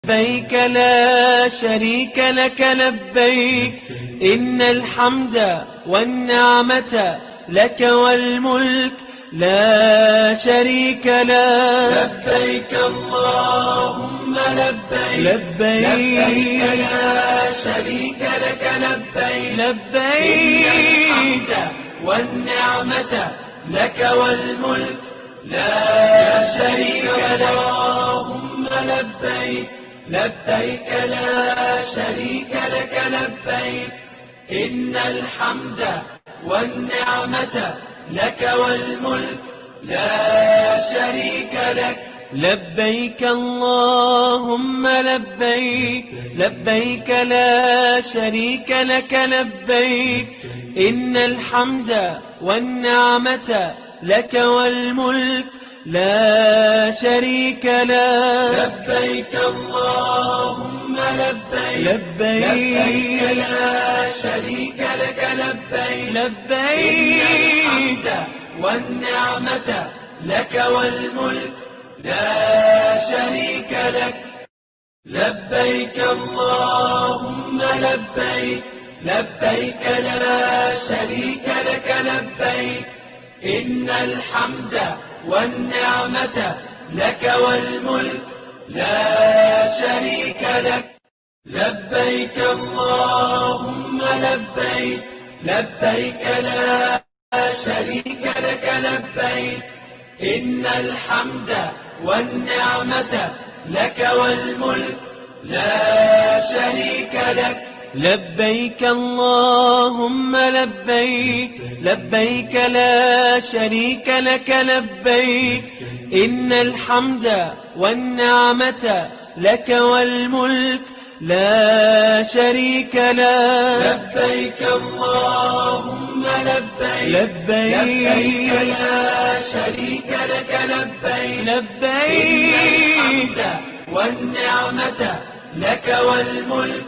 لبيك لا شريك لك لبيك إن الحمد والنعمة لك والملك لا شريك لك. لبيك اللهم لبيك لبيك لا شريك لك لبيك لبيك إن الحمد والنعمة لك والملك لا شريك لك. اللهم لبيك لا شريك لك لبيك إن الحمد والنعمة لك والملك لا شريك لك. لبيك اللهم لبيك لبيك لا شريك لك لبيك إن الحمد والنعمة لك والملك لا شريك لك. لبيك اللهم لبيك لا شريك لك لبيك لبيك والنعمة لك والملك لا شريك لك. لبيك اللهم لبيك لا شريك لك لبيك إن الحمد والنعمة لك والملك لا شريك لك. لبيك اللهم لبيك لا شريك لك لبيك إن الحمد والنعمة لك والملك لا شريك لك. لبيك اللهم لبيك لا شريك لك لبيك إن الحمد والنعمة لك والملك لا شريك لك. لبيك اللهم لبيك لا شريك لك لبيك والنعمة لك والملك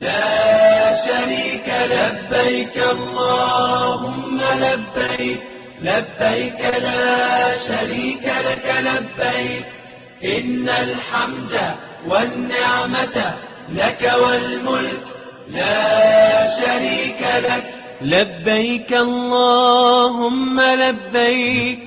لا شريك. لبيك اللهم لبيك لا شريك لك لبيك إن الحمد والنعمة لك والملك لا شريك لك. لبيك اللهم لبيك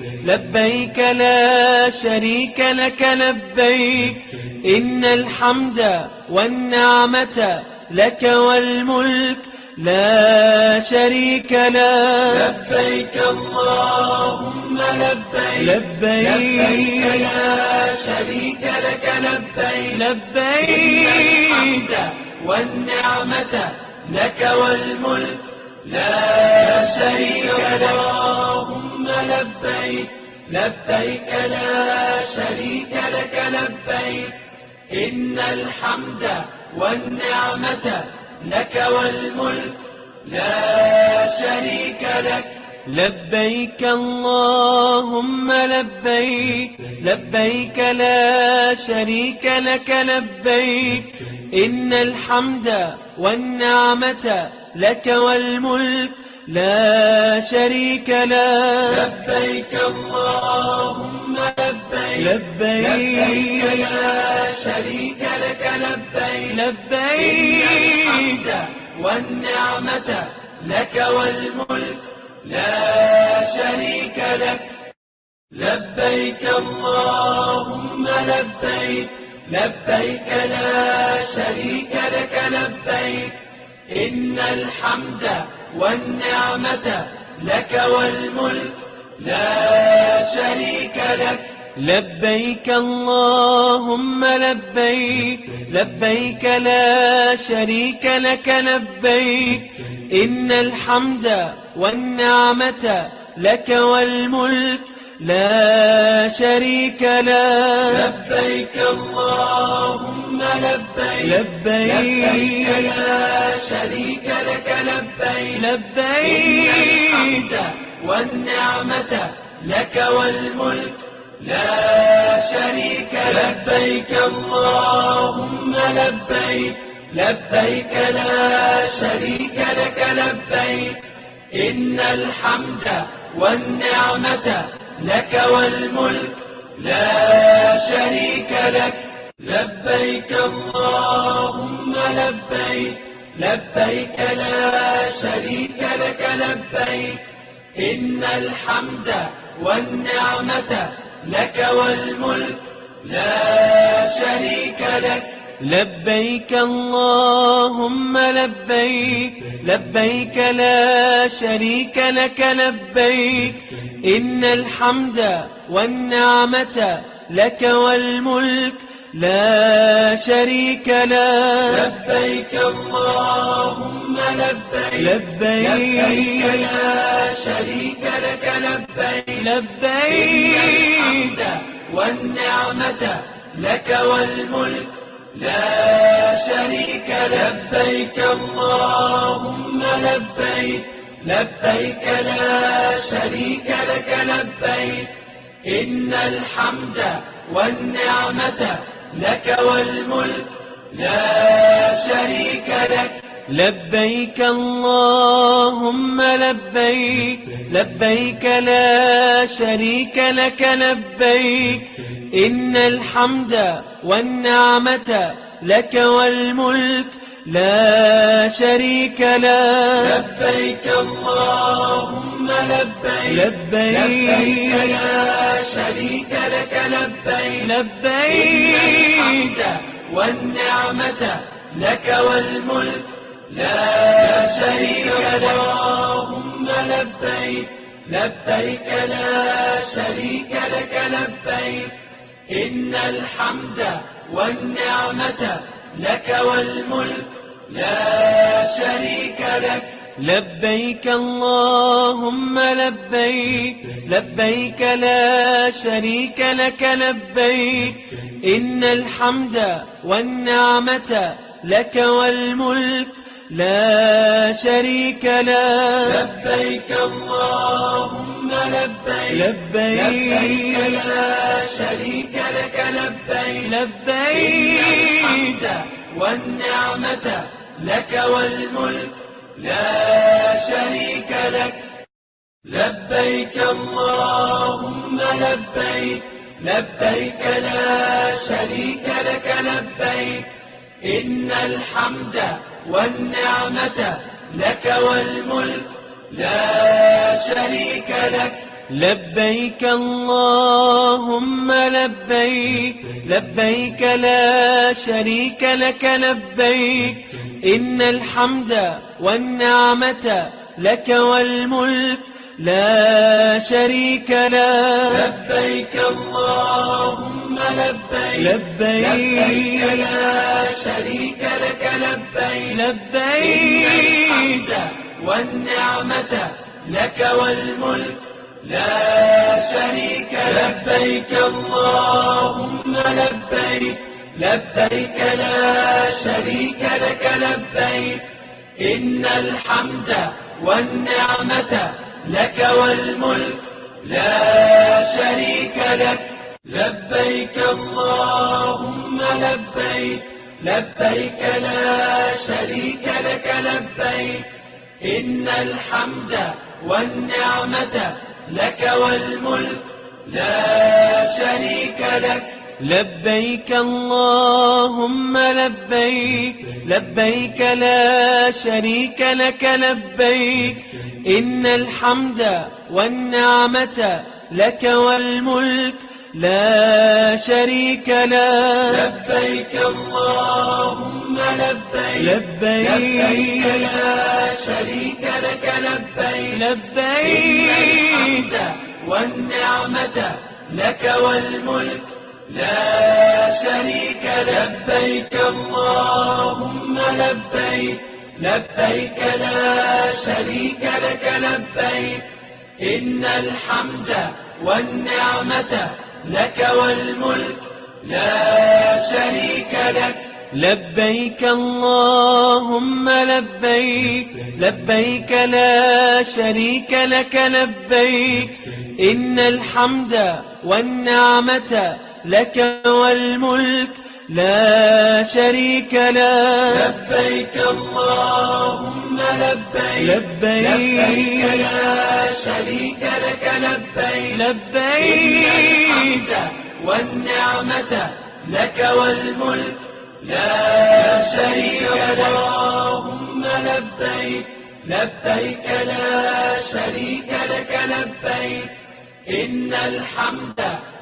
لا شريك لك لبيك إن الحمد والنعمة لك والملك لا شريك لك. لبيك اللهم لبيك لا شريك لك لبيك والنعمة لك والملك لا شريك لك. اللهم لبيك لا شريك لك لبيك إن الحمد والنعمة لك والملك لا شريك لك. لبيك اللهم لبيك لا شريك لك لبيك إن الحمد والنعمة لك والملك لا شريك لك. لبيك اللهم لبيك لا شريك لك لبيك والنعمة لك والملك لا شريك لك. لبيك اللهم لبيك لا شريك لك إن الحمد والنعمة لك والملك لا شريك لك. لبيك اللهم لبيك لا شريك لك لبيك إن الحمد والنعمة لك والملك لا شريك لك. لبيك اللهم لبيك لا شريك لك لبيك والنعمة لك والملك لا شريك. لبيك اللهم لبيك لا شريك لك إن الحمد والنعمة لك والملك لا شريك لك. لبيك اللهم لبيك، لبيك لا شريك لك لبيك، إن الحمد والنعمة لك والملك لا شريك لك. لبيك اللهم لبيك، لبيك لا شريك لك لبيك، إن الحمد والنعمة لك والملك لا شريك لك. لبيك اللهم لبيك، لبيك لا شريك لك لبيك، لبيك إن الحمد والنعمة لك والملك لا شريك. لبيك اللهم لبيك، لبيك لا شريك لك لبيك، إن الحمد والنعمة لك والملك لا شريك لك. لبيك اللهم لبيك، لبيك لا شريك لك لبيك، إن الحمد والنعمة لك والملك لا شريك لك. لبيك اللهم لبيك، لبيك لا شريك لك لبيك، لبيك الحمد والنعمة لك والملك لا شريك لك. اللهم لبيك، لبيك لا شريك لك لبيك، إن الحمد والنعمة لك والملك لا شريك لك. لبيك اللهم لبيك، لبيك لا شريك لك لبيك، إن الحمد والنعمة لك والملك لا شريك لك. لبيك اللهم لبيك، لبيك لا شريك لك لبيك، لبيك الحمد والنعمة لك والملك لا شريك لك. لبيك اللهم لبيك، لبيك لا شريك لك لبيك، إن الحمد والنعمة لك والملك لا شريك لك. لبيك اللهم لبيك، لبيك لا شريك لك لبيك، إن الحمد والنعمة لك والملك لا شريك لك. لبيك اللهم لبيك، لبيك لا شريك لك لبيك، لبيك الحمد والنعمة لك والملك لا شريك. لبيك اللهم لبيك، لبيك لا شريك لك لبيك، إن الحمد والنعمة لك والملك لا شريك لك. لبيك اللهم لبيك، لبيك لا شريك لك لبيك، إن الحمد والنعمة لك والملك لا شريك لك. لبيك اللهم لبيك، لبيك لا شريك لك لبيك، إن الحمد والنعمة لك والملك لا شريك لك. لبيك اللهم لبيك، لبيك لا شريك لك لبيك، لبيك الحمد والنعمة لك والملك لا شريك. لبيك اللهم لبيك، لبيك لا شريك لك لبيك، إن الحمد والنعمة لك والملك لا شريك لك. لبيك اللهم لبيك، لبيك لا شريك لك لبيك، إن الحمد والنعمة لك والملك لا شريك لك. لبيك اللهم لبيك، لبيك لا شريك لك لبيك، لبيك الحمد والنعمة لك والملك لا شريك لك. اللهم لبيك لبيك لا شريك لك لبيك إن الحمد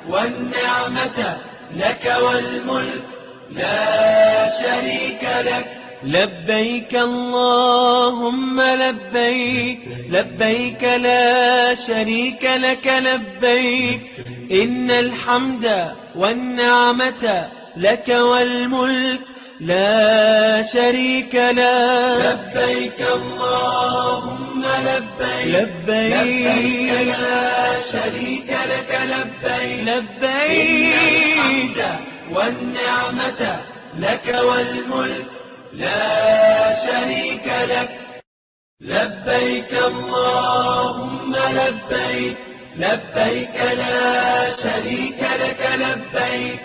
والنعمة لك والملك لا شريك لك. لبيك اللهم لبيك لبيك لا شريك لك لبيك إن الحمد والنعمة لك والملك لا شريك لك. لبيك اللهم لبيك لبيك لا شريك لك لبيك لبيك والنعمة لك والملك لا شريك لك. لبيك اللهم لبيك لبيك لا شريك لك لبيك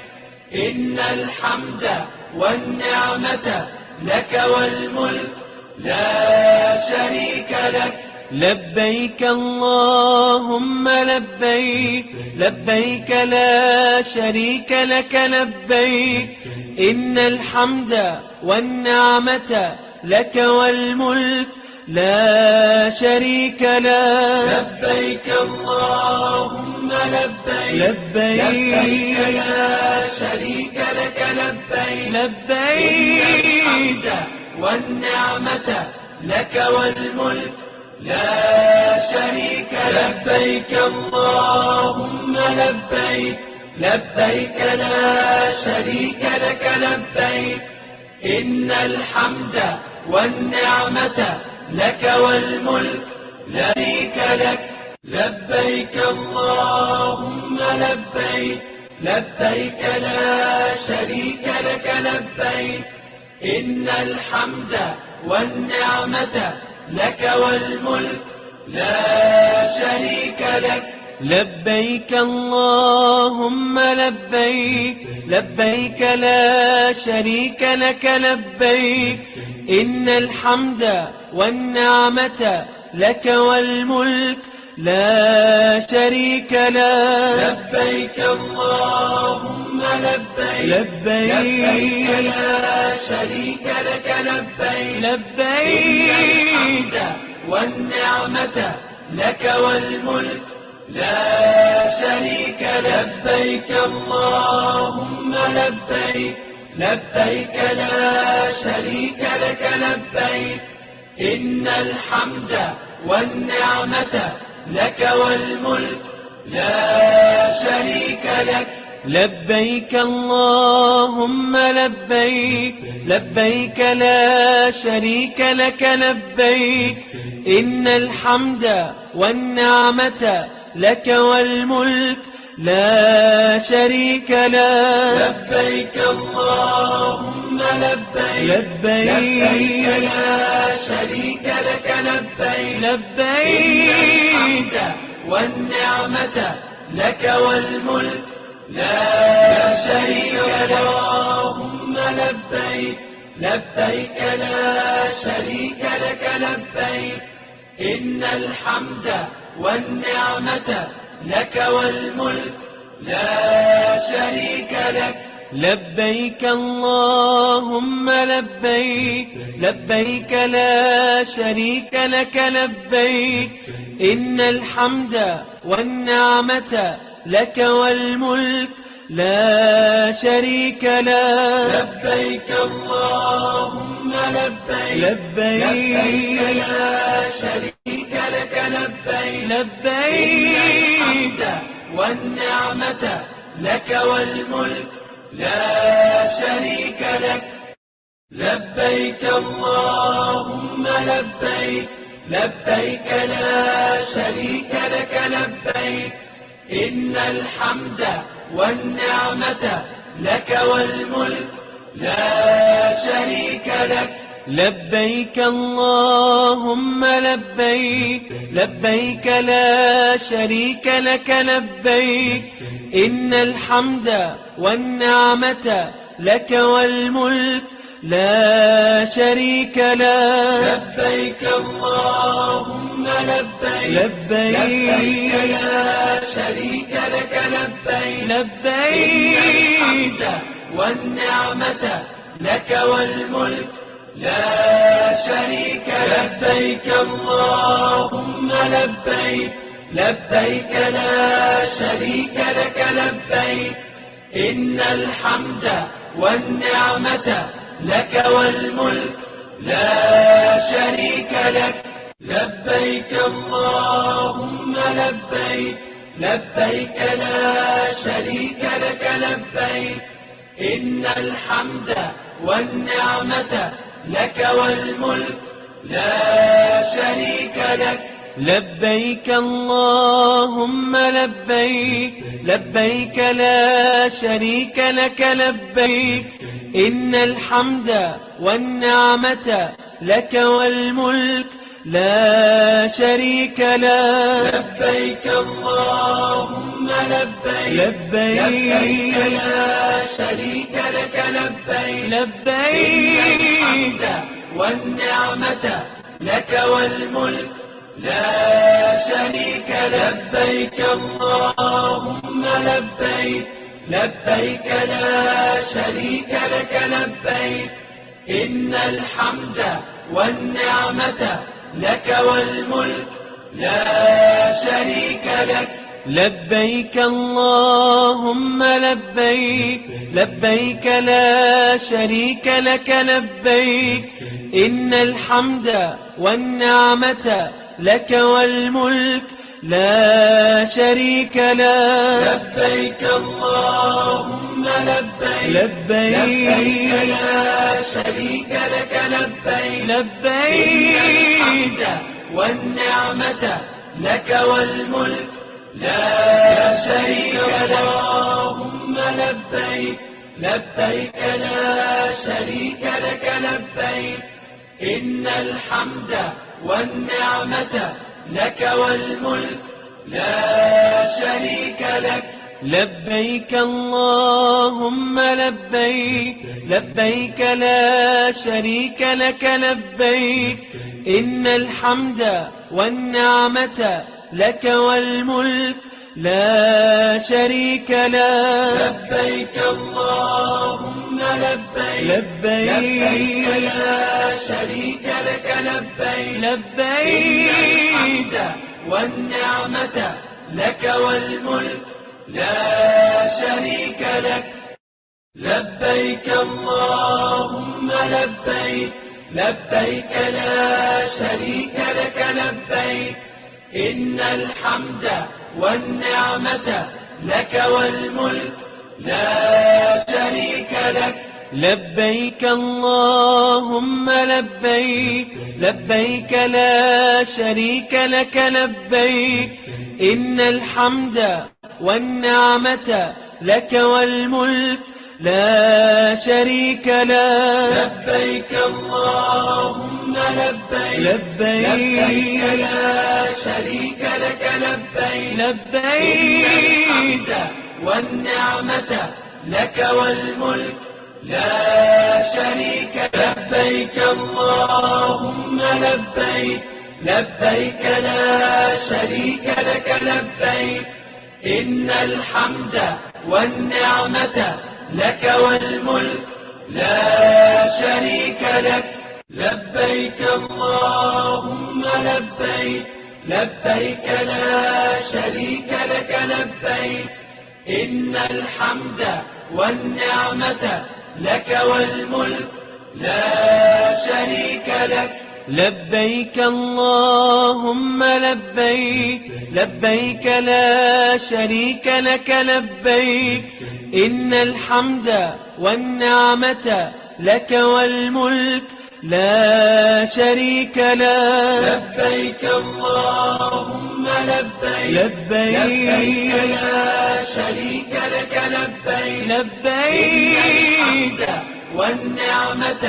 إن الحمد والنعمة لك والملك لا شريك لك. لبيك اللهم لبيك لبيك لا شريك لك لبيك إن الحمد والنعمة لك والملك لا شريك لك. لبيك اللهم لبيك لبيك لا شريك لك لبيك لبيك والنعمة لك والملك لا شريك لك. لبيك اللهم لبيك لبيك لا شريك لك لبيك إن الحمد والنعمة لك والملك لا شريك لك. لبيك اللهم لبيك لبيك لا شريك لك لبيك إن الحمد والنعمة لك والملك لا شريك لك. لبيك اللهم لبيك لبيك لا شريك لك لبيك إن الحمد والنعمة لك والملك لا شريك لك. لبيك اللهم لبيك لبيك لا شريك لك لبيك لبيك والنعمة لك والملك لا شريك لك. لبيك اللهم لبيك لبيك لا شريك لك لبيك إن الحمد والنعمة لك والملك لا شريك لك. لبيك اللهم لبيك لبيك لا شريك لك لبيك إن الحمد والنعمة لك والملك لا شريك لك. لبيك اللهم لبيك لبيك لا شريك لك لبيك لبيك والنعمة لك والملك لا شريك لك. اللهم لبيك لبيك لا شريك لك لبيك إن الحمد والنعمة لك والملك لا شريك لك. لبيك اللهم لبيك لبيك لا شريك لك لبيك إن الحمد والنعمة لك والملك لا شريك لك. لبيك اللهم لبيك لبيك لا شريك لك لبيك لبيك والنعمة لك والملك لا شريك لك. لبيك اللهم لبيك لبيك لا شريك لك لبيك إن الحمد والنعمة لك والملك لا شريك لك. لبيك اللهم لبيك لبيك لا شريك لك لبيك إن الحمد والنعمة لك والملك لا شريك لك. لبيك اللهم لبيك لبيك لا شريك لك لبيك لبيك والنعمة لك والملك لا شريك لك. لبيك اللهم لبيك، لبيك لا شريك لك لبيك، إن الحمد والنعمة لك والملك لا شريك لك. لبيك اللهم لبيك، لبيك لا شريك لك لبيك، إن الحمد والنعمة لك والملك لا شريك لك. لبيك اللهم لبيك، لبيك لا شريك لك لبيك، إن الحمد والنعمة لك والملك لا شريك لك. لبيك اللهم لبيك، لبيك لا شريك لك لبيك، لبيك الحمد والنعمة لك والملك لا شريك لك. لبيك اللهم لبيك، لبيك لا شريك لك لبيك، إن الحمد والنعمة لك والملك لا شريك لك. لبيك اللهم لبيك، لبيك لا شريك لك لبيك، إن الحمد والنعمة لك والملك لا شريك لك. لبيك اللهم لبيك، لبيك لا شريك لك لبيك، لبيك الحمد والنعمة لك والملك لا شريك لك. اللهم لبيك، لبيك لا شريك لك لبيك، إن الحمد والنعمة لك والملك لا شريك لك. لبيك اللهم لبيك، لبيك لا شريك لك لبيك، إن الحمد والنعمة لك والملك لا شريك لك. لبيك اللهم لبيك، لبيك لا شريك لك لبيك، لبيك الحمد والنعمة لك والملك لا شريك لك. لبيك اللهم لبيك، لبيك لا شريك لك لبيك، إن الحمد والنعمة لك والملك لا شريك لك. لبيك اللهم لبيك، لبيك لا شريك لك لبيك، إن الحمد والنعمة لك والملك لا شريك لك. لبيك اللهم لبيك، لبيك لا شريك لك لبيك، لبيك الحمد والنعمة لك والملك لا شريك لك. لبيك اللهم لبيك، لبيك لا شريك لك لبيك، إن الحمد والنعمة لك والملك لا شريك لك. لبيك اللهم لبيك، لبيك لا شريك لك لبيك، إن الحمد والنعمة لك والملك لا شريك لك. لبيك اللهم لبيك، لبيك لا شريك لك لبيك، إن الحمد والنعمة لك والملك لا شريك لك. لبيك اللهم لبيك، لبيك لا شريك لك لبيك، لبيك الحمد والنعمة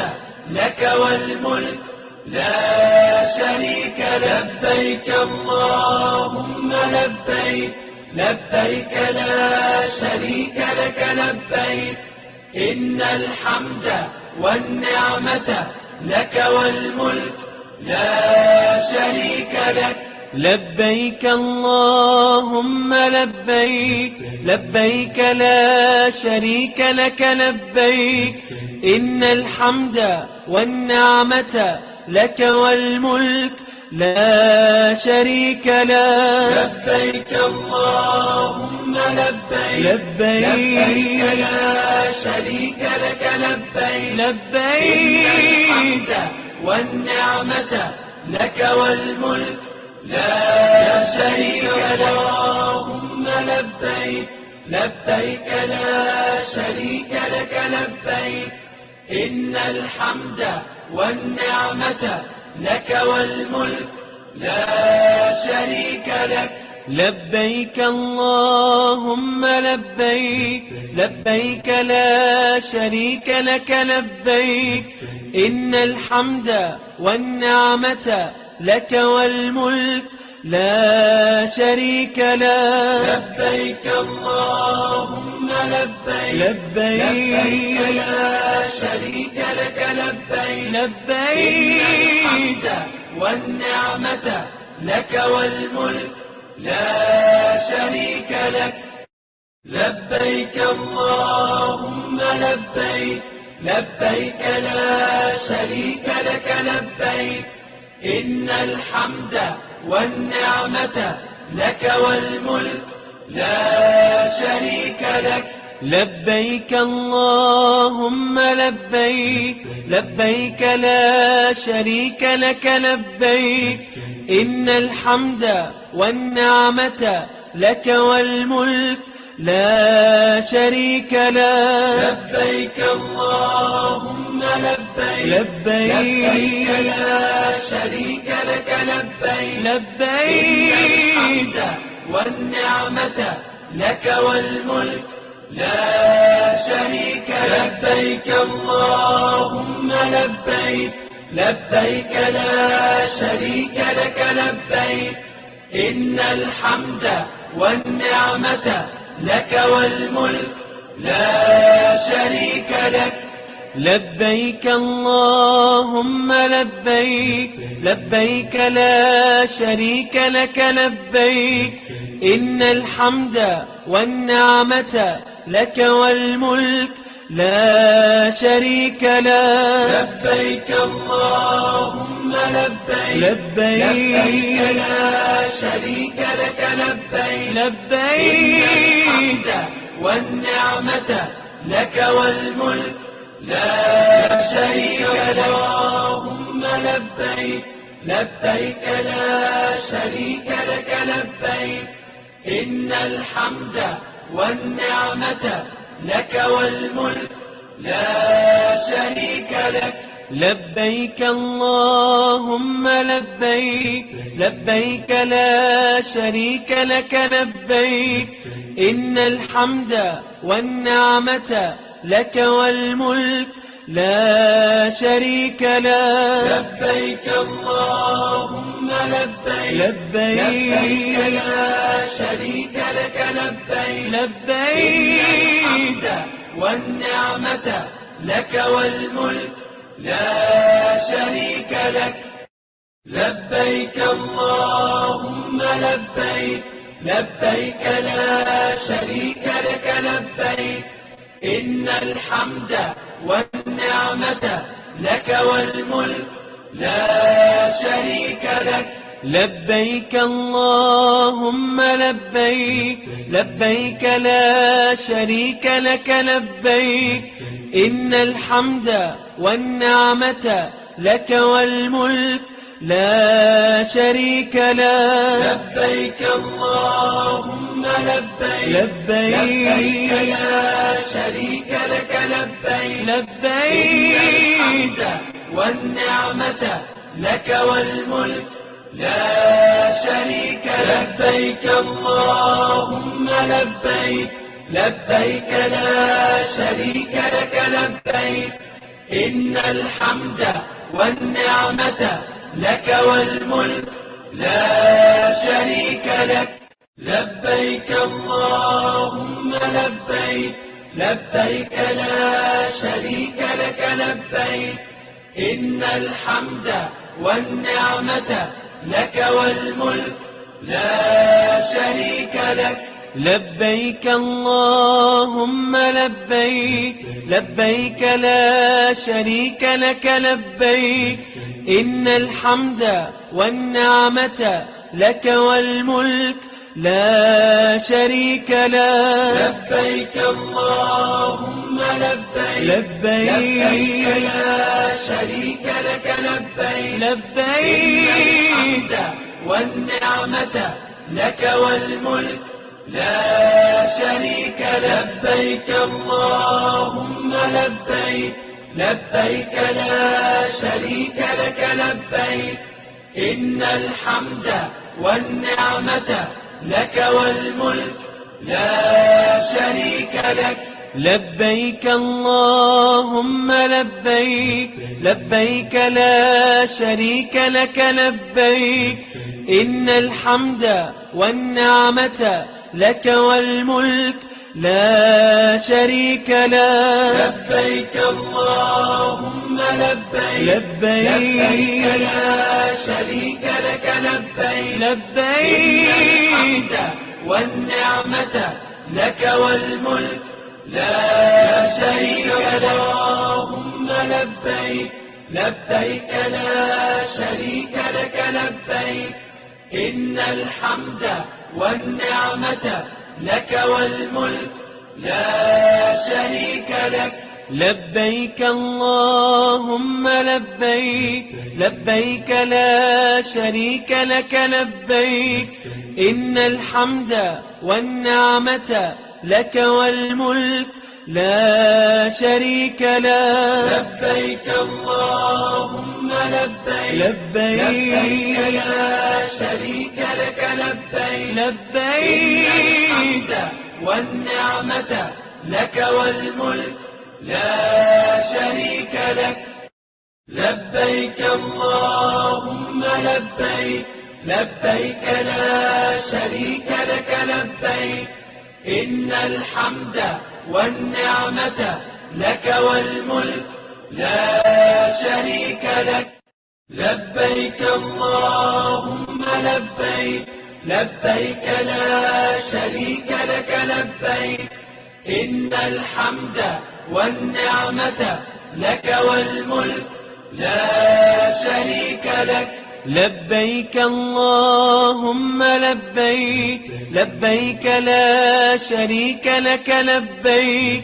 لك والملك لا شريك لك. لبيك اللهم لبيك، لبيك لا شريك لك لبيك، إن الحمد والنعمة لك والملك لا شريك لك. لبيك اللهم لبيك لبيك لا شريك لك لبيك إن الحمد والنعمة لك والملك لا شريك لك. لبيك اللهم لبيك لبيك لا شريك لك لبيك لبيك إن الحمد والنعمة لك والملك لا شريك لك. اللهم لبيك لبيك لا شريك لك لبيك إن الحمد والنعمة لك والملك لا شريك لك. لبيك اللهم لبيك لبيك لا شريك لك لبيك إن الحمد والنعمة لك والملك لا شريك لك. لبيك اللهم لبيك لبيك لا شريك لك لبيك لبيك إن الحمد والنعمة لك والملك لا شريك لك. لبيك اللهم لبيك لبيك لا شريك لك لبيك إن الحمد والنعمة لك والملك لا شريك لك. لبيك اللهم لبيك لبيك لا شريك لك لبيك إن الحمد والنعمة لك والملك لا شريك لك. لبيك اللهم لبيك لبيك لا شريك لك لبيك لبيك الحمد والنعمة لك والملك لا شريك لك. لبيك اللهم لبيك لبيك لا شريك لك لبيك إن الحمد والنعمة لك والملك لا شريك لك. لبيك اللهم لبيك لبيك لا شريك لك لبيك إن الحمد والنعمة لك والملك لا شريك لك. لبيك اللهم لبيك لبيك لا شريك لك لبيك لبيك الحمد والنعمة لك والملك لا شريك لك. اللهم لبيك لبيك لا شريك لك لبيك إن الحمد والنعمة لك والملك لا شريك لك. لبيك اللهم لبيك لبيك لا شريك لك لبيك إن الحمد والنعمة لك والملك لا شريك لك. لبيك اللهم لبيك لبيك لا شريك لك لبيك لبيك الحمد والنعمة لك والملك لا شريك لك. لبيك اللهم لبيك لبيك لا شريك لك لبيك إن الحمد والنعمة لك والملك لا شريك لك. لبيك اللهم لبيك لبيك لا شريك لك لبيك إن الحمد والنعمة لك والملك لا شريك لك. لبيك اللهم لبيك لبيك لا شريك لك لبيك لبيك الحمد والنعمة لك والملك لا شريك لك. لبيك اللهم لبيك لبيك لا شريك لك لبيك إن الحمد والنعمة لك والملك لا شريك لك. لبيك اللهم لبيك لبيك لا شريك لك لبيك إن الحمد والنعمة لك والملك لا شريك لك. لبيك اللهم لبيك، لبيك لا شريك لك لبيك، إن الحمد والنعمة لك والملك لا شريك لك. لبيك اللهم لبيك، لبيك لا شريك لك لبيك، لبيك الحمد والنعمة لك والملك لا شريك. لبيك اللهم لبيك، لبيك لا شريك لك لبيك، إن الحمد والنعمة لك والملك لا شريك لك. لبيك اللهم لبيك، لبيك لا شريك لك لبيك، إن الحمد والنعمة لك والملك لا شريك لك. لبيك اللهم لبيك، لبيك لا شريك لك لبيك، لبيك الحمد والنعمة لك والملك لا شريك لك. اللهم لبيك، لبيك لا شريك لك لبيك، إن الحمد والنعمة لك والملك لا شريك لك. لبيك اللهم لبيك، لبيك لا شريك لك لبيك، إن الحمد والنعمة لك والملك لا شريك لك. لبيك اللهم لبيك، لبيك لا شريك لك لبيك، لبيك الحمد والنعمة لك والملك لا شريك لك. لبيك اللهم لبيك، لبيك لا شريك لك لبيك، إن الحمد والنعمة لك والملك لا شريك لك. لبيك اللهم لبيك، لبيك لا شريك لك لبيك، إن الحمد والنعمة لك والملك لا شريك لك. لبيك اللهم لبيك، لبيك لا شريك لك لبيك،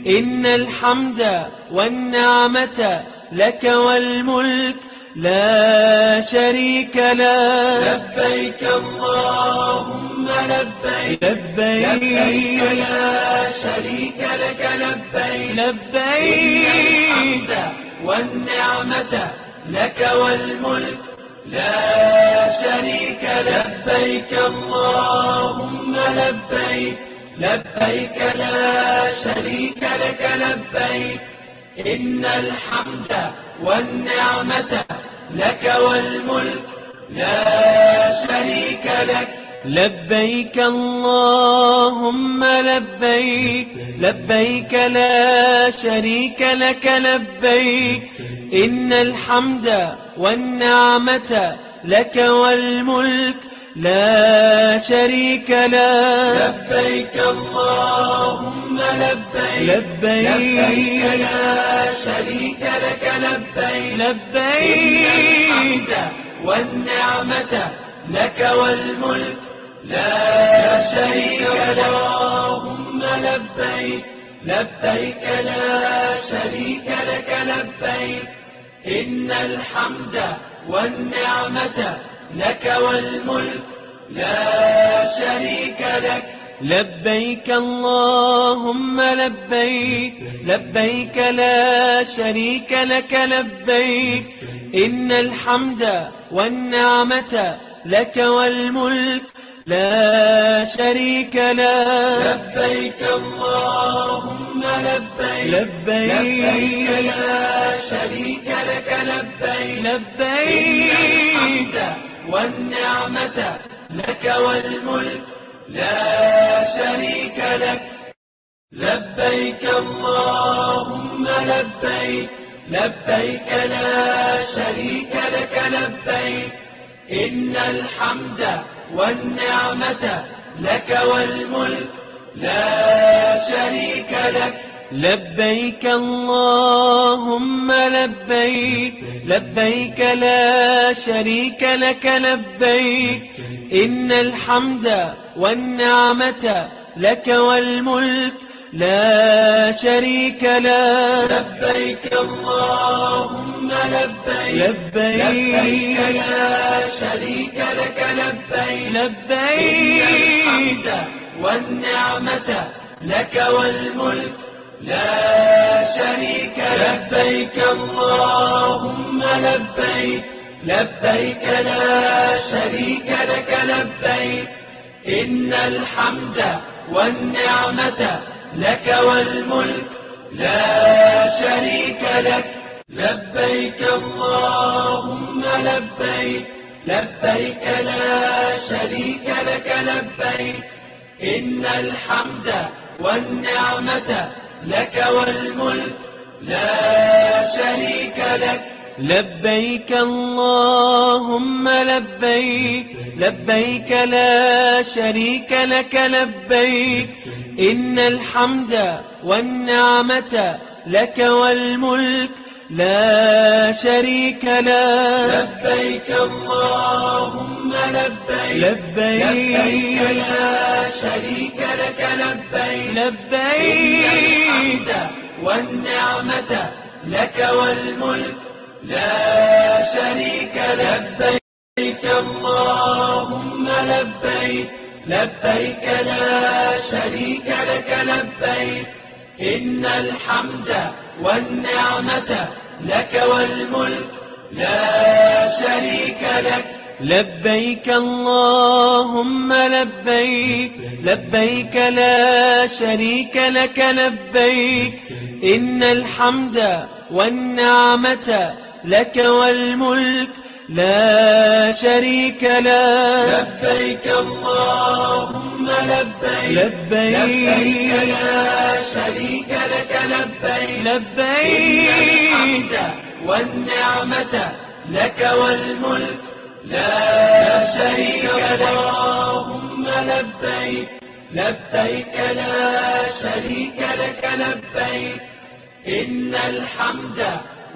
إن الحمد والنعمة لك والملك لا شريك لك. لبيك اللهم لبيك، لبيك لا شريك لك لبيك، لبيك الحمد والنعمة لك والملك لا شريك. لبيك اللهم لبيك، لبيك لا شريك لك لبيك، إن الحمد والنعمة لك والملك لا شريك لك. لبيك اللهم لبيك، لبيك لا شريك لك لبيك، إن الحمد والنعمة لك والملك لا شريك لك. لبيك اللهم لبيك، لبيك لا شريك لك لبيك، لبيك الحمد والنعمة لك والملك لا شريك لك. اللهم لبيك، لبيك لا شريك لك لبيك، إن الحمد والنعمة لك والملك لا شريك لك. لبيك اللهم لبيك، لبيك لا شريك لك لبيك، إن الحمد والنعمة لك والملك لا شريك لك. لبيك اللهم لبيك، لبيك لا شريك لك لبيك، لبيك الحمد والنعمة لك والملك لا شريك لك. لبيك اللهم لبيك، لبيك لا شريك لك لبيك، إن الحمد والنعمة لك والملك لا شريك لك. لبيك اللهم لبيك، لبيك لا شريك لك لبيك، إن الحمد والنعمة لك والملك لا شريك لك. لبيك اللهم لبيك، لبيك لا شريك لك لبيك، لبيك إن الحمد والنعمة لك والملك لا شريك لك. لبيك اللهم لبيك، لبيك لا شريك لك لبيك، إن الحمد والنعمة لك والملك لا شريك لك. لبيك اللهم لبيك، لبيك لا شريك لك لبيك، إن الحمد والنعمة لك والملك لا شريك لك. لبيك اللهم لبيك، لبيك لا شريك لك لبيك، إن الحمد والنعمة لك والملك لا شريك لك. لبيك اللهم لبيك، لبيك لا شريك لك لبيك، لبيك الحمد والنعمة لك والملك لا شريك لك. لبيك اللهم لبيك، لبيك لا شريك لك لبيك، إن الحمد والنعمة لك والملك لا شريك لك. لبيك اللهم لبيك، لبيك لا شريك لك لبيك، إن الحمد والنعمة لك والملك لا شريك لك. لبيك اللهم لبيك، لبيك لا شريك لك لبيك، لبيك الحمد والنعمة لك والملك لا شريك لك. اللهم لبيك، لبيك لا شريك لك لبيك، إن الحمد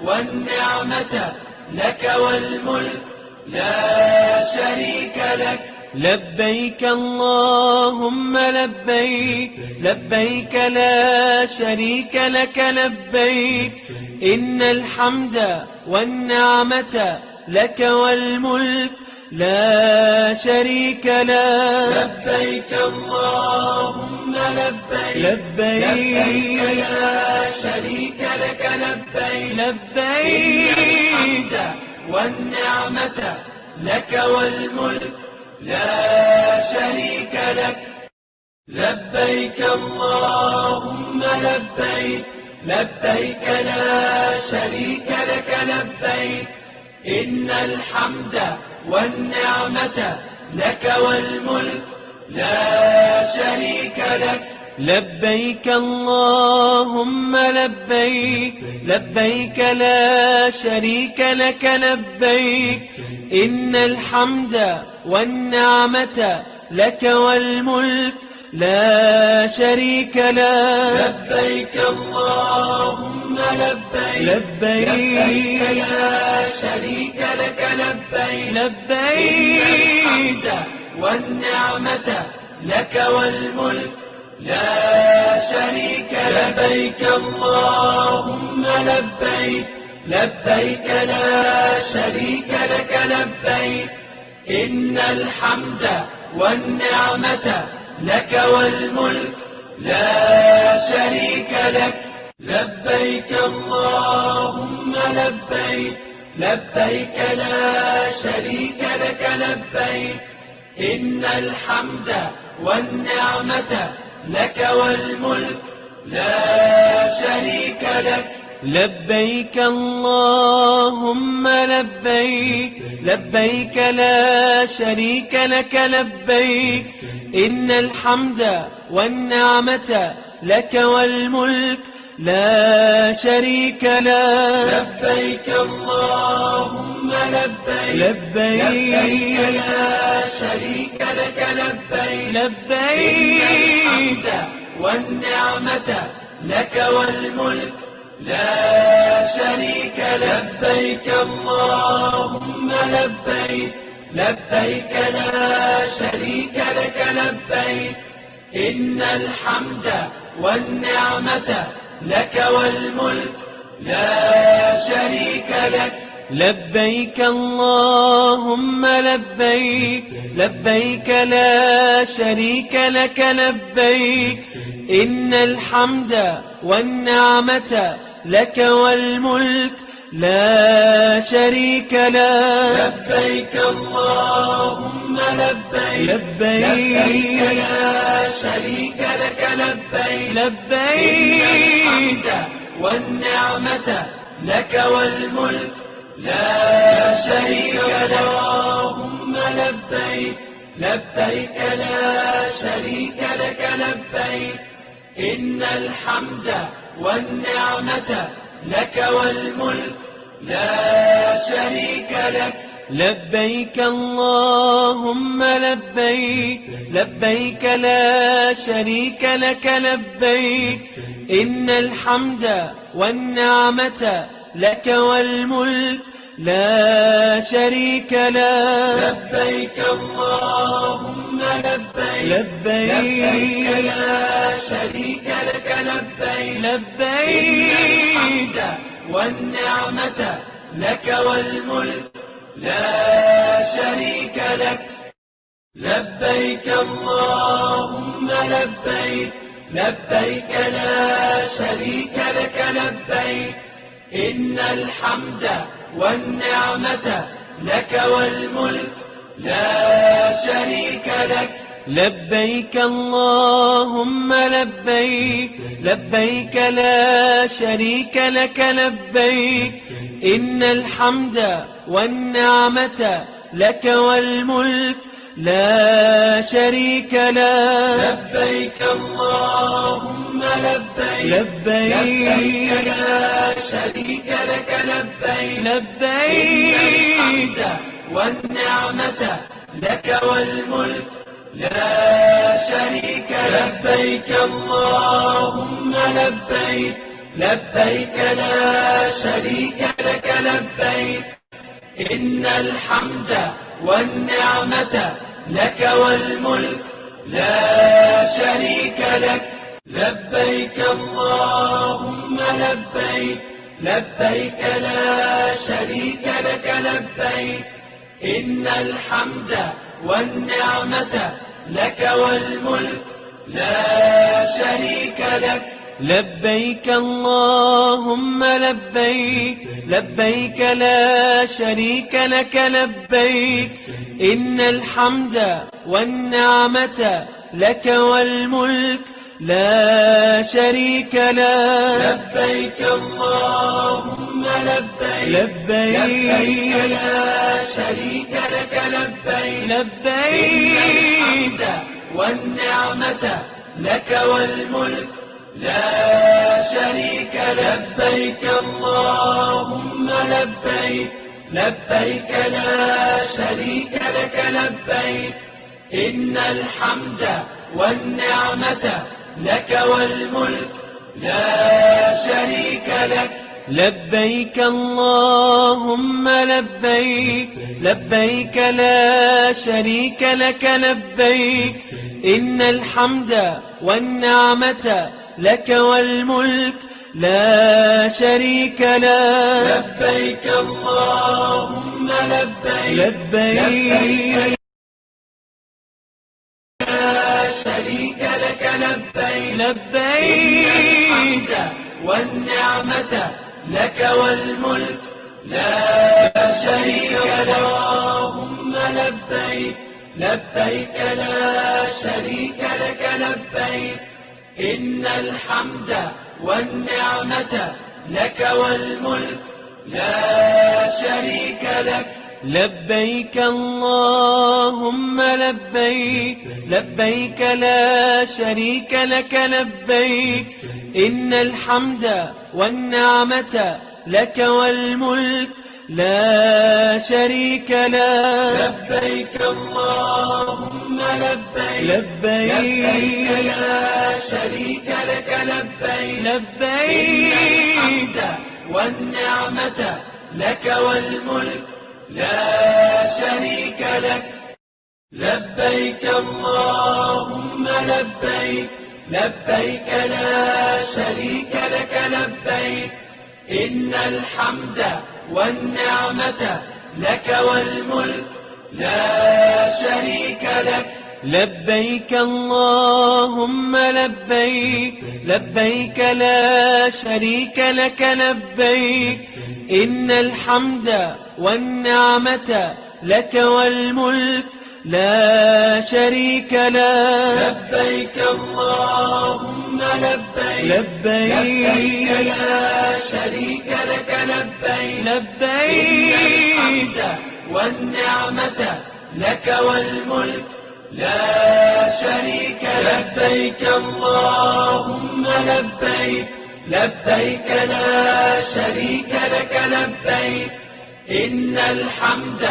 والنعمة لك والملك لا شريك لك. لبيك اللهم لبيك، لبيك لا شريك لك لبيك، إن الحمد والنعمة لك والملك لا شريك لك. لبيك اللهم لبيك، لبيك لا شريك لك لبيك، لبيك الحمد والنعمة لك والملك لا شريك لك. لبيك اللهم لبيك، لبيك لا شريك لك لبيك، إن الحمد والنعمة لك والملك لا شريك لك. لبيك اللهم لبيك، لبيك لا شريك لك لبيك، إن الحمد والنعمة لك والملك لا شريك لك. لبيك اللهم لبيك، لبيك لا شريك لك لبيك، لبيك الحمد والنعمة لك والملك لا شريك لك. لبيك اللهم لبيك، لبيك لا شريك لك لبيك، إن الحمد والنعمة لك والملك لا شريك لك. لبيك اللهم لبيك، لبيك لا شريك لك لبيك، إن الحمد والنعمة لك والملك لا شريك لك. لبيك اللهم لبيك، لبيك لا شريك لك لبيك، إن الحمد والنعمة لك والملك لا شريك لك. لبيك اللهم لبيك لبيك لا شريك لك لبيك لبيك والنعمة لك والملك لا شريك. لبيك اللهم لبيك لا شريك لك لبيك إن الحمد والنعمة لك والملك لا شريك لك. لبيك اللهم لبيك لا شريك لك لبيك إن الحمد والنعمة لك والملك لا شريك لك. لبيك اللهم لبيك لا شريك لك لبيك والنعمة لك والملك لا شريك لك. اللهم لبيك لا شريك لك لبيك إن الحمد والنعمة لك والملك لا شريك لك. لبيك اللهم لبيك لا شريك لك لبيك إن الحمد والنعمة لك والملك لا شريك لك. لبيك اللهم لبيك لا شريك لك لبيك والنعمة لك والملك لا شريك لك. لبيك اللهم لبيك لا شريك لك لبيك إن الحمد والنعمة لك والملك لا شريك لك. لبيك اللهم لبيك لا شريك لك لبيك إن الحمد والنعمة لك والملك لا شريك لك. لبيك اللهم لبيك لا شريك لك لبيك والنعمة لك والملك لا شريك. لبيك اللهم لبيك لا شريك لك لبيك إن الحمد والنعمة لك والملك لا شريك لك. لبيك اللهم لبيك لا شريك لك لبيك إن الحمد والنعمة لك والملك لا شريك لك. لبيك اللهم لبيك لا شريك لك لبيك إن الحمد والنعمة لك والملك لا شريك لك. لبيك اللهم لبيك لا شريك لك لبيك والنعمة لك والملك لا شريك. لبيك اللهم لبيك لا شريك لك لبيك إن الحمد والنعمة لك والملك لا شريك لك. لبيك اللهم لبيك لا شريك لك لبيك إن الحمد والنعمة لك والملك لا شريك لك. لبيك اللهم لبيك لا شريك لك لبيك والنعمة لك والملك لا شريك لك. اللهم لبيك لا شريك لك لبيك إن الحمد والنعمة لك والملك لا شريك لك. لبيك اللهم لبيك، لبيك لا شريك لك لبيك، إن الحمد والنعمة لك والملك لا شريك لك. لبيك اللهم لبيك، لبيك لا شريك لك لبيك، لبيك إن الحمد والنعمة لك والملك لا شريك لك. لبيك اللهم لبيك، لبيك لا شريك لك لبيك، إن الحمد والنعمة لك والملك لا شريك لك. لبيك اللهم لبيك، لبيك لا شريك لك لبيك، إن الحمد والنعمة لك والملك لا شريك لك. لبيك اللهم لبيك، لبيك لا شريك لك لبيك، لبيك إن الحمد والنعمة لك والملك لا شريك لك. لبيك اللهم لبيك، لبيك لا شريك لك لبيك، إن الحمد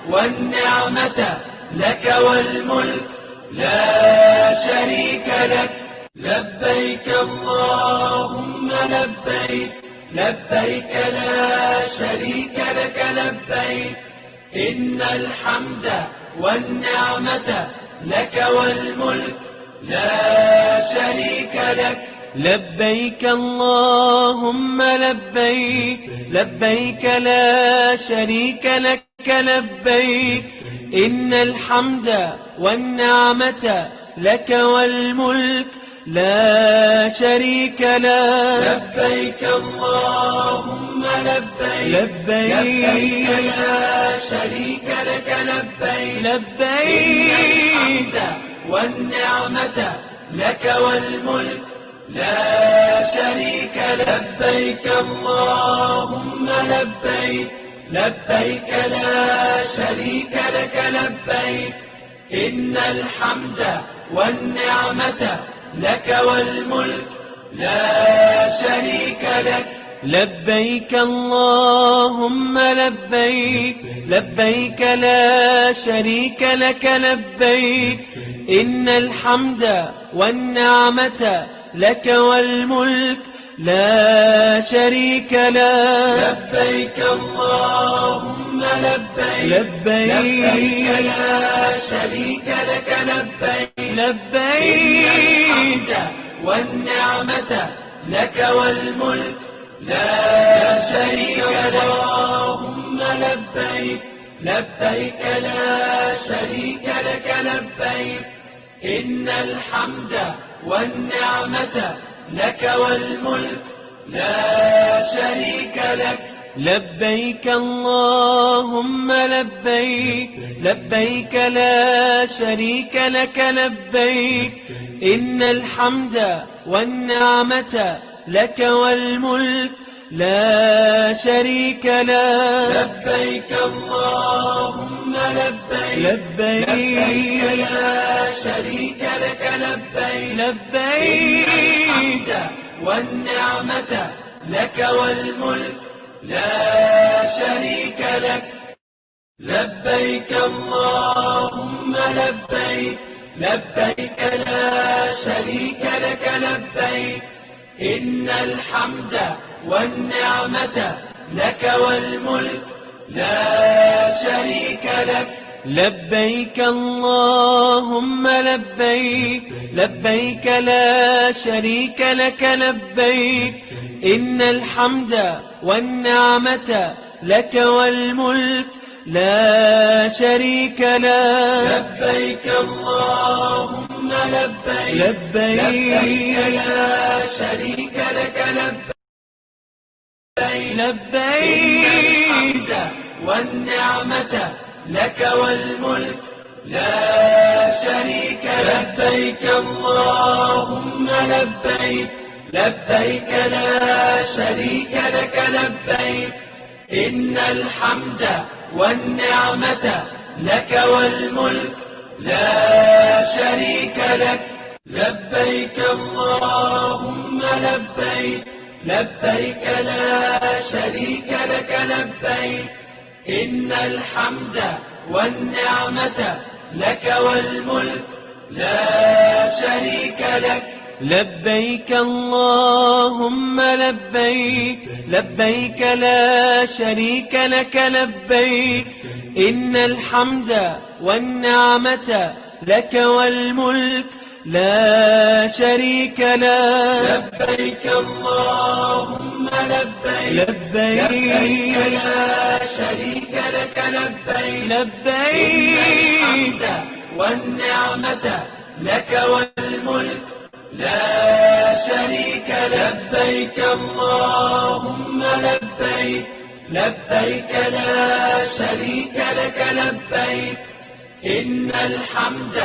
والنعمة لك والملك لا شريك لك. لبيك اللهم لبيك، لبيك لا شريك لك لبيك، إن الحمد والنعمة لك والملك لا شريك لك. لبيك اللهم لبيك، لبيك لا شريك لك لبيك، إن الحمد والنعمة لك والملك لا شريك لك. لبيك اللهم لبيك، لبيك لا شريك لك لبيك، لبيك إن الحمد والنعمة لك والملك لا شريك لك. لبيك اللهم لبيك، لبيك لا شريك لك لبيك، إن الحمد والنعمة لك والملك لا شريك لك. لبيك اللهم لبيك، لبيك لا شريك لك لبيك، إن الحمد والنعمة لك والملك لا شريك لك. لبيك اللهم لبيك، لبيك لا شريك لك لبيك، لبيك إن الحمد والنعمة لك والملك لا شريك لك. اللهم لبيك، لبيك لا شريك لك لبيك، إن الحمد والنعمة لك والملك لا شريك لك. لبيك اللهم لبيك، لبيك لا شريك لك لبيك، إن الحمد والنعمة لك والملك لا شريك لك. لبيك اللهم لبيك، لبيك لا شريك لك لبيك، لبيك الحمد والنعمة لك والملك لا شريك لك. لبيك اللهم لبيك، لبيك لا شريك لك لبيك، إن الحمد والنعمة لك والملك لا شريك لك. لبيك اللهم لبيك، لبيك لا شريك لك لبيك، إن الحمد والنعمة لك والملك لا شريك لك. لبيك اللهم لبيك، لبيك لا شريك لك لبيك، لبيك الحمد والنعمة لك والملك لا شريك لك. لبيك اللهم لبيك، لبيك لا شريك لك لبيك، إن الحمد والنعمة لك والملك لا شريك لك. لبيك اللهم لبيك، لبيك لا شريك لك لبيك. إن الحمد والنعمة لك والملك لا شريك لك. لبيك اللهم لبيك، لبيك لا شريك لك لبيك. إن الحمد والنعمة لك والملك لا شريك لك. لبيك اللهم لبيك، لبيك لا شريك لك لبيك. لبيك الحمد والنعمة لك والملك لا شريك. لبيك اللهم لبيك، لبيك لا شريك لك لبيك. إن الحمد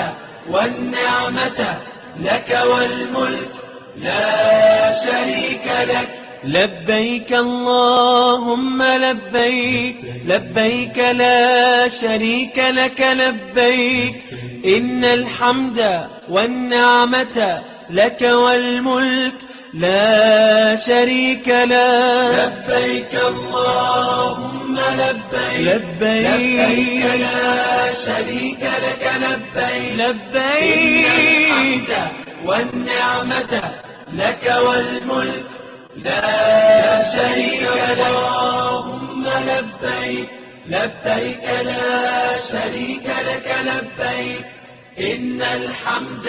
والنعمة لك والملك لا شريك لك. لبيك اللهم لبيك، لبيك لا شريك لك لبيك. إن الحمد والنعمة لك والملك لا شريك لك. لبيك اللهم لبيك، لبيك لا شريك لك لبيك. لبيك الحمد والنعمة لك والملك لا شريك لك. اللهم لبيك، لبيك لا شريك لك لبيك. إن الحمد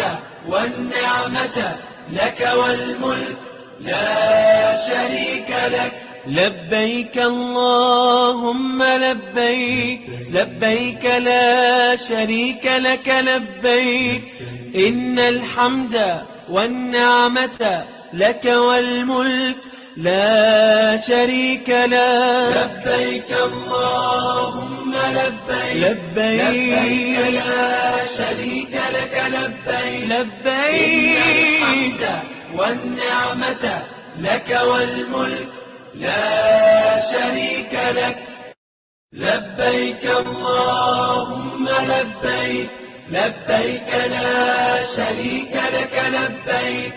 والنعمة لك والملك لا شريك لك. لبيك اللهم لبيك، لبيك لا شريك لك لبيك. إن الحمد والنعمة لك والملك لا شريك لك. لبيك اللهم لبيك، لبيك لا شريك لك لبيك. لبيك الحمد والنعمة لك والملك لا شريك لك. لبيك اللهم لبيك، لبيك لا شريك لك لبيك.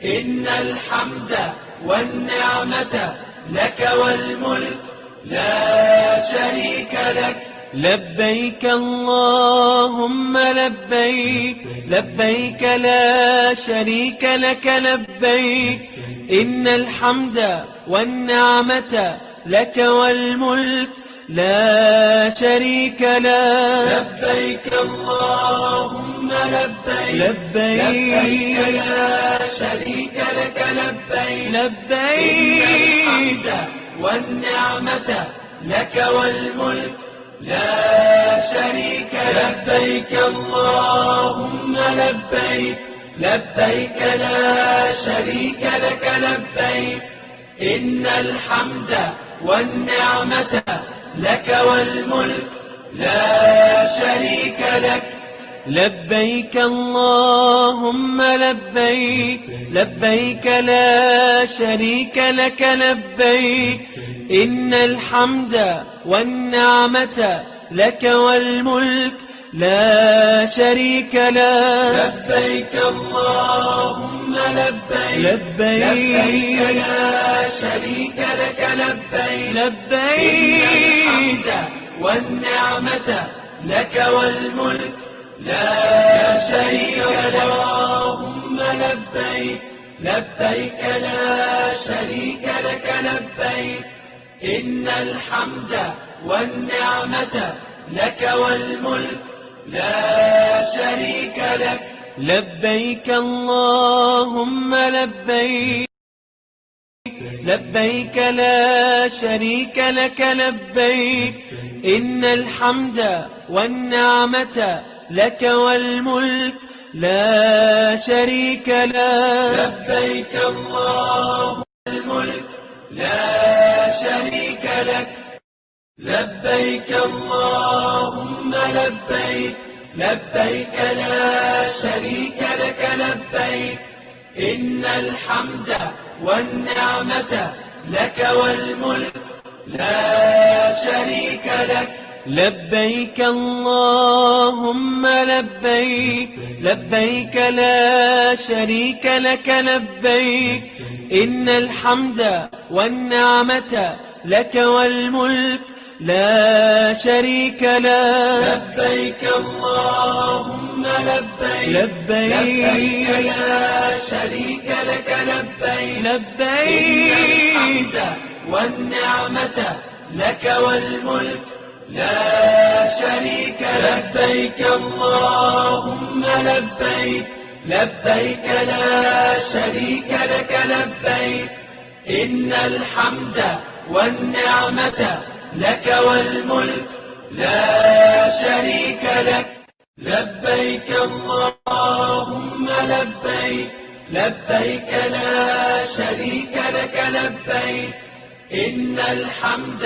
إن الحمد والنعمة لك والملك لا شريك لك. لبيك اللهم لبيك، لبيك لا شريك لك لبيك. إن الحمد والنعمة لك والملك لا شريك لك. لبيك اللهم لبيك، لبيك لا شريك لك لبيك. لبيك الحمد والنعمة لك والملك لا شريك لك. لبيك اللهم لبيك، لبيك لا شريك لك لبيك. إن الحمد والنعمة لك والملك لا شريك لك. لبيك اللهم لبيك، لبيك لا شريك لك لبيك. إن الحمد والنعمة لك والملك لا شريك لك. لبيك اللهم لبيك، لبيك لا شريك لك لبيك. لبيك الحمد والنعمة لك والملك لا شريك لك. اللهم لبيك، لبيك لا شريك لك لبيك. إن الحمد والنعمة لك والملك لا شريك لك. لبيك اللهم لبيك، لبيك لا شريك لك لبيك. إن الحمد والنعمة لك والملك لا شريك لك. لبيك اللهم الملك لا شريك لك. لبيك اللهم لبيك، لبيك لا شريك لك لبيك. إن الحمد والنعمة لك والملك لا شريك لك. لبيك اللهم لبيك، لبيك لا شريك لك لبيك، إن الحمد والنعمة لك والملك لا شريك لك. لبيك اللهم لبيك، لبيك لا شريك لك لبيك، لبيك إن الحمد والنعمة لك والملك لا شريك لك. لبيك اللهم لبيك، لبيك لا شريك لك لبيك، إن الحمد والنعمة لك والملك لا شريك لك. لبيك اللهم لبيك، لبيك لا شريك لك لبيك، إن الحمد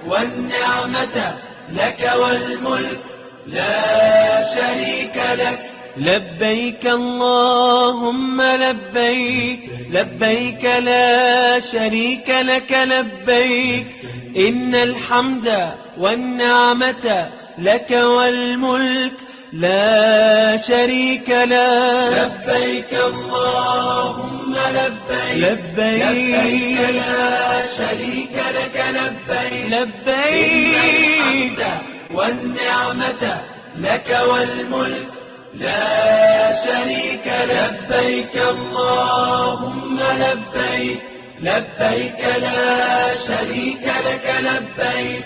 والنعمة لك والملك لا شريك لك. لبيك اللهم لبيك، لبيك لا شريك لك لبيك، إن الحمد والنعمة لك والملك لا شريك لك. لبيك اللهم لبيك، لبيك لا شريك لك لبيك، لبيك والنعمة لك والملك لا شريك لك. لبيك اللهم لبيك، لبيك لا شريك لك لبيك،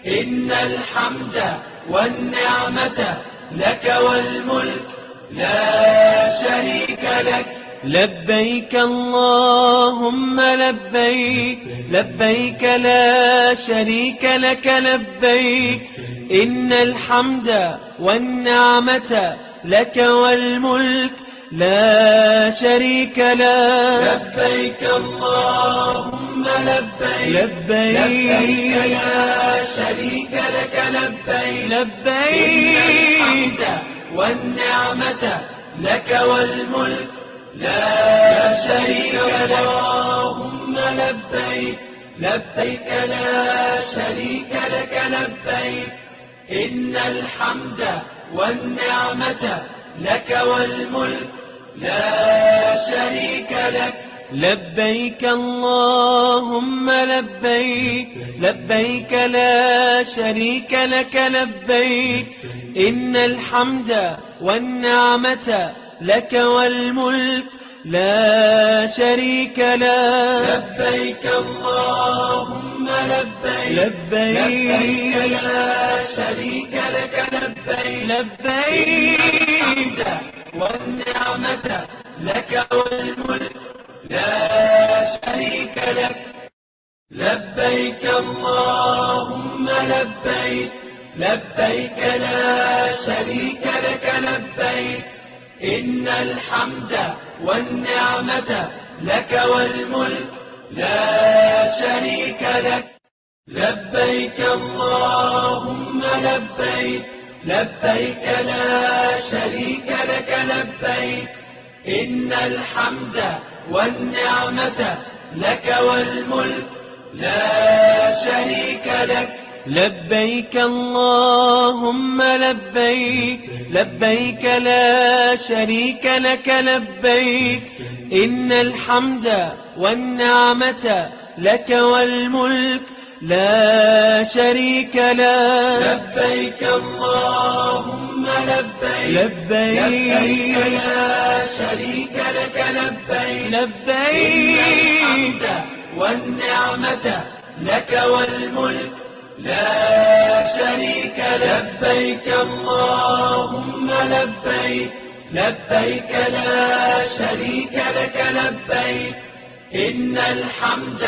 إن الحمد والنعمة لك والملك لا شريك لك. لبيك اللهم لبيك، لبيك لا شريك لك لبيك، إن الحمد والنعمة لك والملك لا شريك لك. لبيك اللهم لبيك، لبيك لا شريك لك لبيك، لبيك والنعمة لك والملك لا شريك لك. اللهم لبيك، لبيك لا شريك لك لبيك، إن الحمد والنعمة لك والملك لا شريك لك. لبيك اللهم لبيك، لبيك لا شريك لك لبيك، إن الحمد والنعمة لك والملك لا شريك لك. لبيك اللهم لبيك، لبيك لا شريك لك لبيك، لبيك والنعمة لك والملك لا شريك لك. لبيك اللهم لبيك، لبيك لا شريك لك لبيك، إن الحمد والنعمة لك والملك لا شريك لك. لبيك اللهم لبيك، لبيك لا شريك لك لبيك، إن الحمد والنعمة لك والملك لا شريك لك. لبيك اللهم لبيك، لبيك لا شريك لك لبيك، إن الحمد والنعمة لك والملك لا شريك لك. لبيك اللهم لبيك، لبيك لا شريك لك لبيك، لبيك والنعمة لك والملك لا شريك لك. لبيك اللهم لبيك، لبيك لا شريك لك لبيك، إن الحمد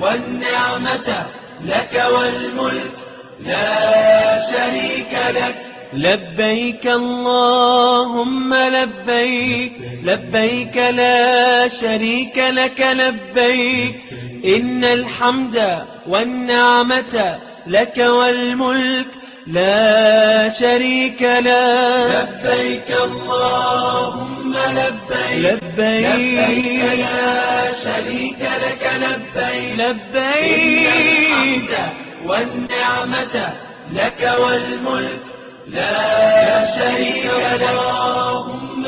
والنعمة لك والملك لا شريك لك. لبيك اللهم لبيك، لبيك لا شريك لك لبيك، إن الحمد والنعمة لك والملك لا شريك له. لبيك اللهم لبيك لبيك لا شريك لك لبيك لبيك والنعمة لك والملك لا شريك لك. اللهم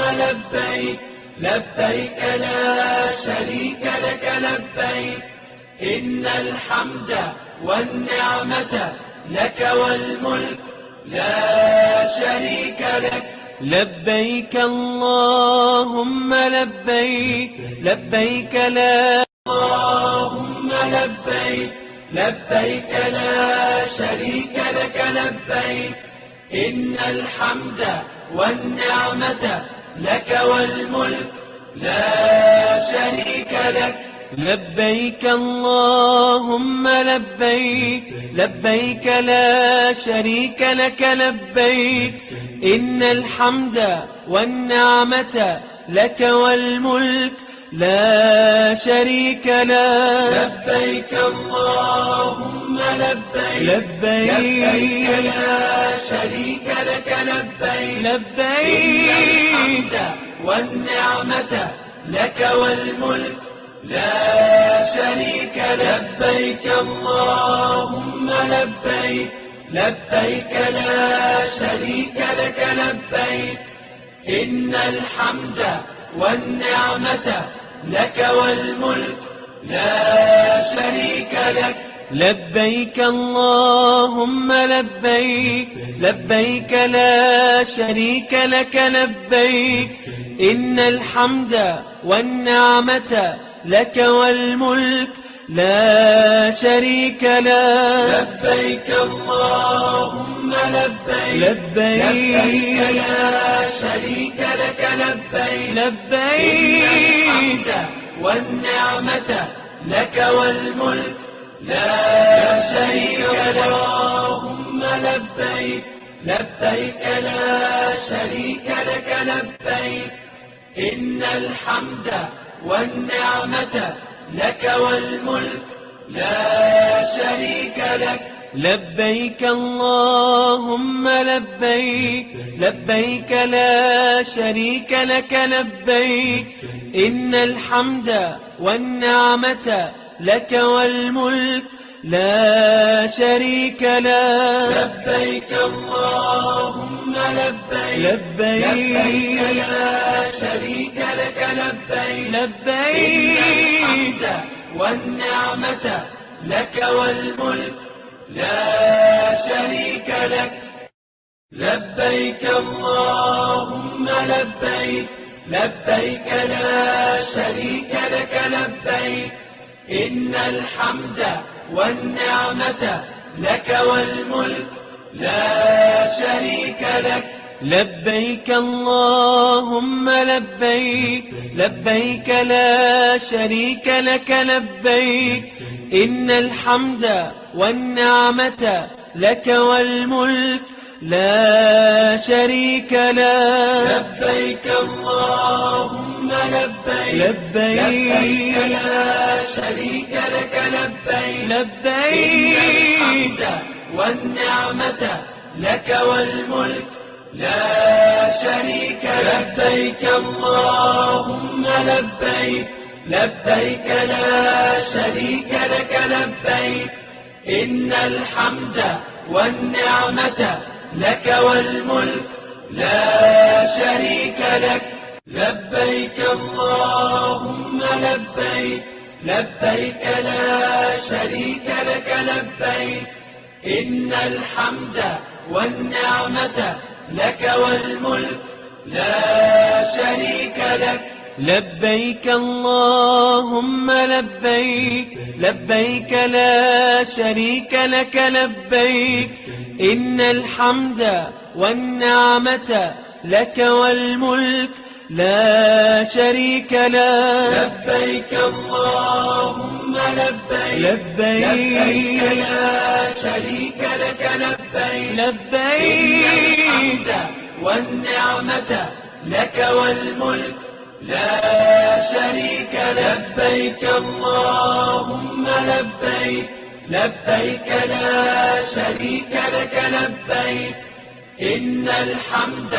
لبيك لا شريك لك لبيك إن الحمد والنعمة لك والملك لا شريك لك. لبيك اللهم لبيك لبيك لا اللهم لبيك لا شريك لك لبيك إن الحمد والنعمة لك والملك لا شريك لك. لبيك اللهم لبيك لبيك لا شريك لك لبيك إن الحمد والنعمة لك والملك لا شريك له. لبيك اللهم لبيك لا شريك لك لبيك لبيك والنعمة لك والملك لا شريك. لبيك اللهم لبيك لا شريك لك لبيك إن الحمد والنعمة لك والملك لا شريك لك. لبيك اللهم لبيك لبيك لا شريك لك لبيك إن الحمد والنعمة لك والملك لا شريك له. لبيك اللهم لبيك لا شريك لك لبيك لبيك والنعمة لك والملك لا شريك لك. اللهم لبيك لا شريك لك لبيك إن الحمد والنعمة لك والملك لا شريك لك. لبيك اللهم لبيك لبيك لا شريك لك لبيك إن الحمد والنعمة لك والملك لا شريك له. لبيك اللهم لبيك لا شريك لك لبيك والنعمة لك والملك لا شريك لك. لبيك اللهم لبيك لا شريك لك لبيك إن الحمد والنعمة لك والملك لا شريك لك. لبيك اللهم لبيك لبيك لا شريك لك لبيك إن الحمد والنعمة لك والملك لا شريك له. لبيك اللهم لبيك لا شريك لك لبيك والنعمة لك والملك لا شريك. لبيك اللهم لبيك لا شريك لك لبيك إن الحمد والنعمة لك والملك لا شريك لك. لبيك اللهم لبيك لا شريك لك لبيك إن الحمد والنعمة لك والملك لا شريك لك. لبيك اللهم لبيك لبيك لا شريك لك لبيك إن الحمد والنعمة لك والملك لا شريك له. لبيك اللهم لبيك لا شريك لك لبيك والنعمة لك والملك لا شريك. لبيك اللهم لبيك لا شريك لك لبيك إن الحمد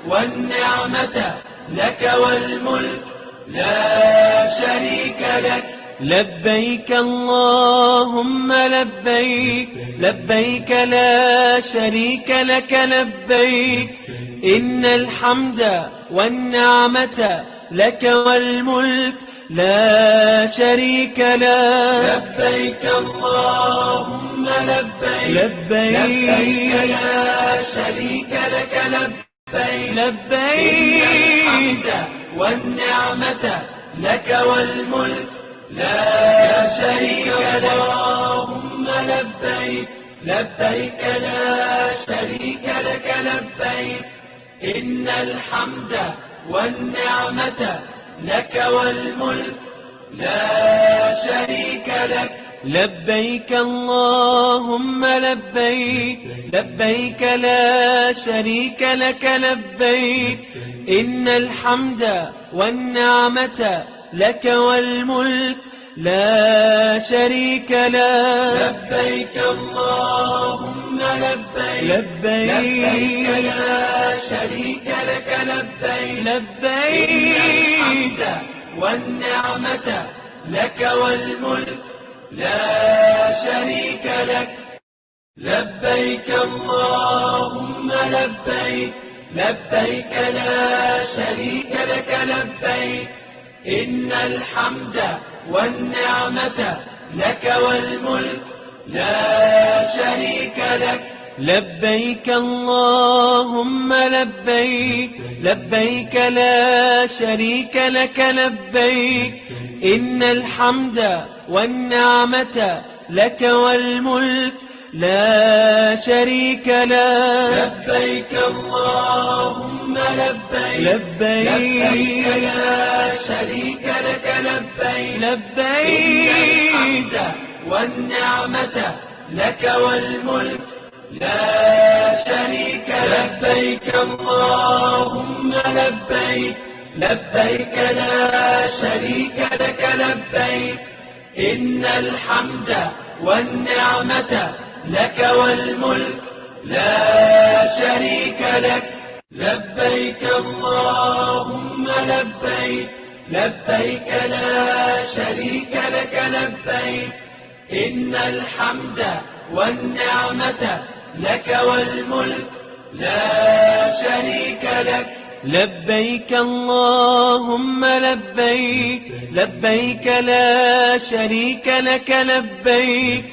والنعمة لك والملك لا شريك لك لبيك اللهم لبيك لبيك لا شريك لك لبيك إن الحمد والنعمة لك والملك لا شريك لك لبيك اللهم لبيك لبيك لا شريك لك لبيك لبيك الحمد والنعمة لك والملك لا شريك لك اللهم لبيك لبيك لا شريك لك لبيك إن الحمد والنعمة لك والملك لا شريك لك لبيك اللهم لبيك لبيك لا شريك لك لبيك إن الحمد والنعمة لك والملك لا شريك لك لبيك اللهم لبيك لبيك لا شريك لك لبيك لبيك الحمد والنعمة لك والملك لا شريك لك لبيك اللهم لبيك لبيك لا شريك لك لبيك إن الحمد والنعمة لك والملك لا شريك لك لبيك اللهم لبيك لبيك لا شريك لك لبيك إن الحمد والنعمة لك والملك لا شريك لك لبيك اللهم لبيك لبيك لا شريك لك لبيك لبيك الحمد والنعمة لك والملك لا شريك لبيك اللهم لبيك لبيك لا شريك لك لبيك إن الحمد والنعمة لك والملك لا شريك لك لبيك اللهم لبيك لبيك لا شريك لك لبيك إن الحمد والنعمة لك والملك لا شريك لك لبيك اللهم لبيك لبيك لا شريك لك لبيك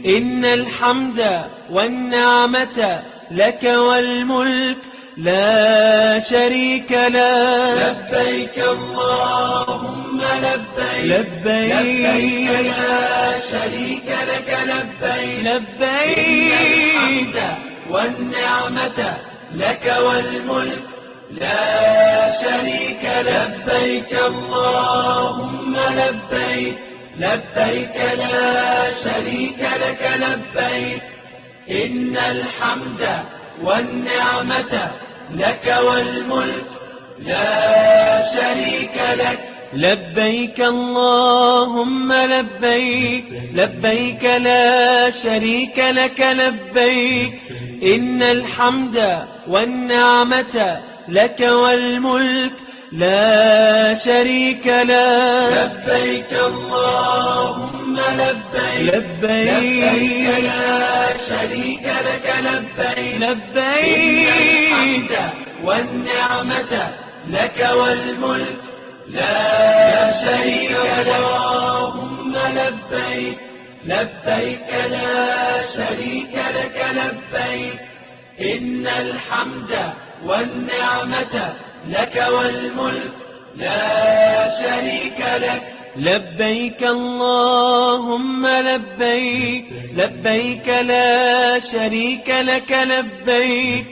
إن الحمد والنعمة لك والملك لا شريك لك لبيك اللهم لبيك لبيك لا شريك لك لبيك لبيك الحمد والنعمة لك والملك لا شريك لبيك اللهم لبيك لبيك لا شريك لك لبيك إن الحمد والنعمة لك والملك لا شريك لك لبيك اللهم لبيك لبيك لا شريك لك لبيك إن الحمد والنعمة لك والملك لا شريك لك لبيك اللهم لبيك لبيك لا شريك لك لبيك لبيك الحمد والنعمة لك والملك لا شريك لك اللهم لبيك لبيك لا شريك لك لبيك إن الحمد والنعمة لك والملك لا شريك لك لبيك اللهم لبيك لبيك لا شريك لك لبيك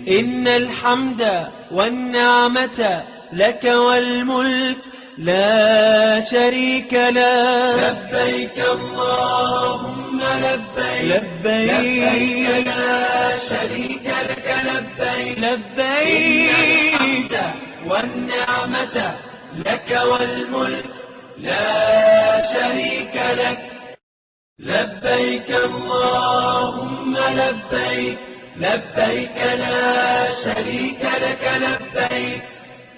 إن الحمد والنعمة لك والملك لا شريك لك لبيك اللهم لبيك لبيك لا شريك لك لبيك لبيك الحمد والنعمة لك والملك لا شريك لك لبيك اللهم لبيك لبيك لا شريك لك لبيك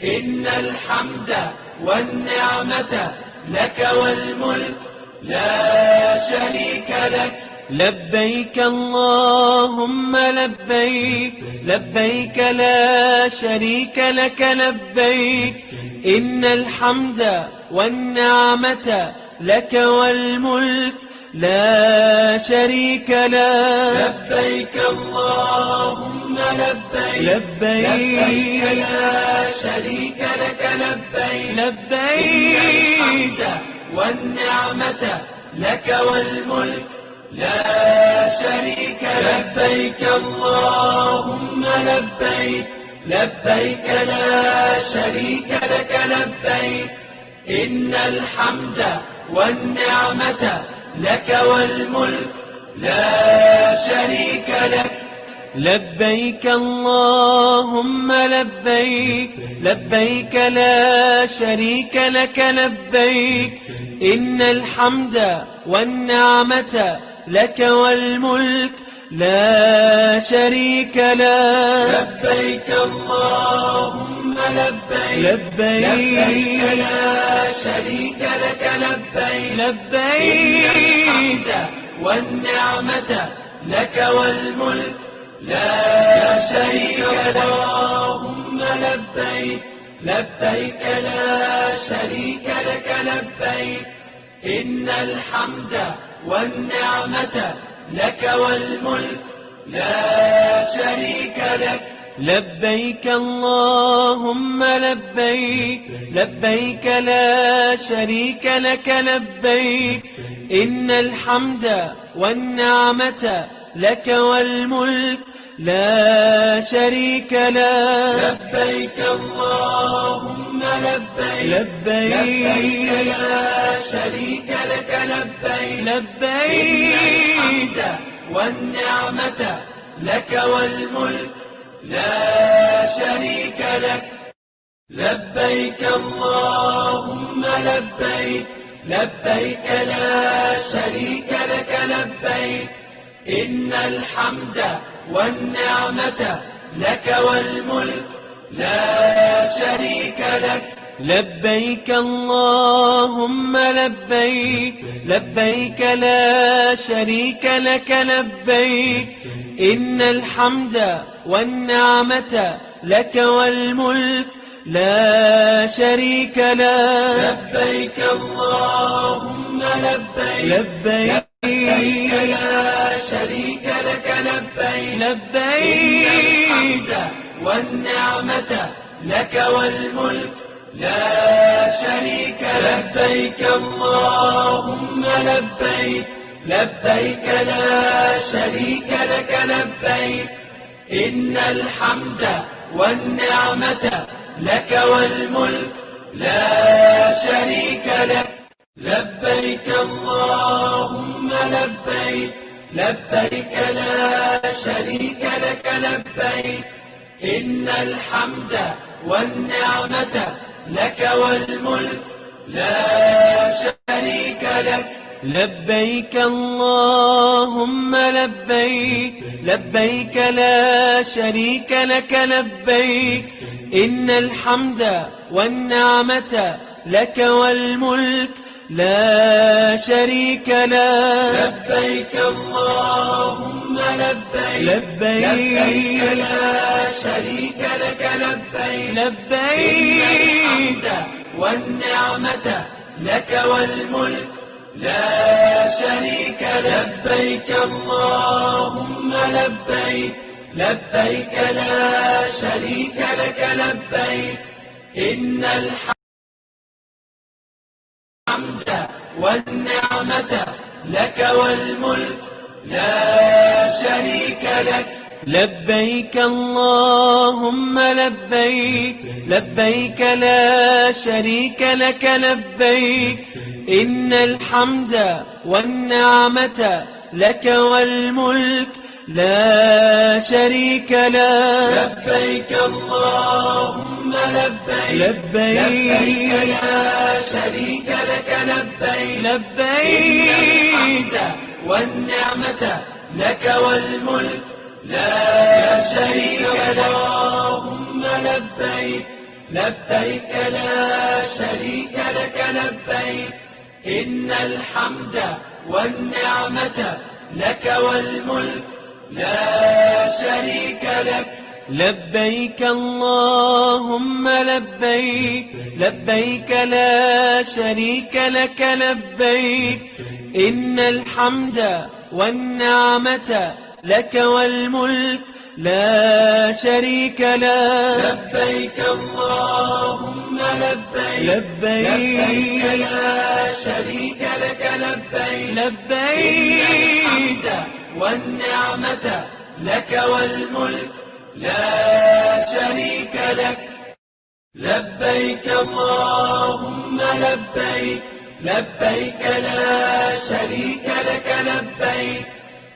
إن الحمد والنعمة لك والملك لا شريك لك لبيك اللهم لبيك لبيك لا شريك لك لبيك إن الحمد والنعمة لك والملك لا شريك لك لبيك اللهم لبيك لبيك لا شريك لك لبيك لبيك والنعمة لك والملك لا شريك لبيك اللهم لبيك لبيك لا شريك لك لبيك إن الحمد والنعمة لك والملك لا شريك لك لبيك اللهم لبيك لبيك لا شريك لك لبيك إن الحمد والنعمة لك والملك لا شريك لك لبيك اللهم لبيك لبيك لا شريك لك لبيك لبيك والنعمة لك والملك لا شريك لك اللهم لبيك لبيك لا شريك لك لبيك إن الحمد والنعمة لك والملك لا شريك لك لبيك اللهم لبيك لبيك لا شريك لك لبيك إن الحمد والنعمة لك والملك لا شريك لك لبيك اللهم لبيك لبيك لا شريك لك لبيك لبيك والنعمة لك والملك لا شريك لك لبيك اللهم لبيك لبيك لا شريك لك لبيك إن الحمد والنعمة لك والملك لا شريك لك لبيك اللهم لبيك لبيك لا شريك لك لبيك إن الحمد والنعمة لك والملك لا شريك لك لبيك اللهم لبيك لبيك لا شريك لك لبيك لبيك والنعمة لك والملك لا شريك لبيك اللهم لبيك لبيك لا شريك لك لبيك إن الحمد والنعمة لك والملك لا شريك لك لبيك اللهم لبيك لبيك لا شريك لك لبيك إن الحمد والنعمة لك والملك لا شريك لك لبيك اللهم لبيك لبيك لا شريك لك لبيك إن الحمد والنعمة لك والملك لا شريك لك لبيك اللهم لبيك لبيك لا شريك لك لبيك لبيك والنعمة لك والملك لا شريك لبيك اللهم لبيك لبيك لا شريك لك لبيك إن الحمد والنعمة لك والملك لا شريك لك لبيك اللهم لبيك لبيك لا شريك لك لبيك إن الحمد والنعمة لك والملك لا شريك لك لبيك اللهم لبيك لبيك لا شريك لك لبيك لبيك والنعمة لك والملك لا شريك لك. اللهم لبيك لبيك لا شريك لك لبيك إن الحمد والنعمة لك والملك لا شريك لك. لبيك اللهم لبيك لبيك لا شريك لك لبيك إن الحمد والنعمة لك والملك لا شريك لك. لبيك اللهم لبيك لبيك لا شريك لك لبيك لبيك إن الحمد والنعمة لك والملك لا شريك لك. لبيك اللهم لبيك لبيك لا شريك لك لبيك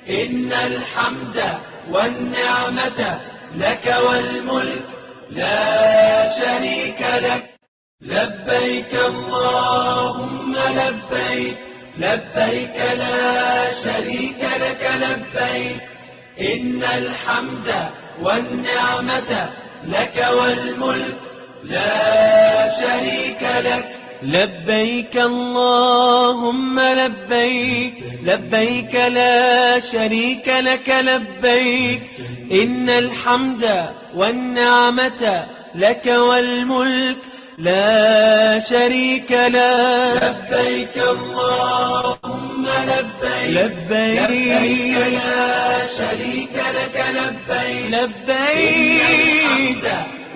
إن الحمد والنعمة لك والملك لا شريك لك. لبيك اللهم لبيك لبيك لا شريك لك لبيك إن الحمد والنعمة لك والملك لا شريك لك. لبيك اللهم لبيك لبيك لا شريك لك لبيك إن الحمد والنعمة لك والملك لا شريك لك. لبيك اللهم لبيك لبيك لا شريك لك لبيك لبيك الحمد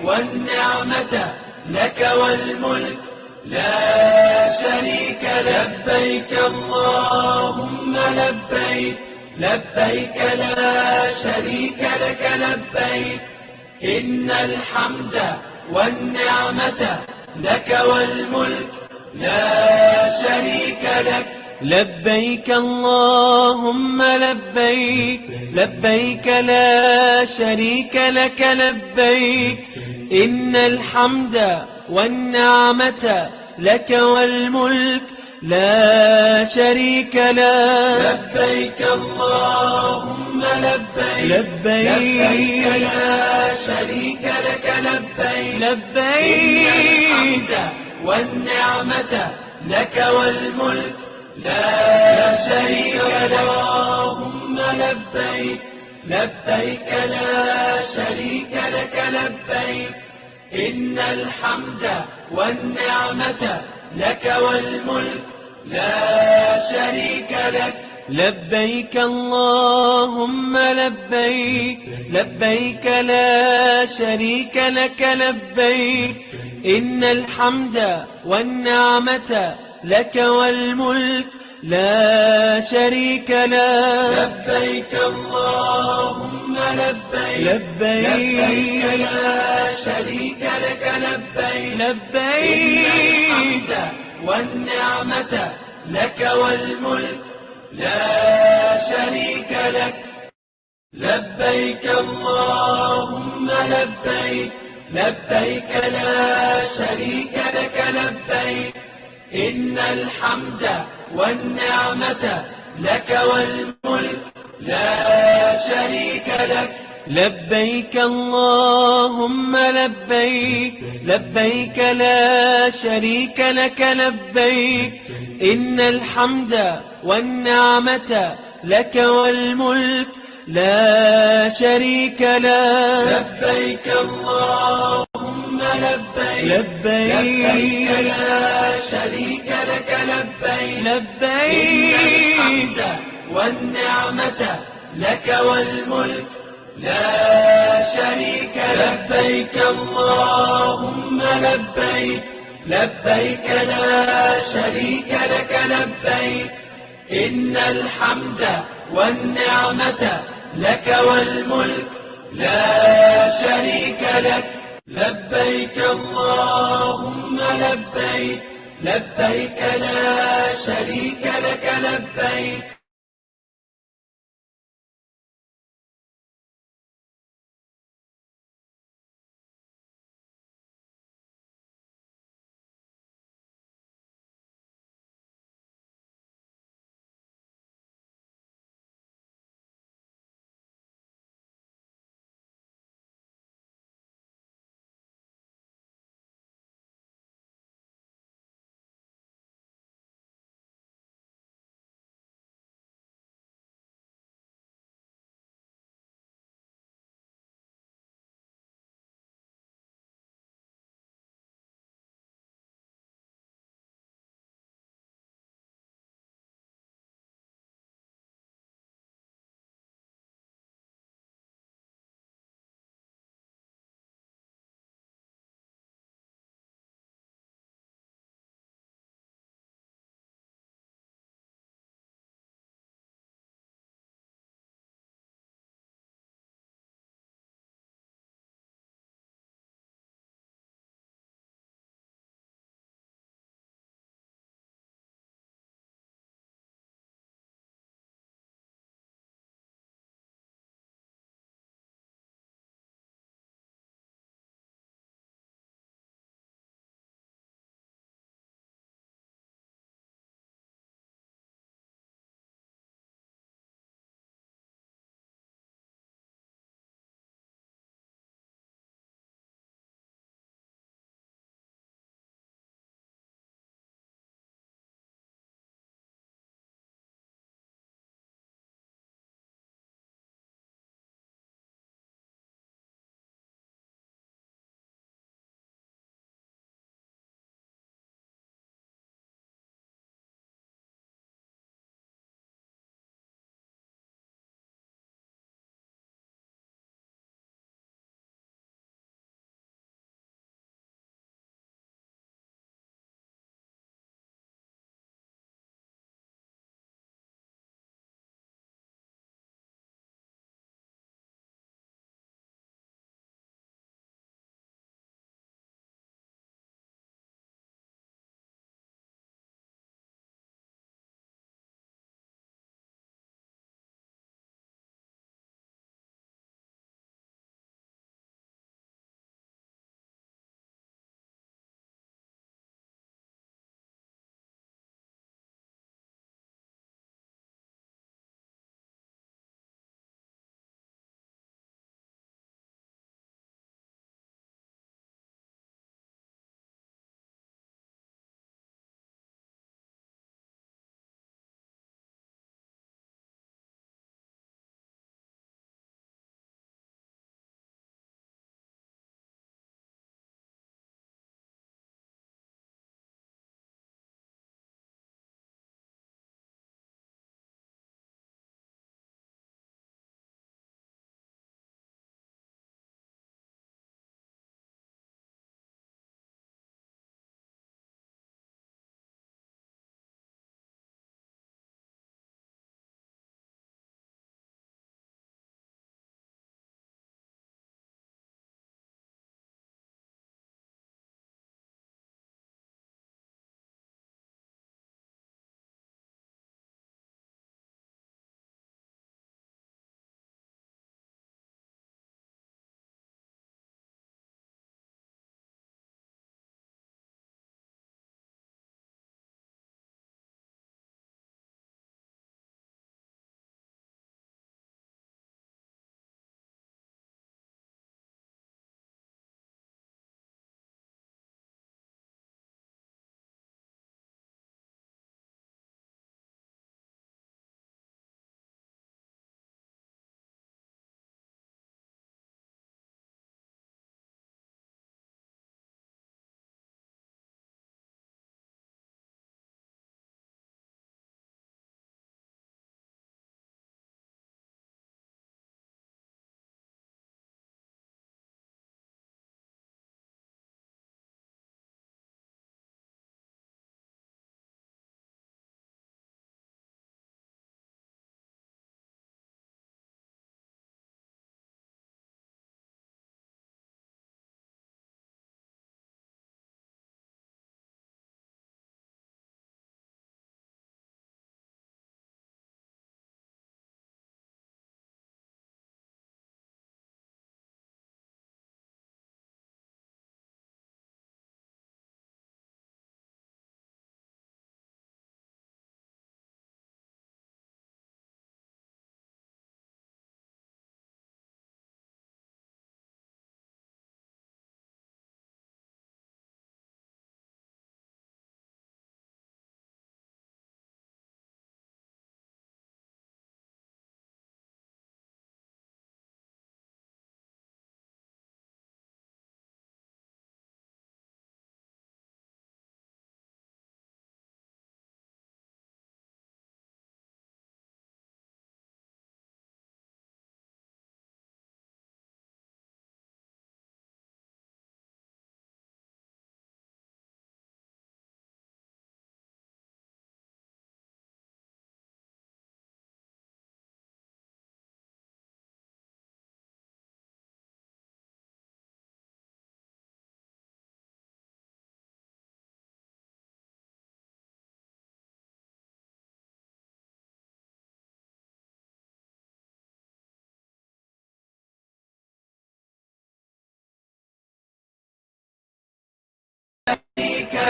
والنعمة لك والملك لا شريك لك. لبيك اللهم لبيك لبيك لا شريك لك لبيك إن الحمد والنعمة لك والملك لا شريك لك. لبيك اللهم لبيك لبيك لا شريك لك لبيك إن الحمد والنعمة لك والملك لا شريك لك. لبيك اللهم لبيك لبيك لا شريك لك لبيك لبيك الحمد والنعمة لك والملك لا شريك لك. اللهم لبيك لبيك لا شريك لك لبيك إن الحمد والنعمة لك والملك لا شريك لك. لبيك اللهم لبيك لبيك لا شريك لك لبيك إن الحمد والنعمة لك والملك لا شريك لك. لبيك اللهم لبيك لبيك لا شريك لك لبيك لبيك الحمد والنعمة لك والملك لا شريك لك. لبيك اللهم لبيك لبيك لا شريك لك لبيك إن الحمد والنعمة لك والملك لا شريك لك. لبيك اللهم لبيك لبيك لا شريك لك لبيك إن الحمد والنعمة لك والملك لا شريك لك. لبيك اللهم لبيك لبيك لا شريك لك لبيك لبيك الحمد والنعمة لك والملك لا شريك لك. لبيك اللهم لبيك لبيك لا شريك لك لبيك إن الحمد والنعمة لك والملك لا شريك لك. لبيك اللهم لبيك لبيك لا شريك لك لبيك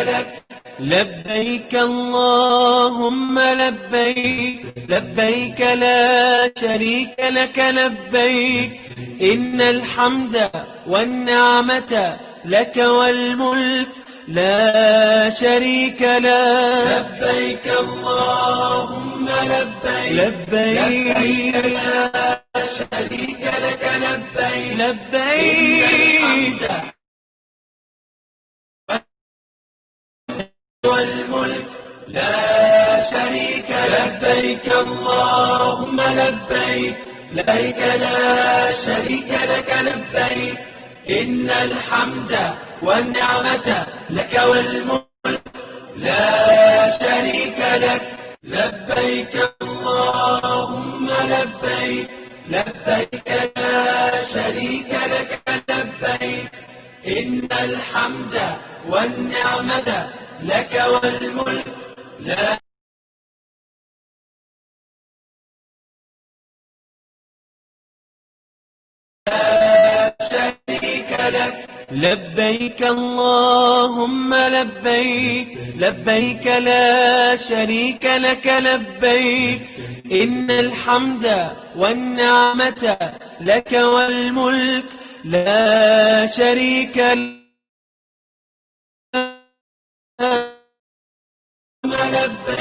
لك لبيك اللهم لبيك لبيك لا شريك لك لبيك إن الحمد والنعمة لك والملك لا شريك لك لبيك اللهم لبيك لبيك لا شريك لك لبيك لبيك والملك لا شريك لبيك اللهم لبيك لبيك لا شريك لك لبيك إن الحمد والنعمة لك والملك لا شريك لك لبيك اللهم لبيك لبيك لا شريك لك لبيك إن الحمد والنعمة لك والملك لا شريك لك لبيك اللهم لبيك لبيك لا شريك لك لبيك إن الحمد والنعمة لك والملك لا شريك لك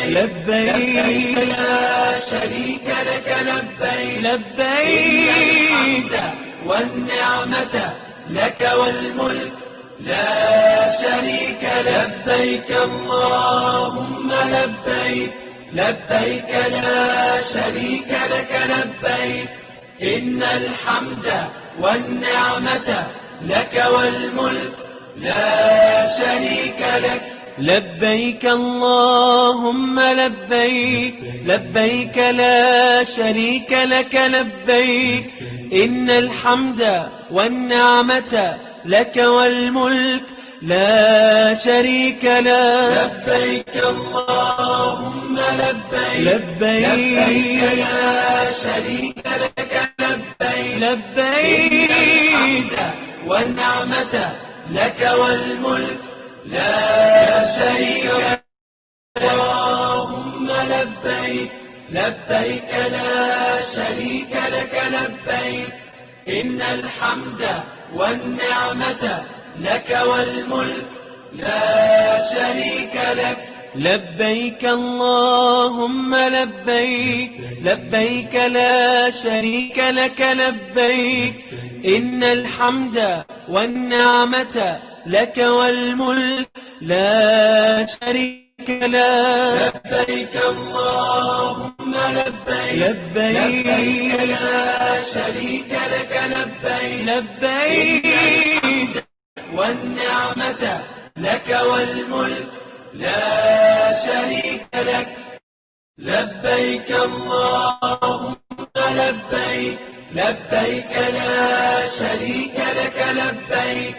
لبيك لا شريك لك لبيك لبيك والنعمة لك والملك لا شريك لبيك اللهم لبيك لبيك لا شريك لك لبيك إن الحمد والنعمة لك والملك لا شريك لك لبيك اللهم لبيك لبيك لا شريك لك لبيك إن الحمد والنعمة لك والملك لا شريك لك لبيك اللهم لبيك لبيك لا شريك لك لبيك لبيك والنعمة لك والملك لا شريك لك اللهم لبيك لبيك لا شريك لك لبيك إن الحمد والنعمة لك والملك لا شريك لك لبيك اللهم لبيك لبيك لا شريك لك لبيك إن الحمد والنعمة لك والملك لا شريك لك لبيك اللهم لبيك لبيك لا شريك لك لبيك لبيك والنعمة لك والملك لا شريك لك لبيك اللهم لبيك لبيك لا شريك لك لبيك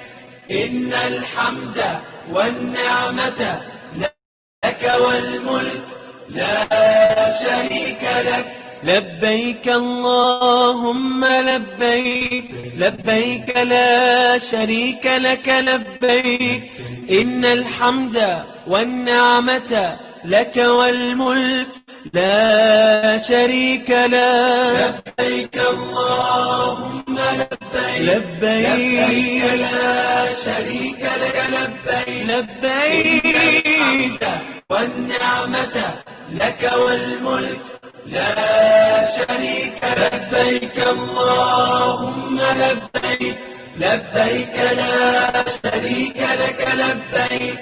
إن الحمد والنعمة لك والملك لا شريك لك لبيك اللهم لبيك لبيك لا شريك لك لبيك إن الحمد والنعمة لك والملك لا شريك لك لبيك اللهم لبيك لبيك لا شريك لك لبيك لبيك والنعمة لك والملك لا شريك لبيك اللهم لبيك لبيك لا شريك لك لبيك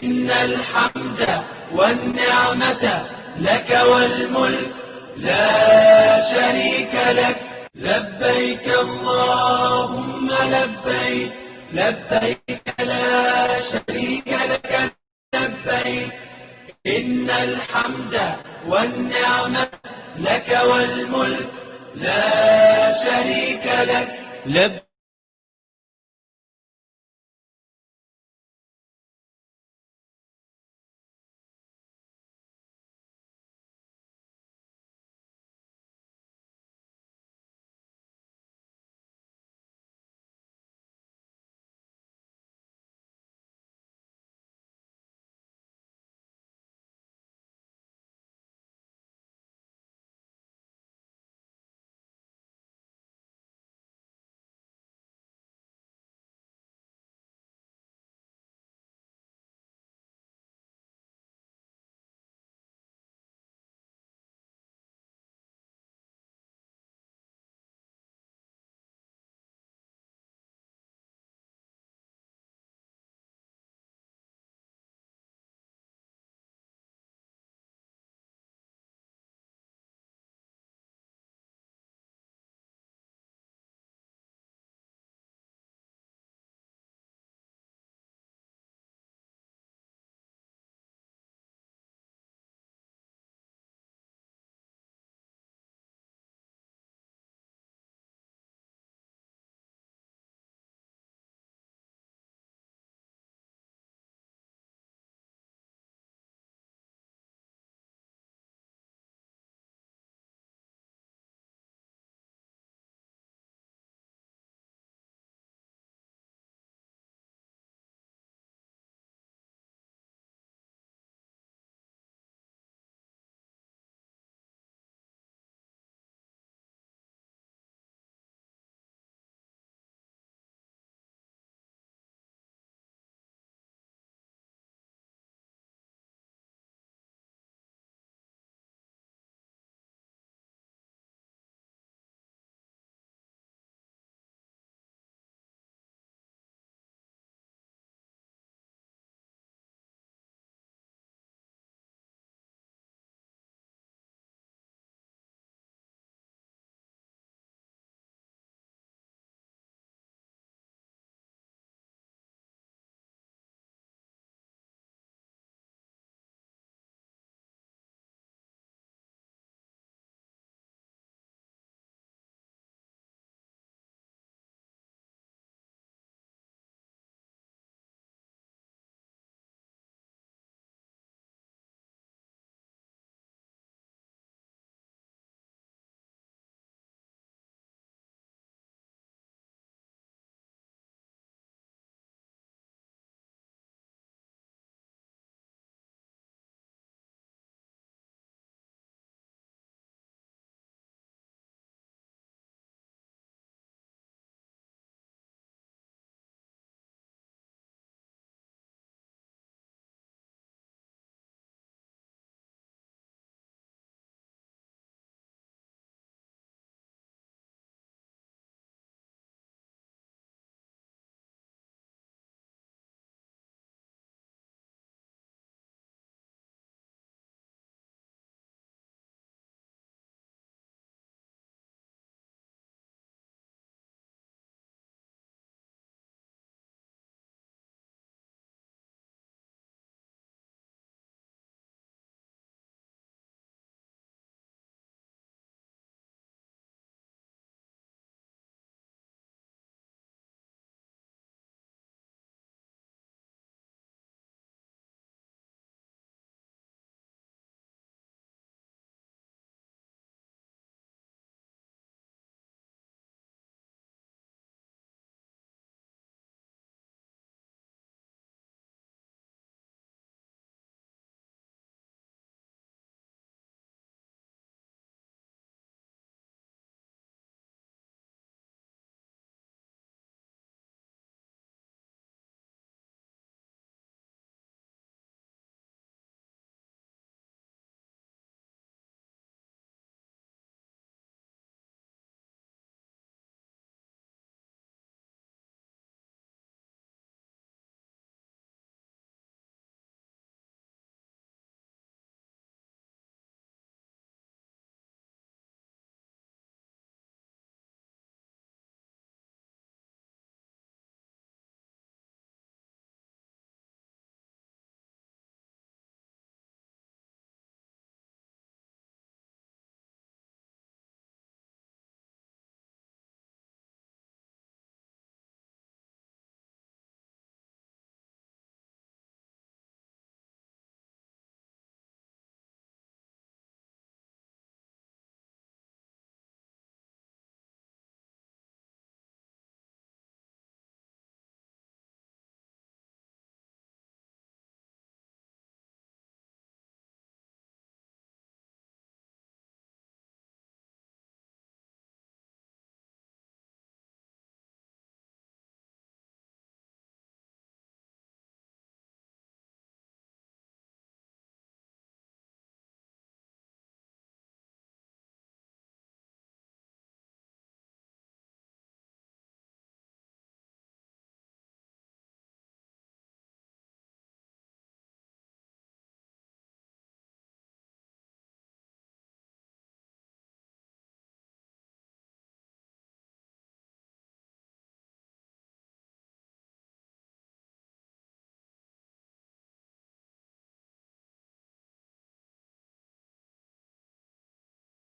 إن الحمد والنعمة لك والملك لا شريك لك لبيك اللهم لبيك لبيك لا شريك لك لبيك إن الحمد والنعمة لك والملك لا شريك لك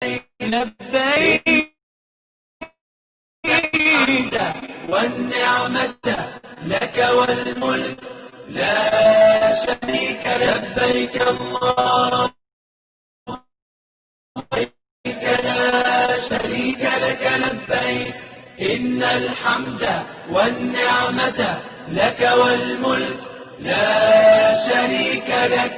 لبيك والنعمة لك والملك لا شريك لك. لبيك اللهم لبيك لا شريك لك لبيك إن الحمد والنعمة لك والملك لا شريك لك.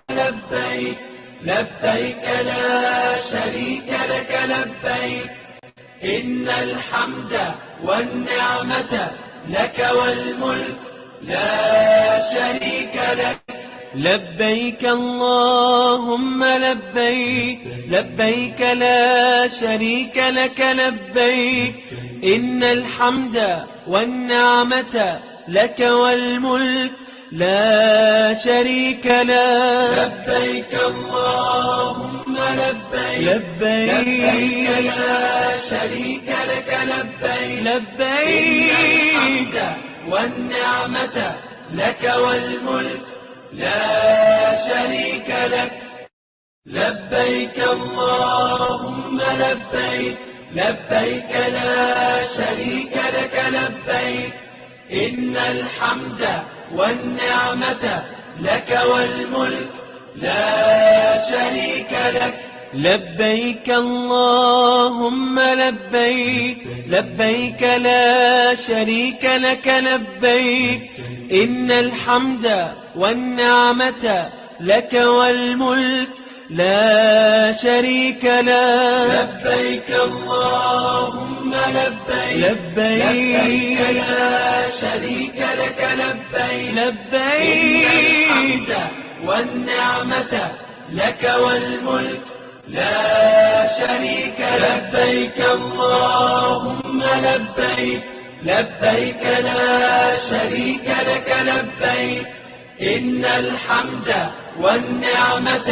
لبيك لبيك لا شريك لك لبيك إن الحمد والنعمة لك والملك لا شريك لك. لبيك اللهم لبيك لبيك لا شريك لك لبيك إن الحمد والنعمة لك والملك لا شريك لك. لبيك اللهم لبيك لبيك لا شريك لك لبيك لبيك والنعمة لك والملك لا شريك لك. لبيك اللهم لبيك لبيك لا شريك لك لبيك إن الحمد والنعمة لك والملك لا شريك لك. لبيك اللهم لبيك لبيك لا شريك لك لبيك إن الحمد والنعمة لك والملك لا شريك لك. لبيك اللهم لبيك لبيك لا شريك لك لبيك لبيك الحمد والنعمة لك والملك لا شريك لك. لبيك اللهم لبيك، لبيك لا شريك لك لبيك، إن الحمد والنعمة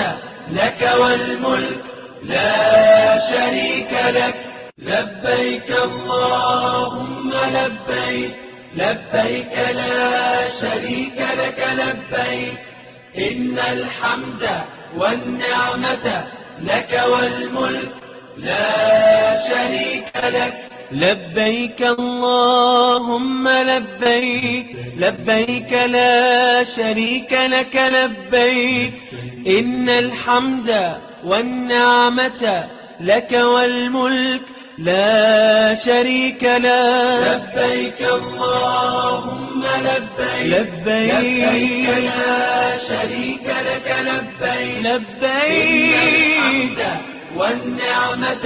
لك والملك لا شريك لك. لبيك اللهم لبيك، لبيك لا شريك لك لبيك، إن الحمد والنعمة لك والملك لا شريك لك. لبيك اللهم لبيك، لبيك لا شريك لك لبيك، إن الحمد والنعمة لك والملك لا شريك لك. لبيك اللهم لبيك، لبيك لا شريك لك لبيك، لبيك والنعمة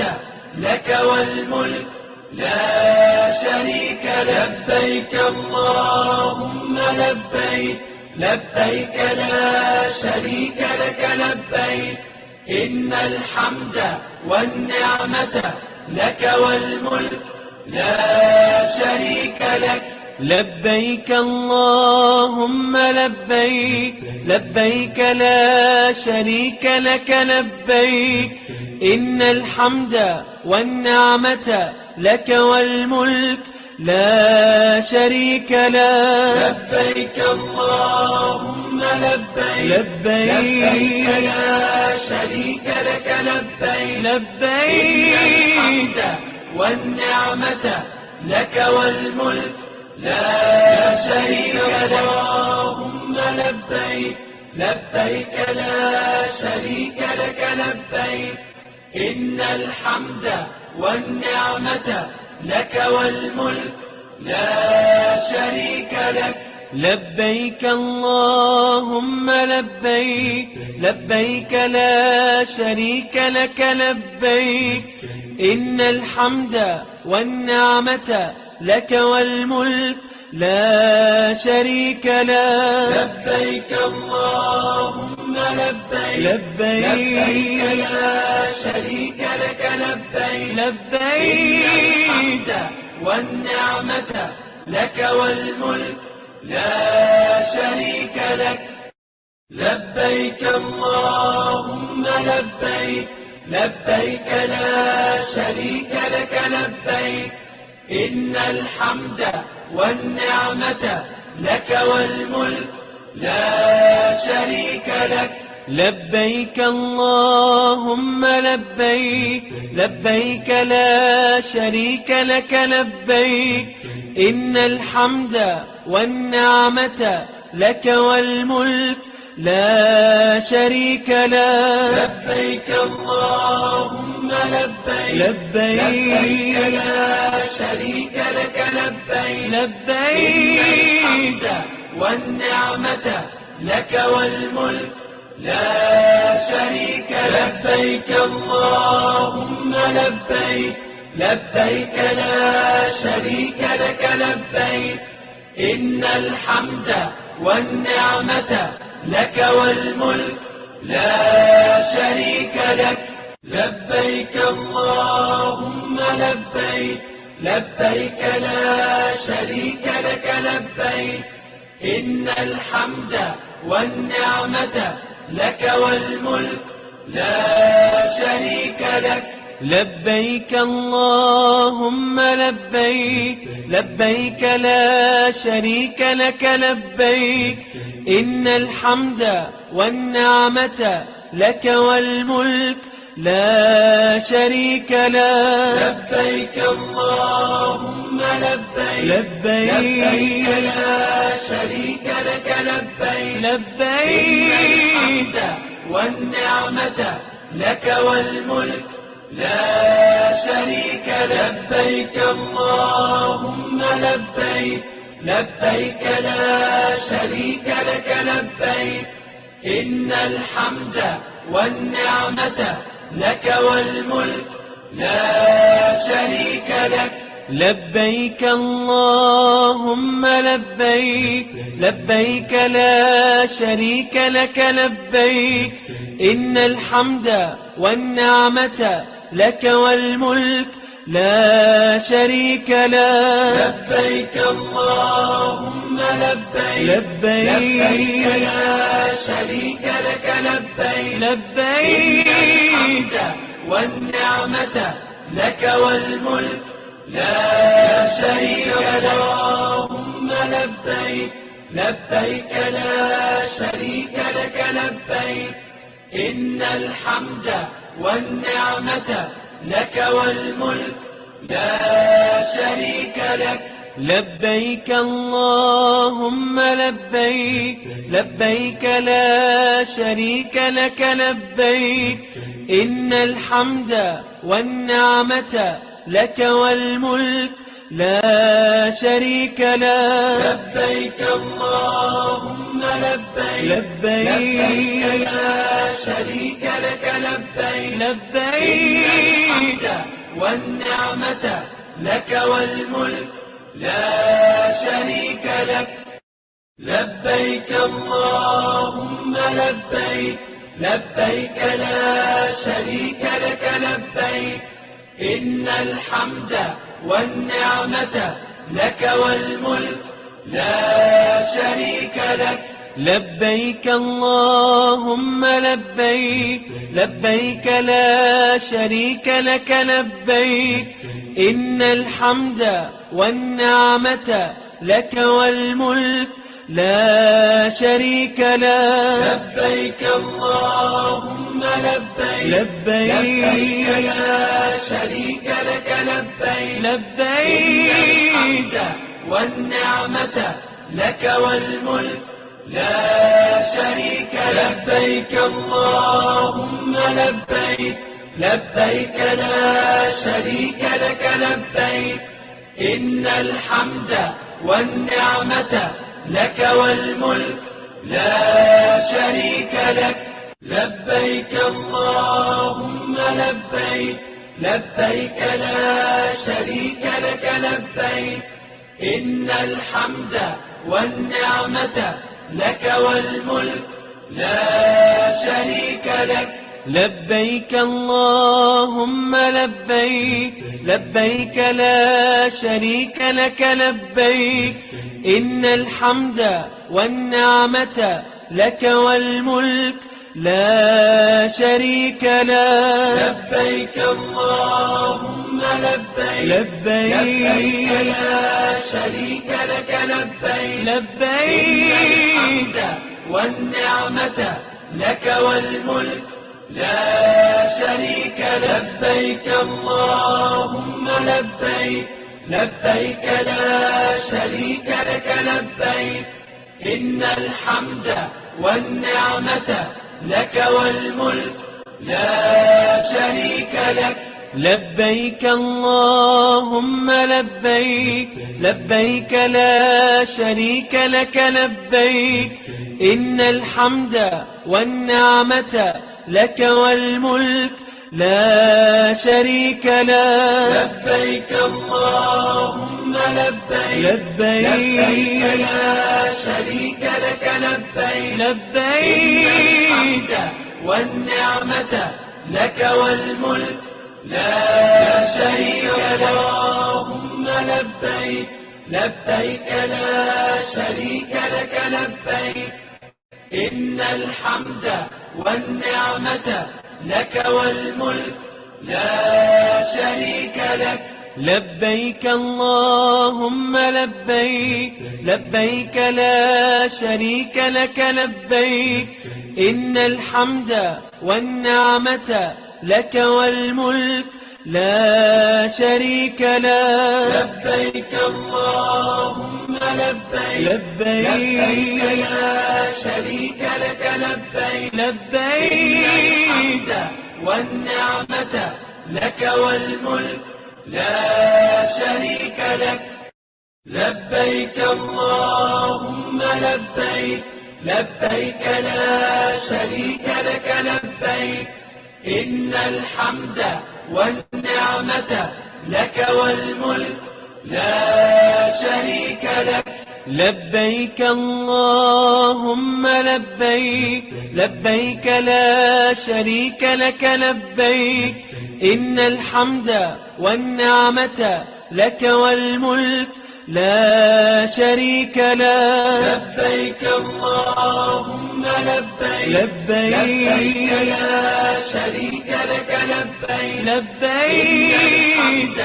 لك والملك لا شريك لك. لبيك اللهم لبيك، لبيك لا شريك لك لبيك، إن الحمد والنعمة لك والملك لا شريك لك. لبيك اللهم لبيك، لبيك لا شريك لك لبيك، إن الحمد والنعمة لك والملك لا شريك لك. لبيك اللهم لبيك، لبيك لا شريك لك لبيك، لبيك والنعمة لك والملك لا شريك لك. اللهم لبيك، لبيك لا شريك لك لبيك، إن الحمد والنعمة لك والملك لا شريك لك. لبيك اللهم لبيك، لبيك لا شريك لك لبيك، إن الحمد والنعمة لك والملك لا شريك لك. لبيك اللهم لبيك، لبيك لا شريك لك لبيك، لبيك والنعمة لك والملك لا شريك لك. لبيك اللهم لبيك، لبيك لا شريك لك لبيك، إن الحمد والنعمة لك والملك لا شريك لك. لبيك اللهم لبيك، لبيك لا شريك لك لبيك، إن الحمد والنعمة لك والملك لا شريك لك. لبيك اللهم لبيك، لبيك لا شريك لك لبيك، لبيك والنعمة لك والملك لا شريك لك. لبيك اللهم لبيك، لبيك لا شريك لك لبيك، إن الحمد والنعمة لك والملك لا شريك لك. لبيك اللهم لبيك، لبيك لا شريك لك لبيك، إن الحمد والنعمة لك والملك لا شريك لك. لبيك اللهم لبيك، لبيك لا شريك لك لبيك، إن الحمد والنعمة لك والملك لا شريك لك. لبيك اللهم لبيك، لبيك لا شريك لك لبيك، لبيك والنعمة لك والملك لا شريك لك. لبيك اللهم لبيك، لبيك لا شريك لك لبيك، إن الحمد والنعمة لك والملك لا شريك لك. لبيك اللهم لبيك لبيك لا شريك لك لبيك إن الحمد والنعمة لك والملك لا شريك لك. لبيك اللهم لبيك لبيك لا شريك لك لبيك لبيك إن الحمد والنعمة لك والملك لا شريك لك. اللهم لبيك لبيك لا شريك لك لبيك إن الحمد والنعمة لك والملك لا شريك لك. لبيك اللهم لبيك لبيك لا شريك لك لبيك إن الحمد والنعمة لك والملك لا شريك لك. لبيك اللهم لبيك لبيك لا شريك لك لبيك لبيك الحمد والنعمة لك والملك لا شريك لك. لبيك اللهم لبيك لبيك لا شريك لك لبيك إن الحمد والنعمة لك والملك لا شريك لك. لبيك اللهم لبيك لبيك لا شريك لك لبيك إن الحمد والنعمة لك والملك لا شريك لك. لبيك اللهم لبيك لبيك لا شريك لك لبيك لبيك الحمد والنعمة لك والملك لا شريك لك. لبيك اللهم لبيك لبيك لا شريك لك لبيك إن الحمد والنعمة لك والملك لا شريك لك. لبيك اللهم لبيك لبيك لا شريك لك لبيك إن الحمد والنعمة لك والملك لا شريك لك. لبيك اللهم لبيك لبيك لا شريك لك لبيك إن الحمد والنعمة لك والملك لا شريك لك. لبيك اللهم لبيك لبيك لا شريك لك لبيك لبيك الحمد والنعمة لك والملك لا شريك لك. لبيك اللهم لبيك لبيك لا شريك لك لبيك إن الحمد والنعمة لك والملك لا شريك لك. لبيك اللهم لبيك لبيك لا شريك لك لبيك إن الحمد والنعمة لك والملك لا شريك لك. لبيك اللهم لبيك لبيك لا شريك لك لبيك لبيك الحمد والنعمة لك والملك لا شريك لك. اللهم لبيك لبيك لا شريك لك لبيك إن الحمد والنعمة لك والملك لا شريك لك. لبيك اللهم لبيك لبيك لا شريك لك لبيك إن الحمد والنعمة لك والملك لا شريك لك. لبيك اللهم لبيك لبيك لا شريك لك لبيك لبيك الحمد والنعمة لك والملك لا شريك لك. لبيك اللهم لبيك لبيك لا شريك لك لبيك إن الحمد والنعمة لك والملك لا شريك لك. لبيك اللهم لبيك، لبيك لا شريك لك لبيك، إن الحمد والنعمة لك والملك لا شريك لك. لبيك اللهم لبيك، لبيك لا شريك لك لبيك، لبيك الحمد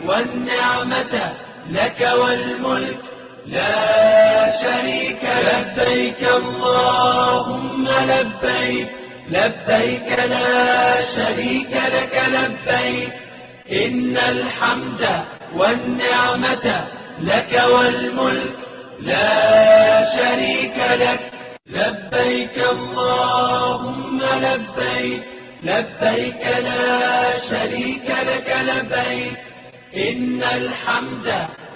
والنعمة لك والملك لا شريك. لبيك اللهم لبيك، لبيك لا شريك لك لبيك، إن الحمد والنعمة لك والملك لا شريك لك. لبيك اللهم لبيك، لبيك لا شريك لك لبيك، إن الحمد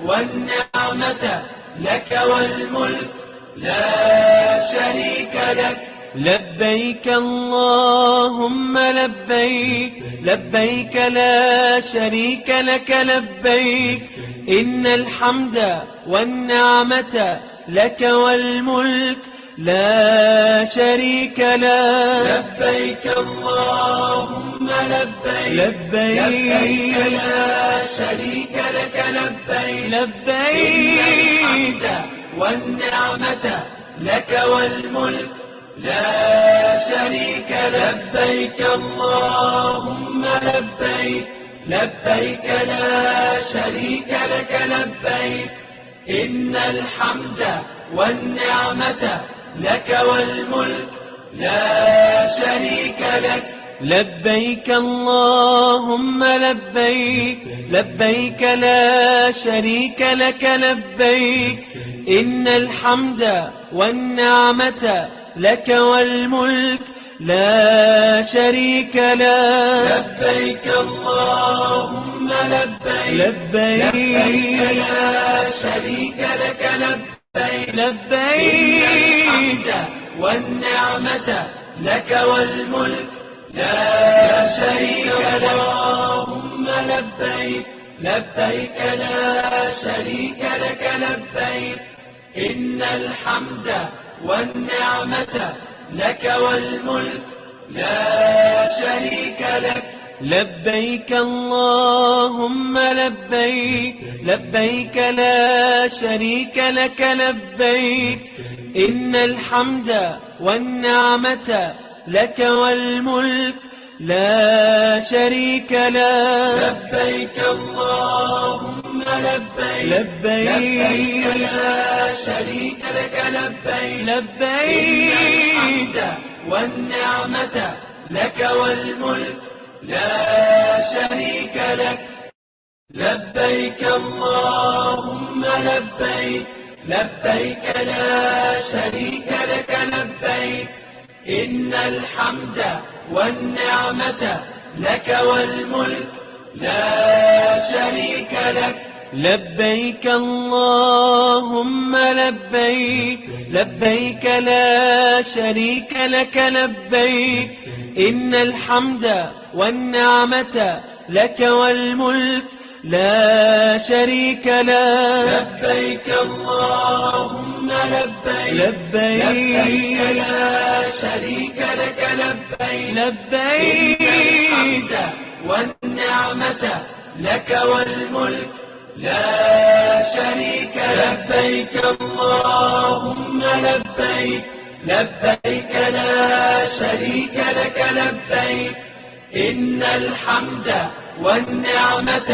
والنعمة لك والملك لا شريك لك. لبيك اللهم لبيك، لبيك لا شريك لك لبيك، إن الحمد والنعمة لك والملك لا شريك لك. لبيك اللهم لبيك، لبيك لا شريك لك لبيك، لبيك الحمد والنعمة لك والملك لا شريك. لبيك اللهم لبيك، لبيك لا شريك لك لبيك، إن الحمد والنعمة لك والملك لا شريك لك. لبيك اللهم لبيك، لبيك لا شريك لك لبيك، إن الحمد والنعمة لك والملك لا شريك لك. لبيك اللهم لبيك، لبيك لا شريك لك لبيك، لبيك الحمد والنعمة لك والملك لا شريك لك. اللهم لبيك، لبيك لا شريك لك لبيك، إن الحمد والنعمة لك والملك لا شريك لك. لبيك اللهم لبيك، لبيك لا شريك لك لبيك، إن الحمد والنعمة لك والملك لا شريك لك. لبيك اللهم لبيك، لبيك لا شريك لك لبيك، لبيك الحمد والنعمة لك والملك لا شريك لك. لبيك اللهم لبيك، لبيك لا شريك لك لبيك، إن الحمد والنعمة لك والملك لا شريك لك. لبيك اللهم لبيك، لبيك لا شريك لك لبيك، إن الحمد والنعمة لك والملك لا شريك لك. لبيك اللهم لبيك، لبيك لا شريك لك لبيك، لبيك الحمد والنعمة لك والملك لا شريك. لبيك اللهم لبيك، لبيك لا شريك لك لبيك، إن الحمد والنعمة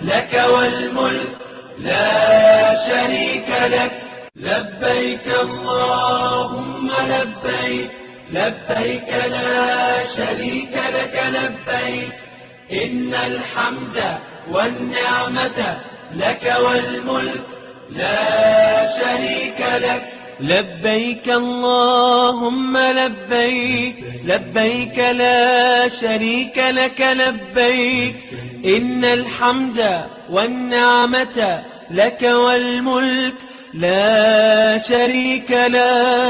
لك والملك لا شريك لك. لبيك اللهم لبيك، لبيك لا شريك لك لبيك، إن الحمد والنعمة لك والملك لا شريك لك. لبيك اللهم لبيك، لبيك لا شريك لك لبيك، إن الحمد والنعمة لك والملك لا شريك لك.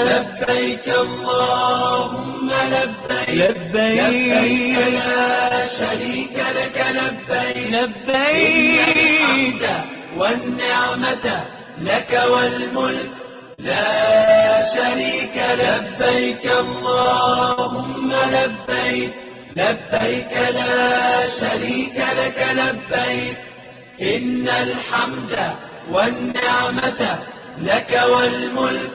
لبيك اللهم لبيك، لبيك لا شريك لك لبيك، لبيك الحمد والنعمة لك والملك لا شريك لك. لبيك اللهم لبيك لبيك لا شريك لك لبيك إن الحمد والنعمة لك والملك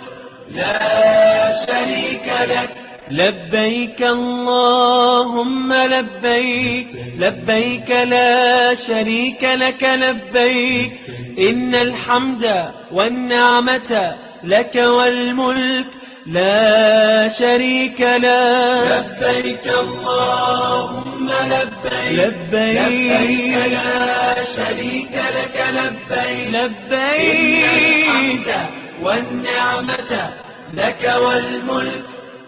لا شريك لك. لبيك اللهم لبيك لبيك لا شريك لك لبيك إن الحمد والنعمة لك والملك لا شريك لك. لبيك اللهم لبيك لبيك لا شريك لك لبيك لبيك إن الحمد والنعمة لك والملك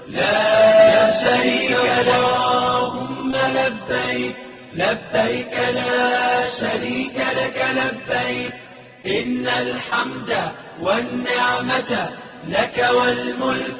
لا شريك لك. اللهم لبيك لبيك لا شريك لك لبيك إن الحمد والنعمة لك والملك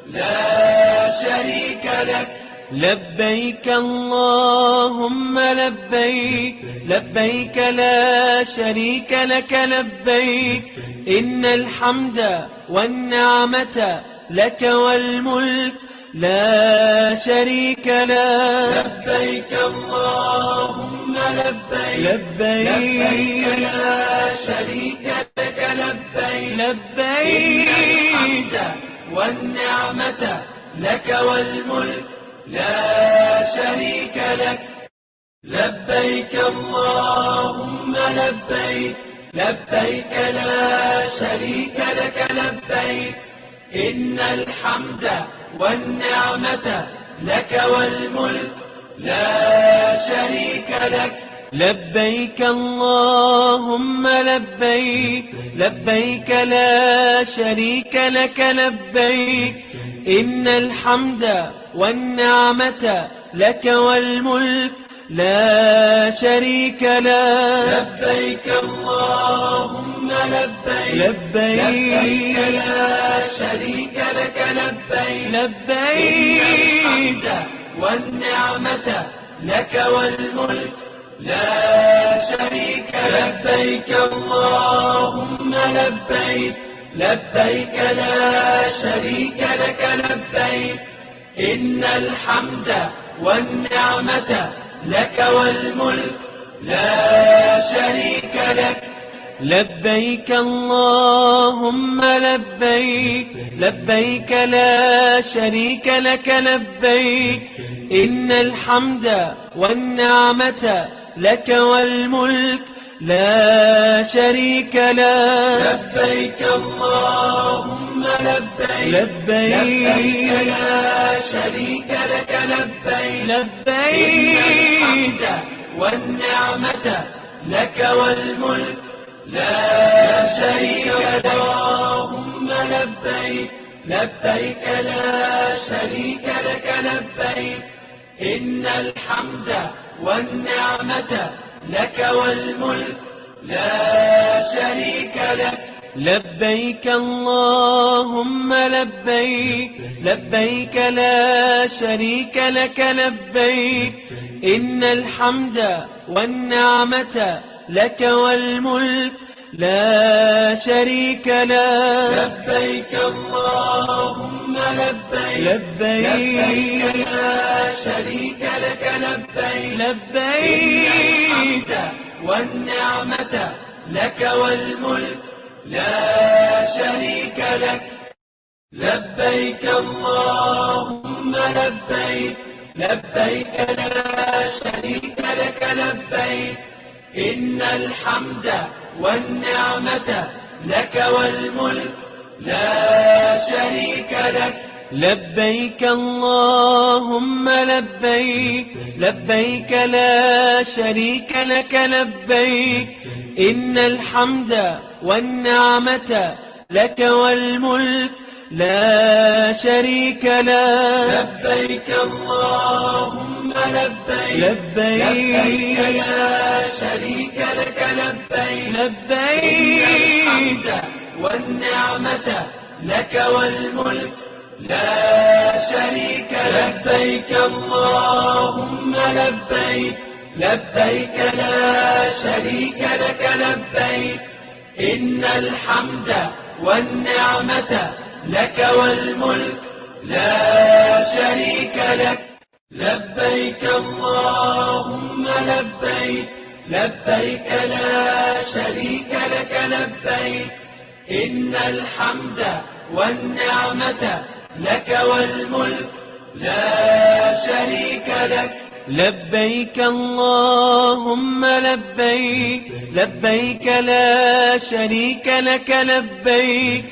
لا شريك لك. لبيك اللهم لبيك لبيك لا شريك لك لبيك إن الحمد والنعمة لك والملك لا شريك لك. لبيك اللهم لبيك لبيك لا شريك لك لبيك لبيك الحمد والنعمة لك والملك لا شريك لك. لبيك اللهم لبيك لبيك لا شريك لك لبيك إن الحمد والنعمة لك والملك لا شريك لك. لبيك اللهم لبيك لبيك لا شريك لك لبيك إن الحمد والنعمة لك والملك لا شريك لك. لبيك اللهم لبيك لبيك لا شريك لك لبيك لبيك الحمد والنعمة لك والملك لا شريك لك. لبيك اللهم لبيك لبيك لا شريك لك لبيك إن الحمد والنعمة لك والملك لا شريك لك. لبيك اللهم لبيك لبيك لا شريك لك لبيك إن الحمد والنعمة لك والملك لا شريك لك. لبيك اللهم لبيك لبيك لا شريك لك لبيك لبيك الحمد والنعمة لك والملك لا شريك لك. اللهم لبيك لبيك لا شريك لك لبيك إن الحمد والنعمة لك والملك لا شريك لك. لبيك اللهم لبيك لبيك لا شريك لك لبيك إن الحمد والنعمة لك والملك لا شريك لك. لبيك اللهم لبيك لبيك لا شريك لك لبيك لبيك الحمد والنعمة لك والملك لا شريك لك. لبيك اللهم لبيك لبيك لا شريك لك لبيك إن الحمد والنعمة لك والملك لا شريك لك. لبيك اللهم لبيك لبيك لا شريك لك لبيك إن الحمد والنعمة لك والملك لا شريك لك. لبيك اللهم لبيك لبيك لا شريك لك لبيك لبيك الحمد والنعمة لك والملك لا شريك لك. لبيك اللهم لبيك لبيك لا شريك لك لبيك إن الحمد والنعمة لك والملك لا شريك لك. لبيك اللهم لبيك، لبيك لا شريك لك لبيك. إن الحمد والنعمة لك والملك لا شريك لك. لبيك اللهم لبيك، لبيك لا شريك لك لبيك.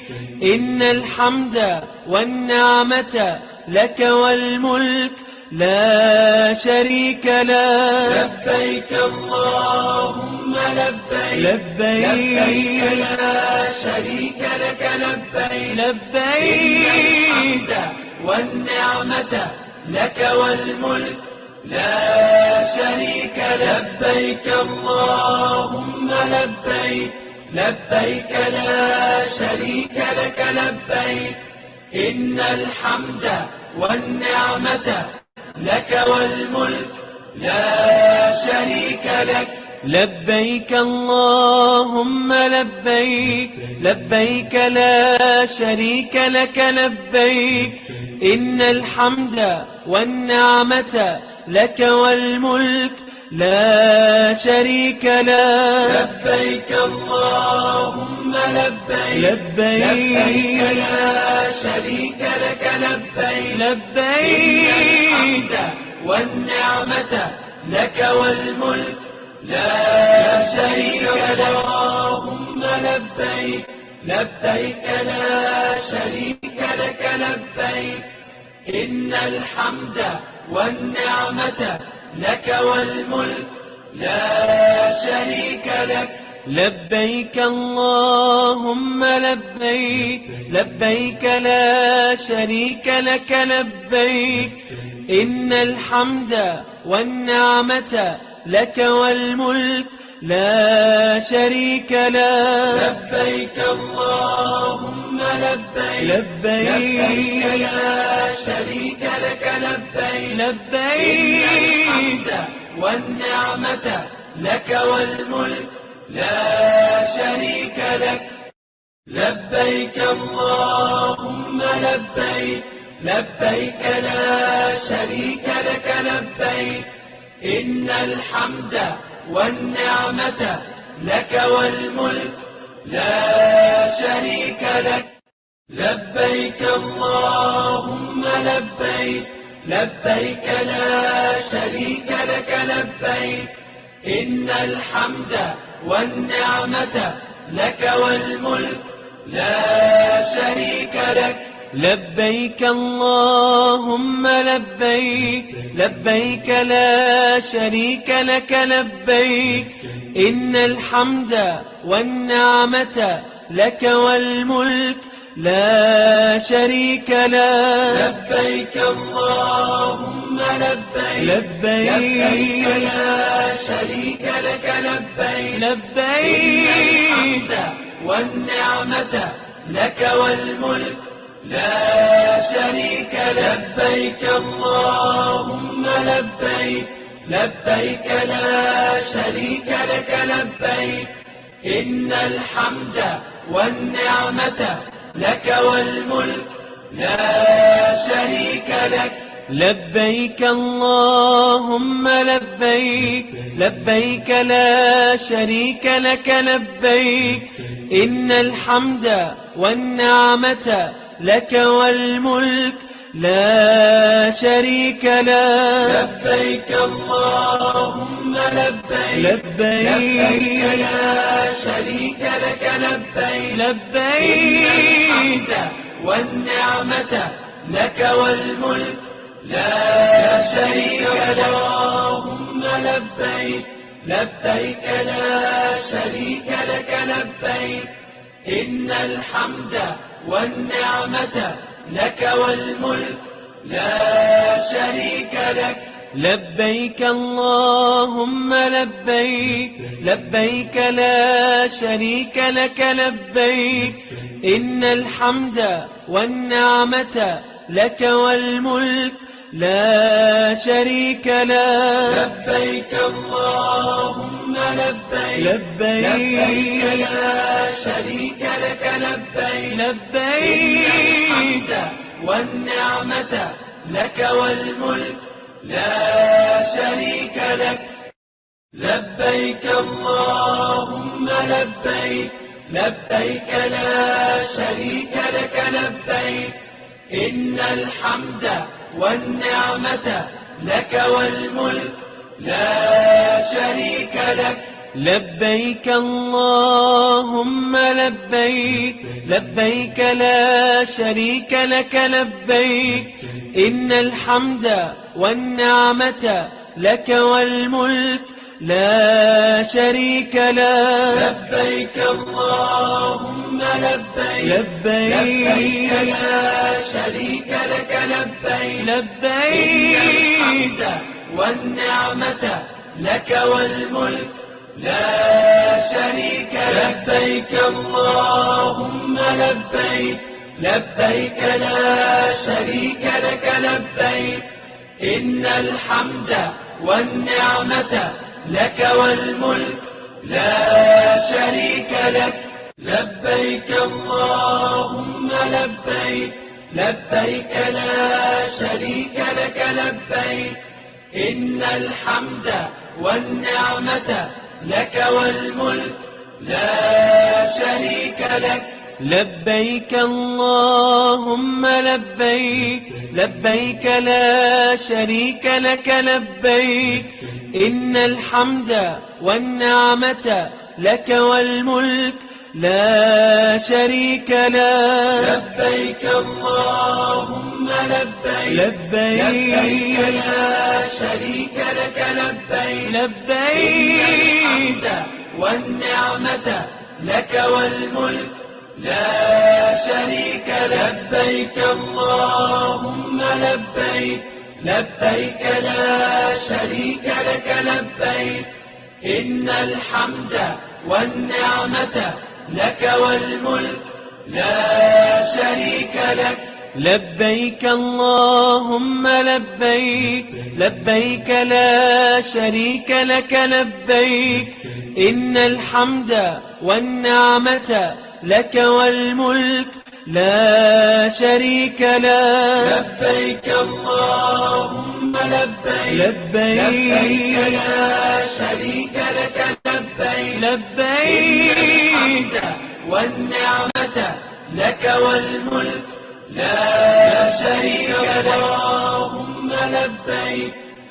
إن الحمد والنعمة لك والملك لا شريك لك. لبيك اللهم لبيك، لبيك لا شريك لك لبيك. لبيك إن الحمد والنعمة لك والملك لا شريك. لبيك اللهم لبيك، لبيك لا شريك لك لبيك. إن الحمد والنعمة لك والملك لا شريك لك. لبيك اللهم لبيك، لبيك لا شريك لك لبيك. إن الحمد والنعمة لك والملك لا شريك لك. لبيك اللهم لبيك، لبيك لا شريك لك لبيك. لبيك إن الحمد والنعمة لك والملك لا شريك لك. اللهم لبيك، لبيك لا شريك لك لبيك. إن الحمد والنعمة لك والملك لا شريك لك. لبيك اللهم لبيك، لبيك لا شريك لك لبيك. إن الحمد والنعمة لك والملك لا شريك لك. لبيك اللهم لبيك، لبيك لا شريك لك لبيك. لبيك الحمد والنعمة لك والملك لا شريك لك. لبيك اللهم لبيك، لبيك لا شريك لك لبيك. إن الحمد والنعمة لك والملك لا شريك لك. لبيك اللهم لبيك، لبيك لا شريك لك لبيك. إن الحمد والنعمة لك والملك لا شريك لك. لبيك اللهم لبيك، لبيك لا شريك لك لبيك. إن الحمد والنعمة لك والملك لا شريك لك. لبيك اللهم لبيك، لبيك لا شريك لك لبيك. لبيك الحمد والنعمة لك والملك لا شريك. لبيك اللهم لبيك، لبيك لا شريك لك لبيك. إن الحمد والنعمة لك والملك لا شريك لك. لبيك اللهم لبيك، لبيك لا شريك لك لبيك. إن الحمد والنعمة لك والملك لا شريك لك. لبيك اللهم لبيك، لبيك لا شريك لك لبيك. لبيك الحمد والنعمة لك والملك لا شريك لك. اللهم لبيك، لبيك لا شريك لك لبيك. إن الحمد والنعمة لك والملك لا شريك لك. لبيك اللهم لبيك، لبيك لا شريك لك لبيك. إن الحمد والنعمة لك والملك لا شريك له. لبيك اللهم لبيك لبيك لا شريك لك لبيك لبيك الحمد والنعمة لك والملك لا شريك لك. لبيك اللهم لبيك لا شريك لك لبيك إن الحمد والنعمة لك والملك لا شريك لك. لبيك اللهم لبيك لا شريك لك لبيك إن الحمد والنعمة لك والملك لا شريك له. لبيك اللهم لبيك لا شريك لك لبيك الحمد والنعمة لك والملك لا شريك لك. لبيك اللهم لبيك لا شريك لك لبيك إن الحمد والنعمة لك والملك لا شريك لك. لبيك اللهم لبيك لا شريك لك لبيك إن الحمد والنعمة لك والملك لا شريك لك. لبيك اللهم لبيك لا شريك لك لبيك إن الحمد والنعمة لك والملك لا شريك له. لبيك اللهم لبيك لا شريك لك لبيك الحمد والنعمة لك والملك لا شريك لك. لبيك اللهم لبيك لا شريك لك لبيك إن الحمد والنعمة لك والملك لا شريك لك. لبيك اللهم لبيك لا شريك لك لبيك إن الحمد والنعمة لك والملك لا شريك له. لبيك اللهم لبيك لا شريك لك لبيك الحمد والنعمة لك والملك لا شريك لك. اللهم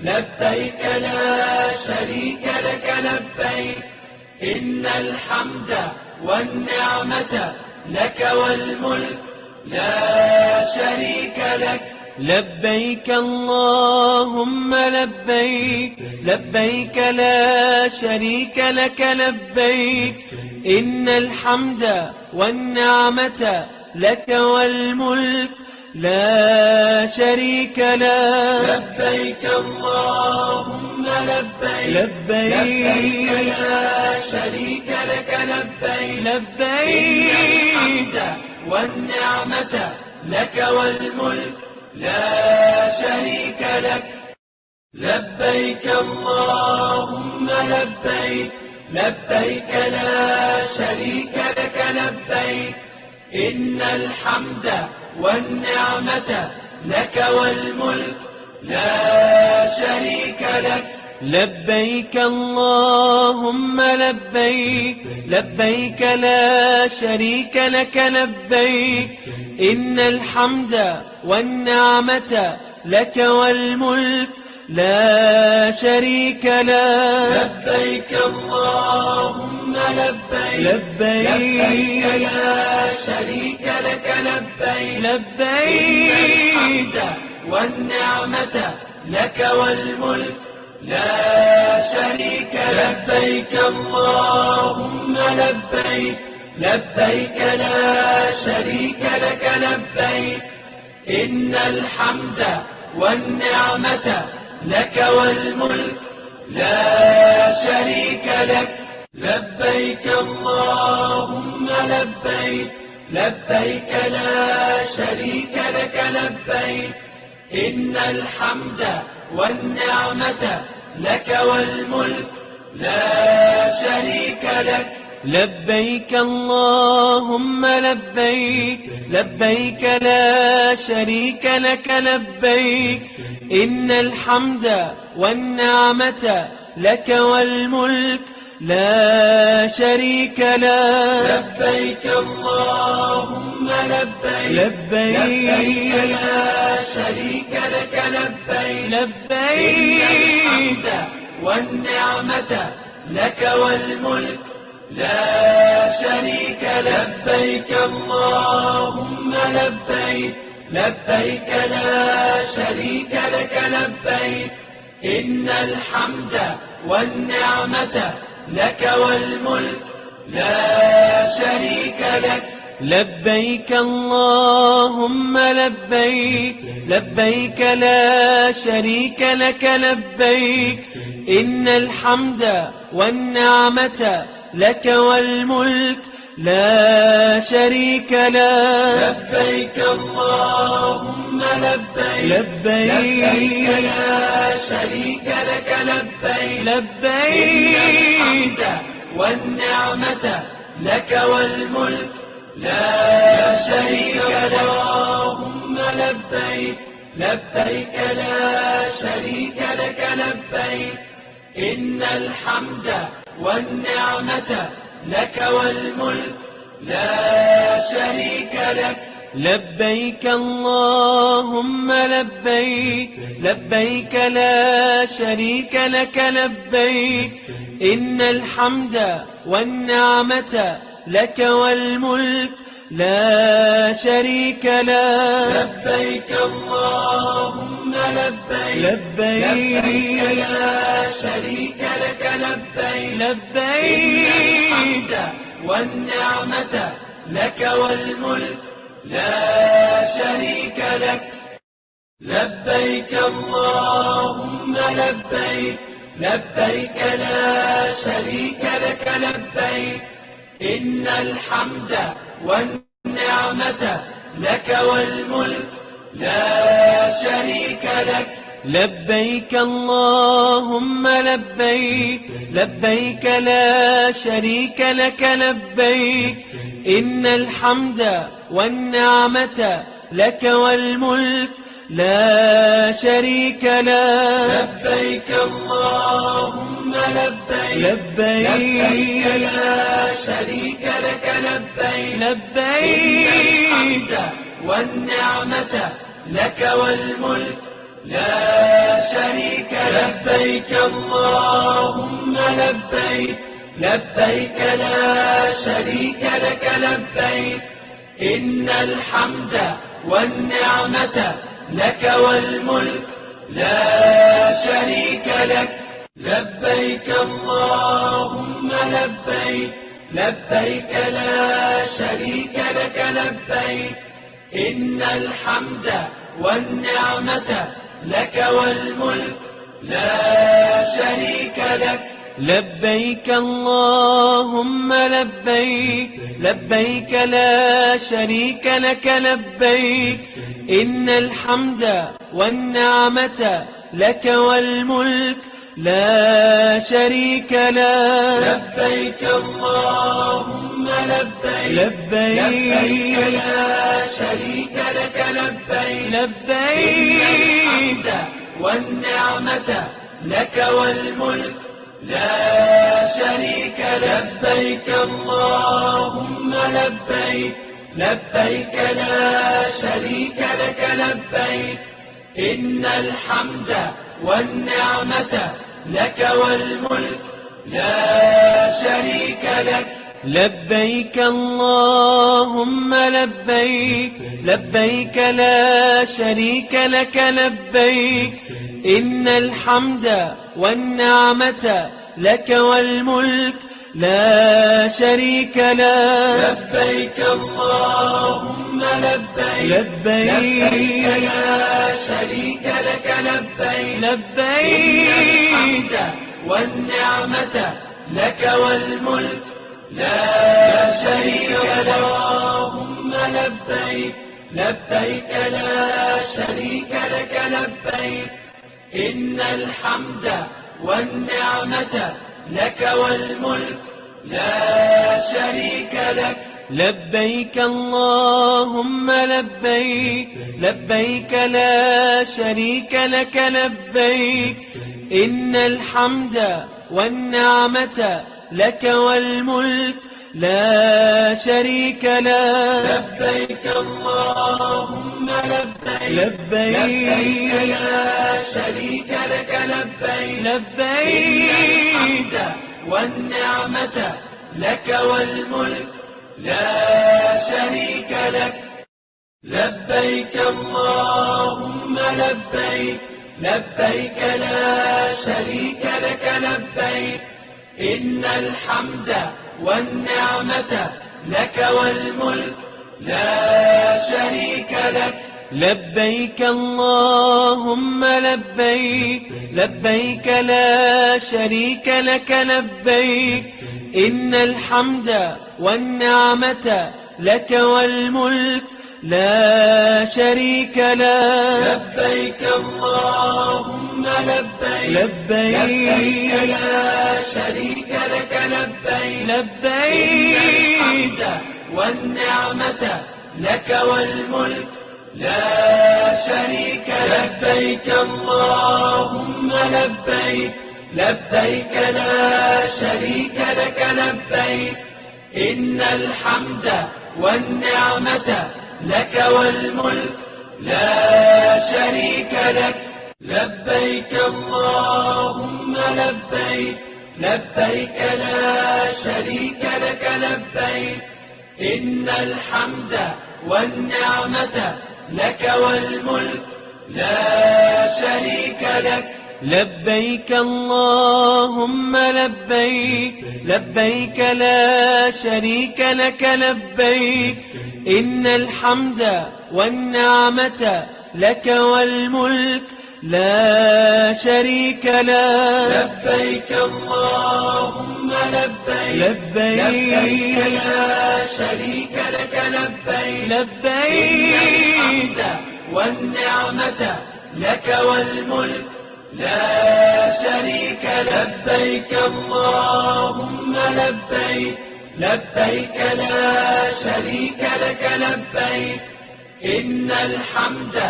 لبيك لا شريك لك لبيك إن الحمد والنعمة لك والملك لا شريك لك. لبيك اللهم لبيك لا شريك لك لبيك إن الحمد والنعمة لك والملك لا شريك له. لبيك اللهم لبيك لا شريك لك لبيك الحمد والنعمة لك والملك لا شريك لك. لبيك اللهم لبيك لا شريك لك لبيك إن الحمد والنعمة لك والملك لا شريك لك. لبيك اللهم لبيك لا شريك لك لبيك إن الحمد والنعمة لك والملك لا شريك له. لبيك اللهم لبيك لا شريك لك لبيك الحمد والنعمة لك والملك لا شريك لك. لبيك اللهم لبيك لا شريك لك لبيك إن الحمد والنعمة لك والملك لا شريك لك. لبيك اللهم لبيك لا شريك لك لبيك إن الحمد والنعمة لك والملك لا شريك لك. لبيك اللهم لبيك، لبيك لا شريك لك لبيك، إن الحمد والنعمة لك والملك لا شريك لك. لبيك اللهم لبيك، لبيك لا شريك لك لبيك، لبيك إن الحمد والنعمة لك والملك لا شريك. لبيك اللهم لبيك، لبيك لا شريك لك لبيك، إن الحمد والنعمة لك والملك لا شريك لك. لبيك اللهم لبيك، لبيك لا شريك لك لبيك، إن الحمد والنعمة لك والملك لا شريك لك. لبيك اللهم لبيك، لبيك لا شريك لك لبيك، لبيك إن الحمد والنعمة لك والملك لا شريك لك. اللهم لبيك، لبيك لا شريك لك لبيك، إن الحمد والنعمة لك والملك لا شريك لك. لبيك اللهم لبيك، لبيك لا شريك لك لبيك، إن الحمد والنعمة لك والملك لا شريك لك. لبيك اللهم لبيك، لبيك لا شريك لك لبيك، لبيك إن الحمد والنعمة لك والملك لا شريك لك. لبيك اللهم لبيك، لبيك لا شريك لك لبيك، إن الحمد والنعمة لك والملك لا شريك لك. لبيك اللهم لبيك، لبيك لا شريك لك لبيك، إن الحمد والنعمة لك والملك لا شريك لك. لبيك اللهم لبيك، لبيك لا شريك لك لبيك، لبيك إن الحمد والنعمة لك والملك لا شريك لك. لبيك اللهم لبيك، لبيك لا شريك لك لبيك، إن الحمد والنعمة لك والملك لا شريك لك. لبيك اللهم لبيك، لبيك لا شريك لك لبيك، إن الحمد والنعمة لك والملك لا شريك لك. لبيك اللهم لبيك، لبيك لا شريك لك لبيك، إن الحمد والنعمة لك والملك لا شريك لك. لبيك اللهم لبيك، لبيك لا شريك لك لبيك، لبيك الحمد والنعمة لك والملك لا شريك. لبيك اللهم لبيك، لبيك لا شريك لك لبيك، إن الحمد والنعمة لك والملك لا شريك لك. لبيك اللهم لبيك، لبيك لا شريك لك لبيك، إن الحمد والنعمة لك والملك لا شريك لك. لبيك اللهم لبيك، لبيك لا شريك لك لبيك، لبيك الحمد والنعمة لك والملك لا شريك لك. اللهم لبيك، لبيك لا شريك لك لبيك إن الحمد والنعمة لك والملك لا شريك لك. لبيك اللهم لبيك لبيك لا شريك لك لبيك إن الحمد والنعمة لك والملك لا شريك لك. لبيك اللهم لبيك لبيك لا شريك لك لبيك لبيك الحمد والنعمة لك والملك لا شريك لك. لبيك اللهم لبيك لبيك لا شريك لك لبيك إن الحمد والنعمة لك والملك لا شريك لك. لبيك اللهم لبيك لبيك لا شريك لك لبيك إن الحمد والنعمة لك والملك لا شريك لك. لبيك اللهم لبيك لبيك لا شريك لك لبيك لبيك الحمد والنعمة لك والملك لا شريك لك. لبيك اللهم لبيك لبيك لا شريك لك لبيك إن الحمد والنعمة لك والملك لا شريك لك. لبيك اللهم لبيك لبيك لا شريك لك لبيك إن الحمد والنعمة لك والملك لا شريك لك. لبيك اللهم لبيك لبيك لا شريك لك لبيك إن الحمد والنعمة لك والملك لا شريك لك. لبيك اللهم لبيك لبيك لا شريك لك لبيك لبيك الحمد والنعمة لك والملك لا شريك. لبيك اللهم لبيك لبيك لا شريك لك لبيك إن الحمد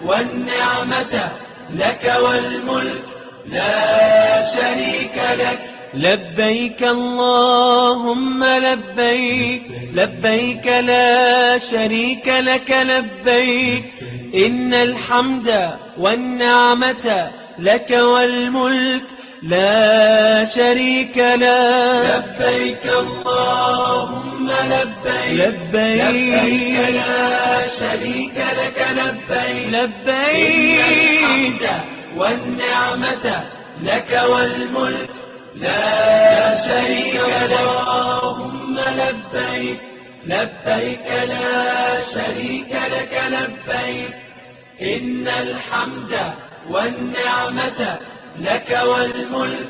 والنعمة لك والملك لا شريك لك. لبيك اللهم لبيك لبيك لا شريك لك لبيك إن الحمد والنعمة لك والملك لا شريك لك. لبيك اللهم لبيك لبيك لا شريك لك لبيك لبيك الحمد والنعمة لك والملك لا شريك لك. اللهم لبيك لبيك لا شريك لك لبيك إن الحمد والنعمة لك والملك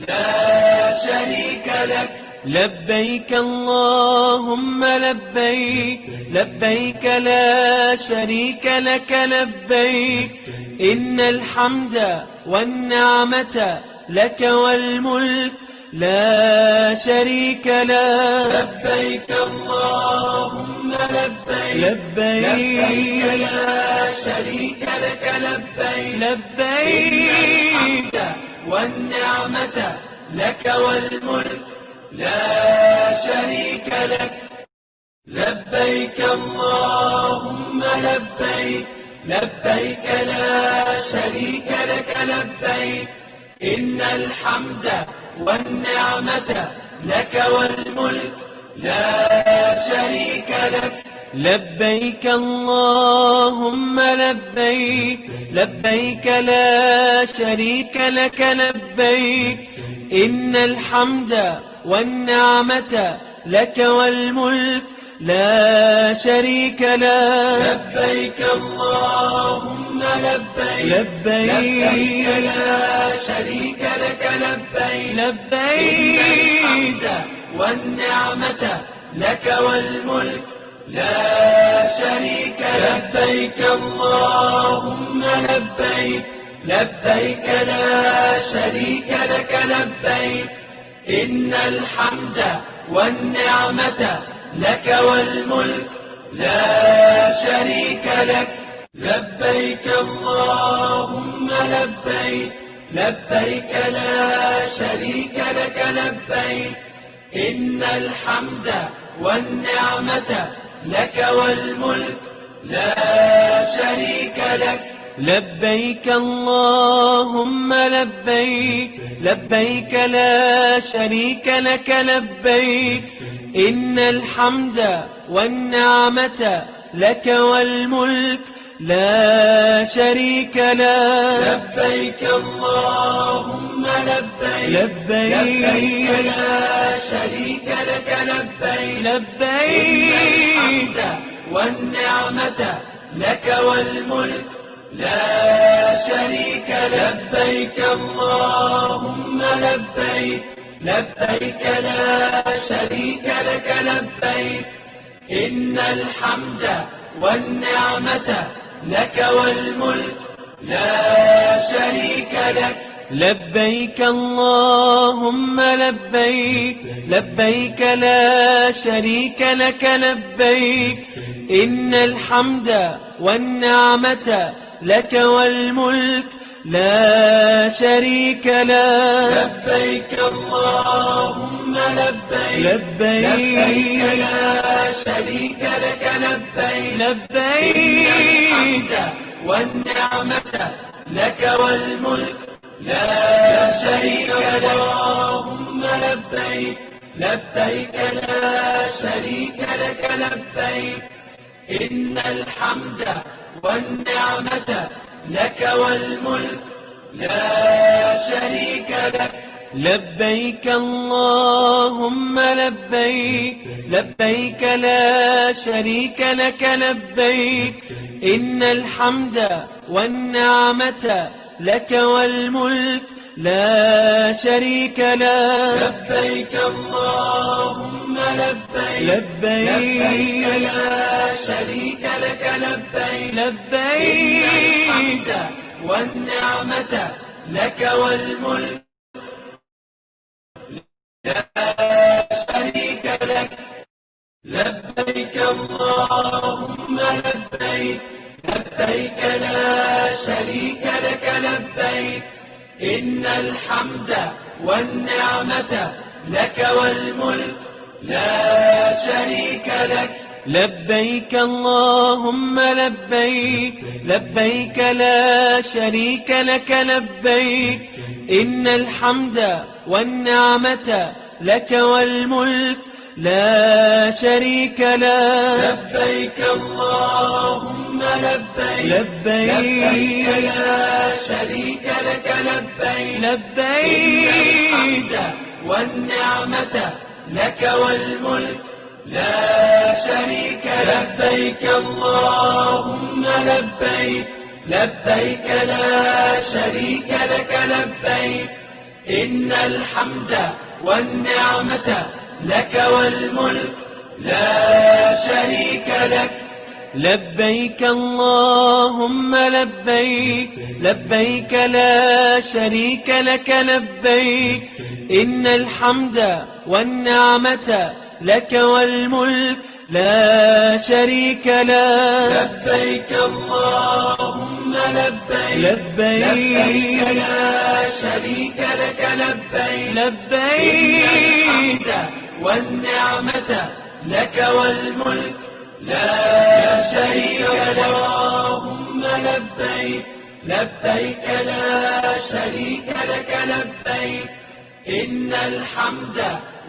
لا شريك لك. لبيك اللهم لبيك لبيك لا شريك لك لبيك إن الحمد والنعمة لك والملك لا شريك لك. لبيك اللهم لبيك لبيك لا شريك لك لبيك لبيك الحمد والنعمة لك والملك لا شريك لك. لبيك اللهم لبيك لبيك لا شريك لك لبيك إن الحمد والنعمة لك والملك لا شريك لك. لبيك اللهم لبيك لبيك لا شريك لك لبيك إن الحمد والنعمة لك والملك لا شريك لك. لبيك اللهم لبيك لبيك لا شريك لك لبيك لبيك الحمد والنعمة لك والملك لا شريك لك. لبيك اللهم لبيك، لبيك لا شريك لك لبيك، إن الحمد والنعمة لك والملك لا شريك لك. لبيك اللهم لبيك، لبيك لا شريك لك لبيك، إن الحمد والنعمة لك والملك لا شريك لك. لبيك اللهم لبيك، لبيك لا شريك لك لبيك، إن الحمد والنعمة لك والملك لا شريك لك. لبيك اللهم لبيك، لبيك لا شريك لك لبيك، لبيك الحمد والنعمة لك والملك لا شريك لك. لبيك اللهم لبيك، لبيك لا شريك لك لبيك، إن الحمد والنعمة لك والملك لا شريك لك. لبيك اللهم لبيك، لبيك لا شريك لك لبيك، إن الحمد والنعمة لك والملك لا شريك لك. لبيك اللهم لبيك، لبيك لا شريك لك لبيك، لبيك الحمد والنعمة لك والملك لا شريك لك. اللهم لبيك، لبيك لا شريك لك لبيك، إن الحمد والنعمة لك والملك لا شريك لك. لبيك اللهم لبيك، لبيك لا شريك لك لبيك، إن الحمد والنعمة لك والملك لا شريك لك. لبيك اللهم لبيك، لبيك لا شريك لك لبيك، لبيك الحمد والنعمة لك والملك لا شريك لك. لبيك اللهم لبيك، لبيك لا شريك لك لبيك، إن الحمد والنعمة لك والملك لا شريك لك. لبيك اللهم لبيك، لبيك لا شريك لك لبيك، إن الحمد والنعمة لك والملك لا شريك لك. لبيك اللهم لبيك، لبيك لا شريك لك لبيك، لبيك الحمد والنعمة لك والملك لا شريك لك. لبيك اللهم لبيك، لبيك لا شريك لك لبيك، إن الحمد والنعمة لك والملك لا شريك لك. لبيك اللهم لبيك، لبيك لا شريك لك لبيك، إن الحمد والنعمة لك والملك لا شريك لك. لبيك اللهم لبيك، لبيك لا شريك لك لبيك، لبيك الحمد والنعمة لك والملك لا شريك لك. اللهم لبيك، لبيك لا شريك لك لبيك، إن الحمد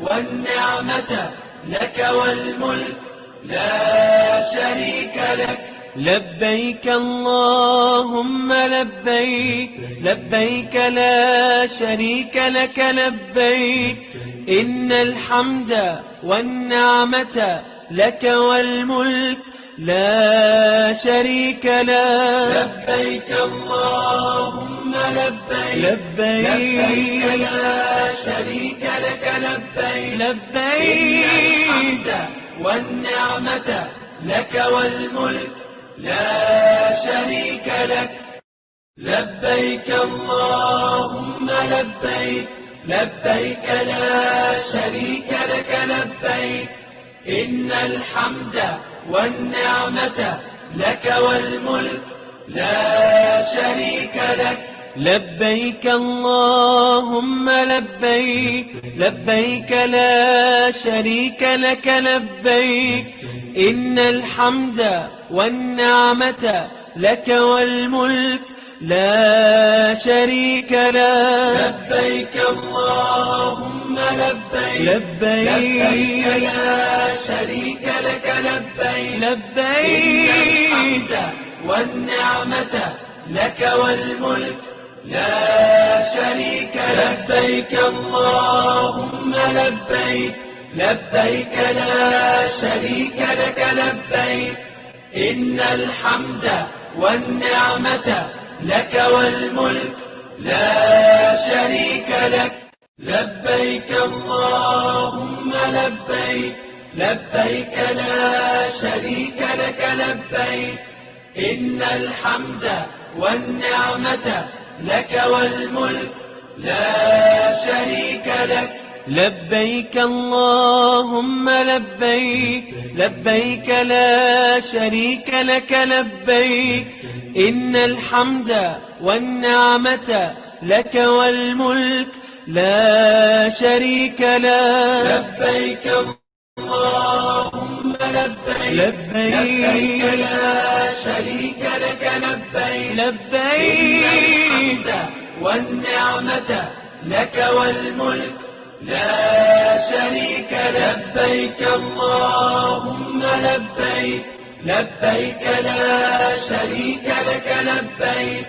والنعمة لك والملك لا شريك لك. لبيك اللهم لبيك، لبيك لا شريك لك لبيك، إن الحمد والنعمة لك والملك لا شريك لك. لبيك اللهم لبيك، لبيك لا شريك لك لبيك، لبيك الحمد والنعمة لك والملك لا شريك لك. لبيك اللهم لبيك، لبيك لا شريك لك لبيك، إن الحمد والنعمة لك والملك لا شريك لك. لبيك اللهم لبيك، لبيك لا شريك لك لبيك، إن الحمد والنعمة لك والملك لا شريك لك. لبيك اللهم لبيك، لبيك لا شريك لك لبيك، لبيك إن الحمد والنعمة لك والملك لا شريك لك. لبيك اللهم لبيك، لبيك لا شريك لك لبيك، إن الحمد والنعمة لك والملك لا شريك لك. لبيك اللهم لبيك، لبيك لا شريك لك لبيك، إن الحمد والنعمة لك والملك لا شريك لك. لبيك اللهم لبيك، لبيك لا شريك لك لبيك، إن الحمد والنعمة لك والملك لا شريك لك. لبيك اللهم لبيك، لبيك لا شريك لك لبيك، لبيك الحمد والنعمة لك والملك لا شريك لك. لبيك اللهم لبيك، لبيك لا شريك لك لبيك،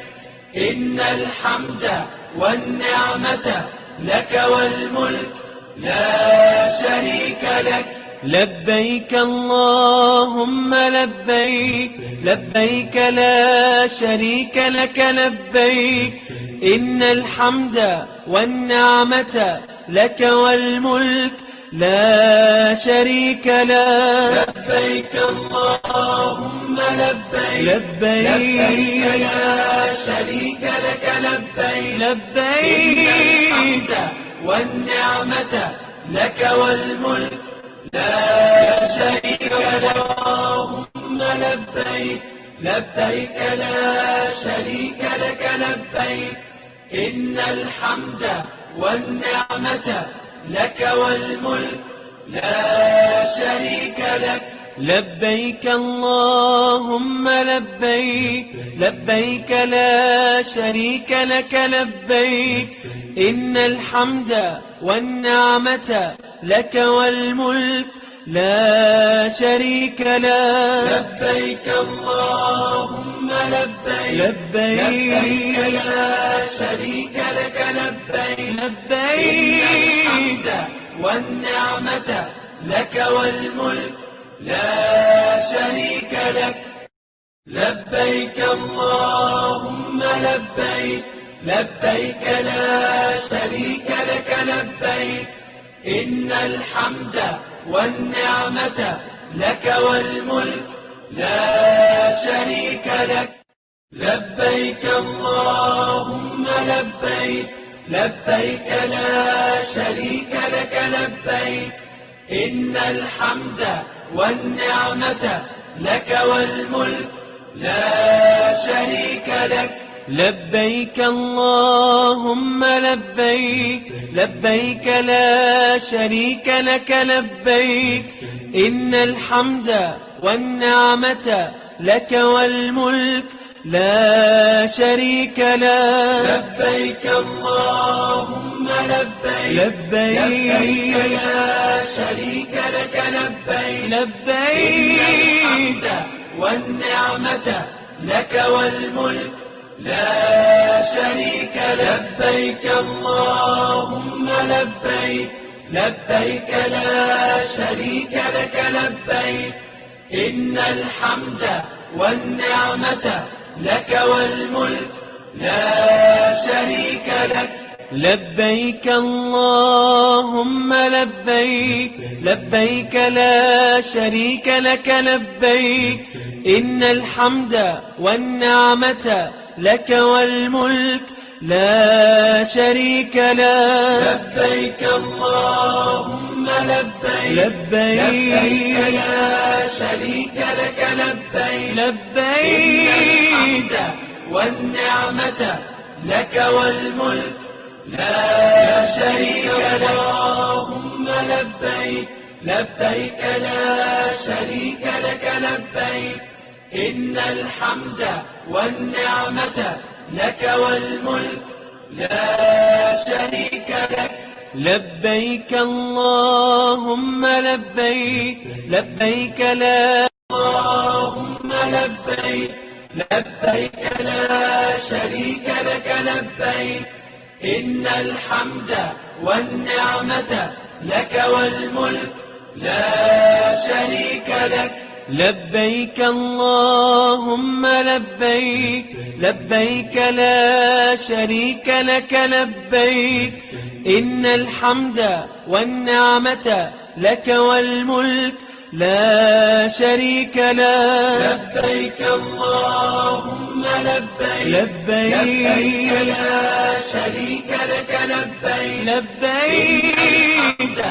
إن الحمد والنعمة لك والملك لا شريك لك. لبيك اللهم لبيك، لبيك لا شريك لك لبيك، إن الحمد والنعمة لك والملك لا شريك لك. لبيك اللهم لبيك، لبيك لا شريك لك لبيك، لبيك الحمد والنعمة لك والملك لا شريك لك. اللهم لبيك، لبيك لا شريك لك لبيك، إن الحمد والنعمة لك والملك لا شريك لك. لبيك اللهم لبيك، لبيك لا شريك لك لبيك، إن الحمد والنعمة لك والملك لا شريك لك. لبيك اللهم لبيك، لبيك لا شريك لك لبيك، لبيك الحمد والنعمة لك والملك لا شريك لك. لبيك اللهم لبيك، لبيك لا شريك لك لبيك، إن الحمد والنعمة لك والملك لا شريك لك. لبيك اللهم لبيك، لبيك لا شريك لك لبيك، إن الحمد والنعمة لك والملك لا شريك لك. لبيك اللهم لبيك، لبيك لا شريك لك لبيك، إن الحمد والنعمة لك والملك لا شريك لك. لبيك اللهم لبيك، لبيك لا شريك لك لبيك، لبيك الحمد والنعمة لك والملك لا شريك لك. لبيك اللهم لبيك، لبيك لا شريك لك لبيك، إن الحمد والنعمة لك والملك لا شريك لك. لبيك اللهم لبيك لبيك لا شريك لك لبيك إن الحمد والنعمة لك والملك لا شريك لك. لبيك اللهم لبيك لبيك لا شريك لك لبيك لبيك إن الحمد والنعمة لك والملك لا شريك لك. اللهم لبيك لبيك لا شريك لك لبيك إن الحمد والنعمة لك والملك لا شريك لك. لبيك اللهم لبيك لبيك لا اللهم لبيك لبيك لا شريك لك لبيك إن الحمد والنعمة لك والملك لا شريك لك. لبيك اللهم لبيك لبيك لا شريك لك لبيك إن الحمد والنعمة لك والملك لا شريك لك. لبيك اللهم لبيك لبيك لا شريك لك لبيك لبيك الحمد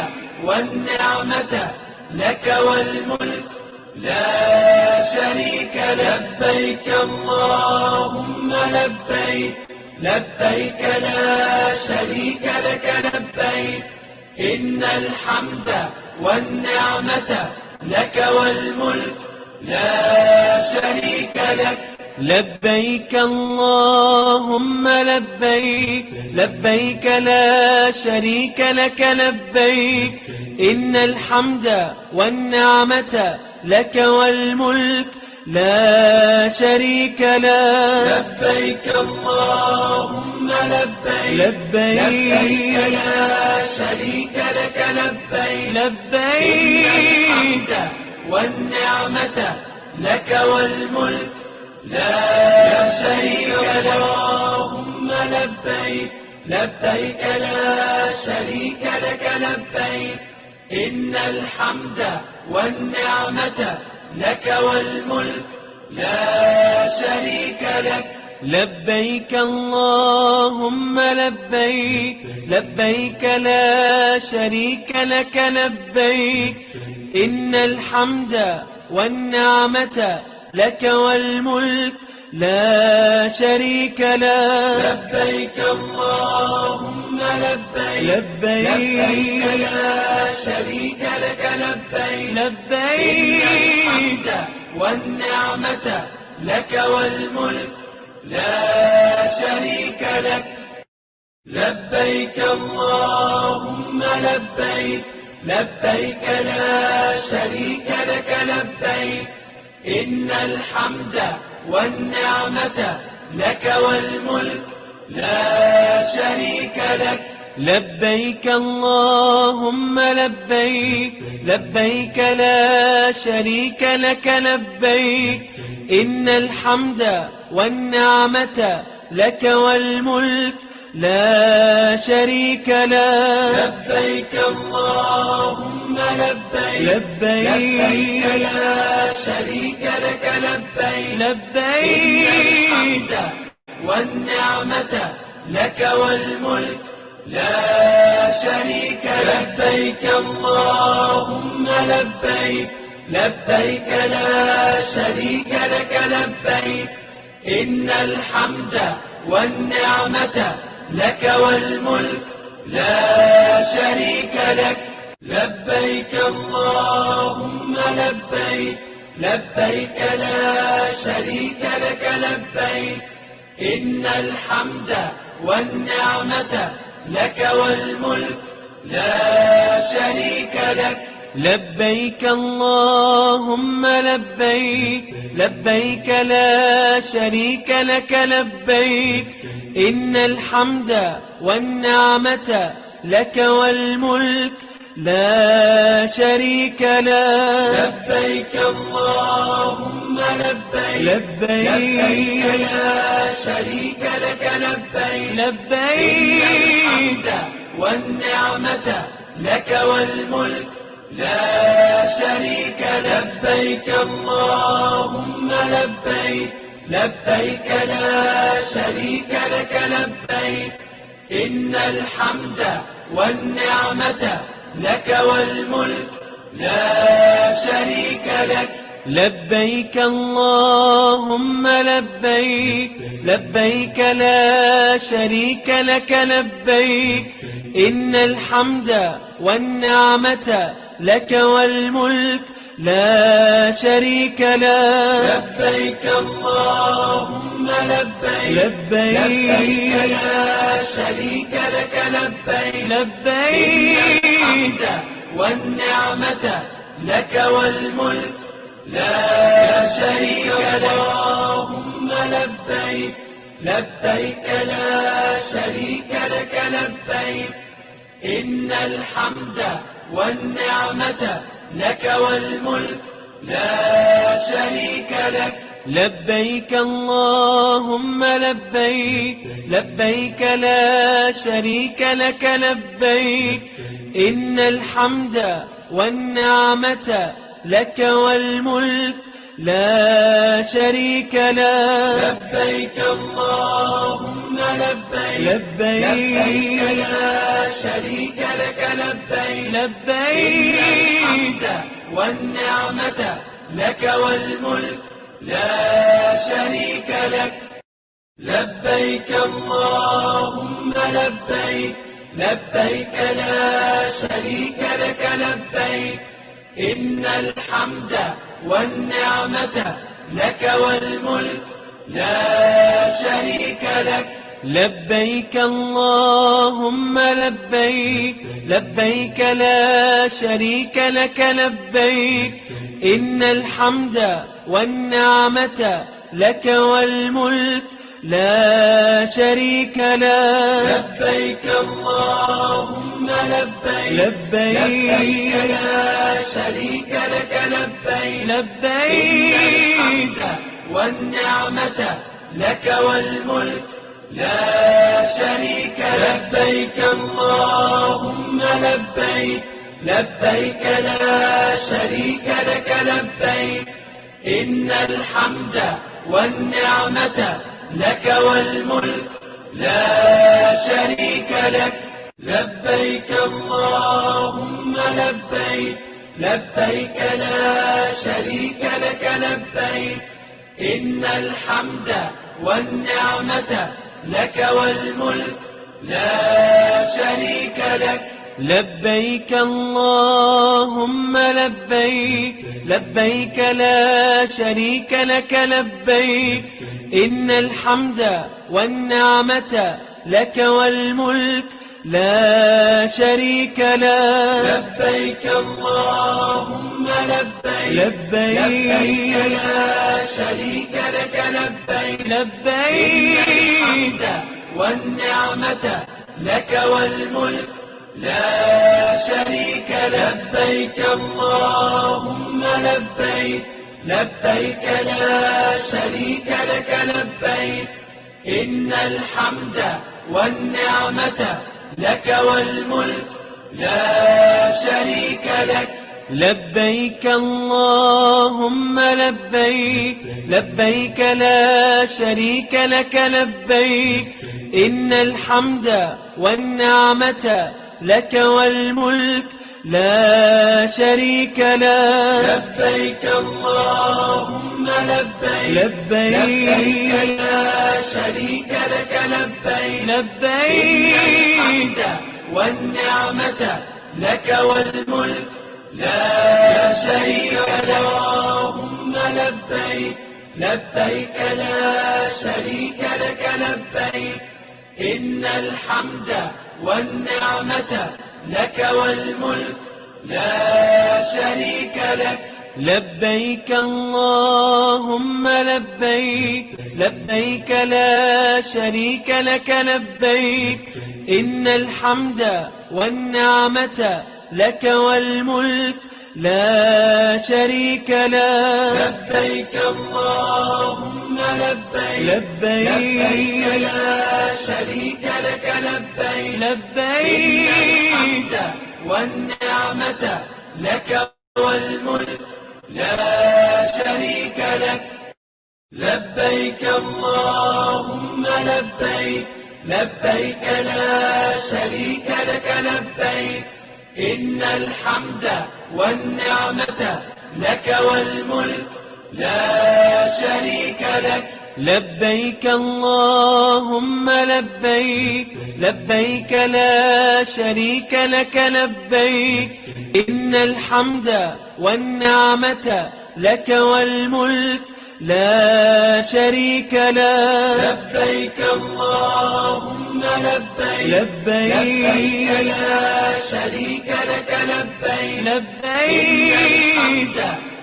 والنعمة لك والملك لا شريك. لبيك اللهم لبيك لبيك لا شريك لك لبيك إن الحمد والنعمة لك والملك لا شريك لك. لبيك اللهم لبيك لبيك لا شريك لك لبيك إن الحمد والنعمة لك والملك لا شريك لك. لبيك اللهم لبيك لبيك لا شريك لك لبيك لبيك الحمد والنعمة لك والملك لا شريك لك. اللهم لبيك لبيك لا شريك لك لبيك إن الحمد والنعمة لك والملك لا شريك لك. لبيك اللهم لبيك لبيك لا شريك لك لبيك إن الحمد والنعمة لك والملك لا شريك لك. لبيك اللهم لبيك لبيك لا شريك لك لبيك لبيك الحمد والنعمة لك والملك لا شريك لك. لبيك اللهم لبيك لبيك لا شريك لك لبيك إن الحمد والنعمة لك والملك لا شريك لك. لبيك اللهم لبيك لبيك لا شريك لك لبيك إن الحمد والنعمة لك والملك لا شريك لك. لبيك اللهم لبيك لبيك لا شريك لك لبيك لبيك الحمد والنعمة لك والملك لا شريك لك. لبيك اللهم لبيك لبيك لا شريك لك لبيك إن الحمد والنعمة لك والملك لا شريك لك. لبيك اللهم لبيك لبيك لا شريك لك لبيك إن الحمد والنعمة لك والملك لا شريك لك. لبيك اللهم لبيك لبيك لا شريك لك لبيك إن الحمد والنعمة لك والملك لا شريك لك. لبيك اللهم لبيك لبيك لا شريك لك لبيك لبيك الحمد والنعمة لك والملك لا شريك. لبيك اللهم لبيك لا شريك لك لبيك إن الحمد والنعمة لك والملك لا شريك لك. لبيك اللهم لبيك لا شريك لك لبيك إن الحمد والنعمة لك والملك لا شريك لك. لبيك اللهم لبيك لا شريك لك لبيك الحمد والنعمة لك والملك لا شريك لك. اللهم لبيك لا شريك لك لبيك إن الحمد والنعمة لك والملك لا شريك لك. لبيك اللهم لبيك لا شريك لك لبيك إن الحمد والنعمة لك والملك لا شريك لك. لبيك اللهم لبيك لا شريك لك لبيك الحمد والنعمة لك والملك لا شريك لك. لبيك اللهم لبيك لا شريك لك لبيك إن الحمد والنعمة لك والملك لا شريك لك. لبيك اللهم لبيك لا شريك لك لبيك إن الحمد والنعمة لك والملك لا شريك لك. لبيك اللهم لبيك لا شريك لك لبيك الحمد والنعمة لك والملك لا شريك. لبيك اللهم لبيك لا شريك لك لبيك إن الحمد والنعمة لك والملك لا شريك لك. لبيك اللهم لبيك لا شريك لك لبيك إن الحمد والنعمة لك والملك لا شريك لك. لبيك اللهم لبيك لا شريك لك لبيك إن الحمد والنعمة لك والملك لا شريك لك. لبيك اللهم لبيك لا شريك لك لبيك الحمد والنعمة لك والملك لا شريك. لبيك اللهم لبيك لا شريك لك لبيك إن الحمد والنعمة لك والملك لا شريك لك. لبيك اللهم لبيك لا شريك لك لبيك إن الحمد والنعمة لك والملك لا شريك لك. لبيك اللهم لبيك لا شريك لك لبيك الحمد والنعمة لك والملك لا شريك لك. اللهم لبيك لا شريك لك إن الحمد والنعمة لك والملك لا شريك لك. لبيك اللهم لبيك لبيك لا شريك لك لبيك إن الحمد والنعمة لك والملك لا شريك لك. لبيك اللهم لبيك لبيك لا شريك لك لبيك لبيك الحمد والنعمة لك والملك لا شريك لك. لبيك اللهم لبيك لبيك لا شريك لك لبيك إن الحمد والنعمة لك والملك لا شريك لك. لبيك اللهم لبيك لبيك لا شريك لك لبيك إن الحمد والنعمة لك والملك لا شريك لك. لبيك اللهم لبيك لبيك لا شريك لك لبيك لبيك الحمد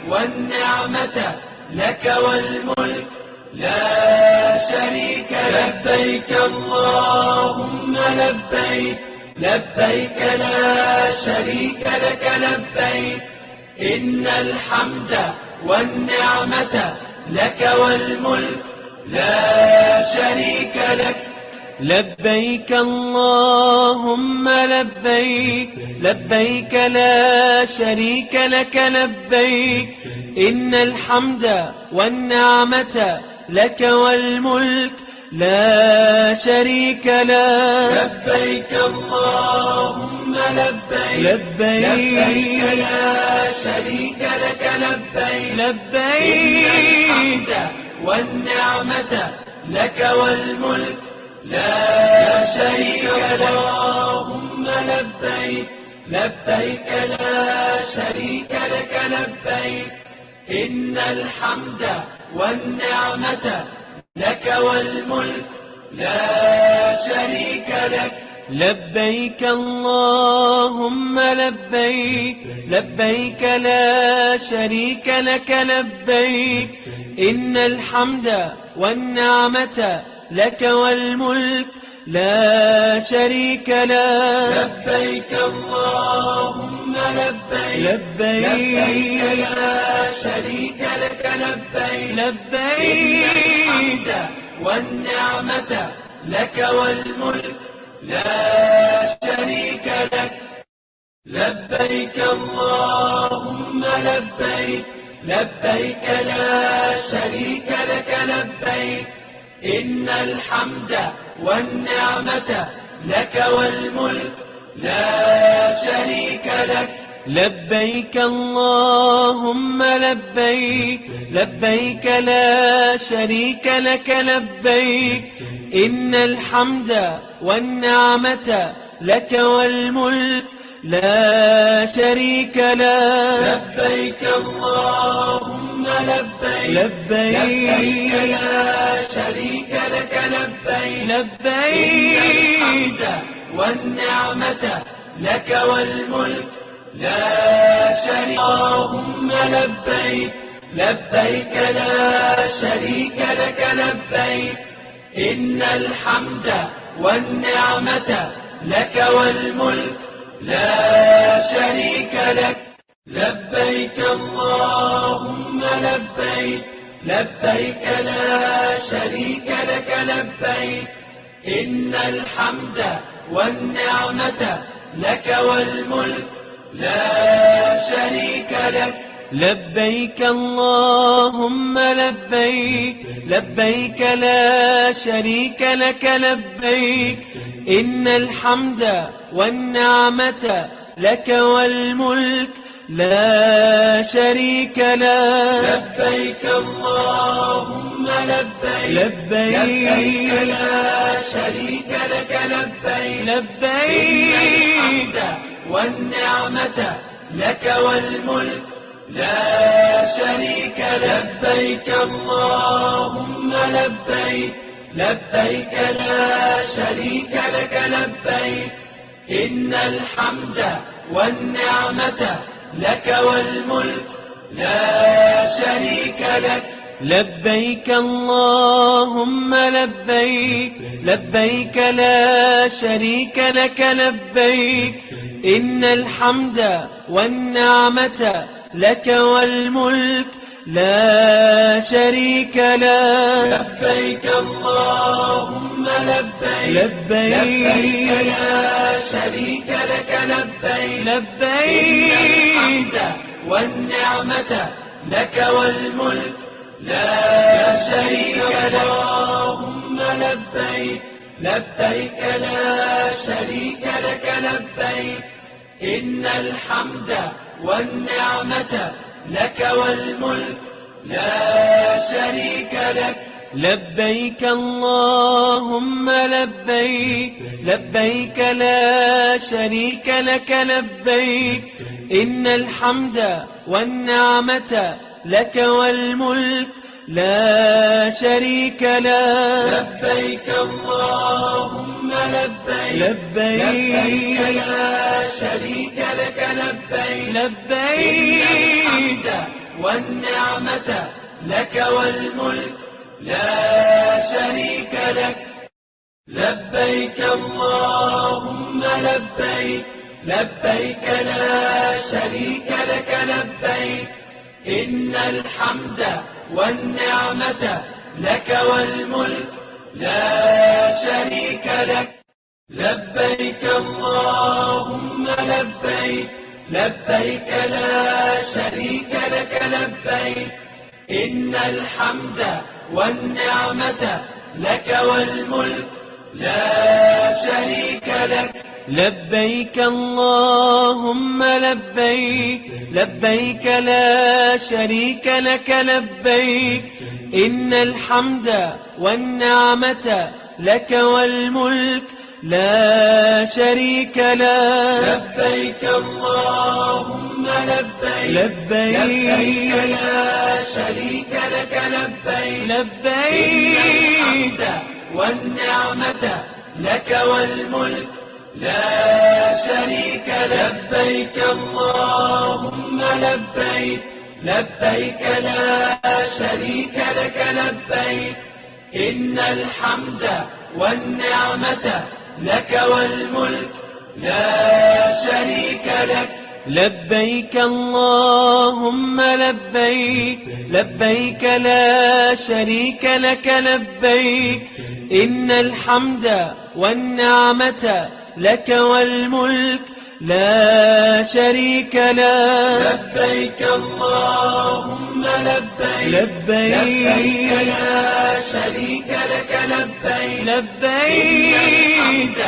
والنعمة لك والملك لا شريك لك. لبيك اللهم لبيك لبيك لا شريك لك لبيك إن الحمد والنعمة لك والملك لا شريك لك. لبيك اللهم لبيك لبيك لا شريك لك لبيك إن الحمد والنعمة لك والملك لا شريك لك. لبيك اللهم لبيك لبيك لا شريك لك لبيك لبيك الحمد والنعمة لك والملك لا شريك لك. اللهم لبيك لبيك لا شريك لك لبيك إن الحمد والنعمة لك والملك لا شريك لك. لبيك اللهم لبيك لبيك لا شريك لك لبيك إن الحمد والنعمة لك والملك لا شريك لك. لبيك اللهم لبيك لبيك لا شريك لك لبيك لبيك الحمد والنعمة لك والملك لا شريك لك. لبيك اللهم لبيك لبيك لا شريك لك لبيك إن الحمد والنعمة لك والملك لا شريك لك. لبيك اللهم لبيك لبيك لا شريك لك لبيك إن الحمد والنعمة لك والملك لا شريك لك. لبيك اللهم لبيك لبيك لا شريك لك لبيك لبيك الحمد والنعمة لك والملك لا شريك. اللهم لبيك لبيك لا شريك لك لبيك إن الحمد والنعمة لك والملك لا شريك لك. لبيك اللهم لبيك لبيك لا شريك لك لبيك إن الحمد والنعمة لك والملك لا شريك لك. لبيك اللهم لبيك لبيك لا شريك لك لبيك إن الحمد والنعمة لك والملك لا شريك لك. لبيك اللهم لبيك لبيك لا شريك لك لبيك لبيك الحمد والنعمة لك والملك لا شريك لك. لبيك اللهم لبيك لبيك لا شريك لك لبيك إن الحمد والنعمة لك والملك لا شريك لك. لبيك اللهم لبيك، لبيك لا شريك لك لبيك، إن الحمد والنعمة لك والملك لا شريك لك. لبيك اللهم لبيك، لبيك لا شريك لك لبيك، لبيك إن الحمد والنعمة لك والملك لا شريك لك. اللهم لبيك، لبيك لا شريك لك لبيك، إن الحمد والنعمة لك والملك لا شريك لك. لبيك اللهم لبيك، لبيك لا شريك لك لبيك، إن الحمد والنعمة لك والملك لا شريك لك. لبيك اللهم لبيك، لبيك لا شريك لك لبيك، لبيك الحمد والنعمة لك والملك لا شريك لك. لبيك اللهم لبيك، لبيك لا شريك لك لبيك، إن الحمد والنعمة لك والملك لا شريك لك. لبيك اللهم لبيك، لبيك لا شريك لك لبيك، إن الحمد والنعمة لك والملك لا شريك لك. لبيك اللهم لبيك، لبيك لا شريك لك لبيك، إن الحمد والنعمة لك والملك لا شريك لك. لبيك اللهم لبيك، لبيك لا شريك لك لبيك، لبيك الحمد والنعمة لك والملك لا شريك لك. لبيك اللهم لبيك، لبيك لا شريك لك لبيك، إن الحمد والنعمة لك والملك لا شريك لك. لبيك اللهم لبيك، لبيك لا شريك لك لبيك، إن الحمد والنعمة لك والملك لا شريك لك. لبيك اللهم لبيك، لبيك لا شريك لك لبيك، لبيك الحمد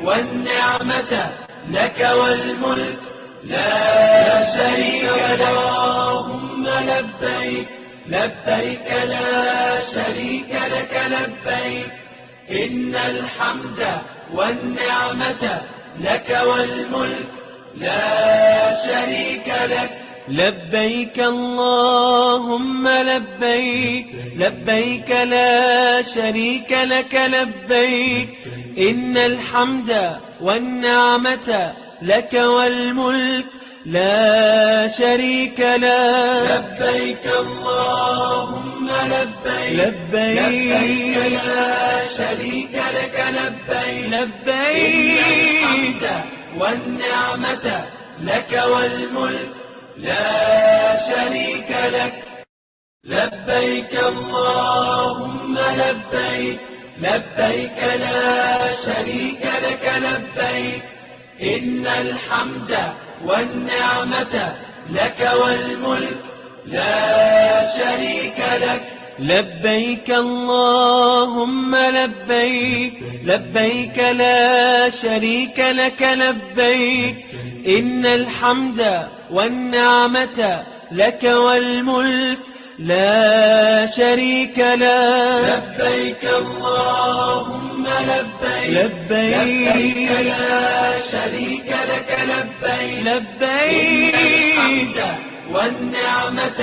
والنعمة لك والملك لا شريك لك. اللهم لبيك، لبيك لا شريك لك لبيك، إن الحمد والنعمة لك والملك لا شريك لك. لبيك اللهم لبيك، لبيك لا شريك لك لبيك، إن الحمد والنعمة لك والملك لا شريك لك. لبيك اللهم لبيك، لبيك لا شريك لك لبيك، لبيك الحمد والنعمة لك والملك لا شريك لك. لبيك اللهم لبيك، لبيك لا شريك لك لبيك، إن الحمد والنعمة لك والملك لا شريك لك. لبيك اللهم لبيك، لبيك لا شريك لك لبيك، إن الحمد والنعمة لك والملك لا شريك لك. لبيك اللهم لبيك، لبيك لا شريك لك لبيك، لبيك الحمد والنعمة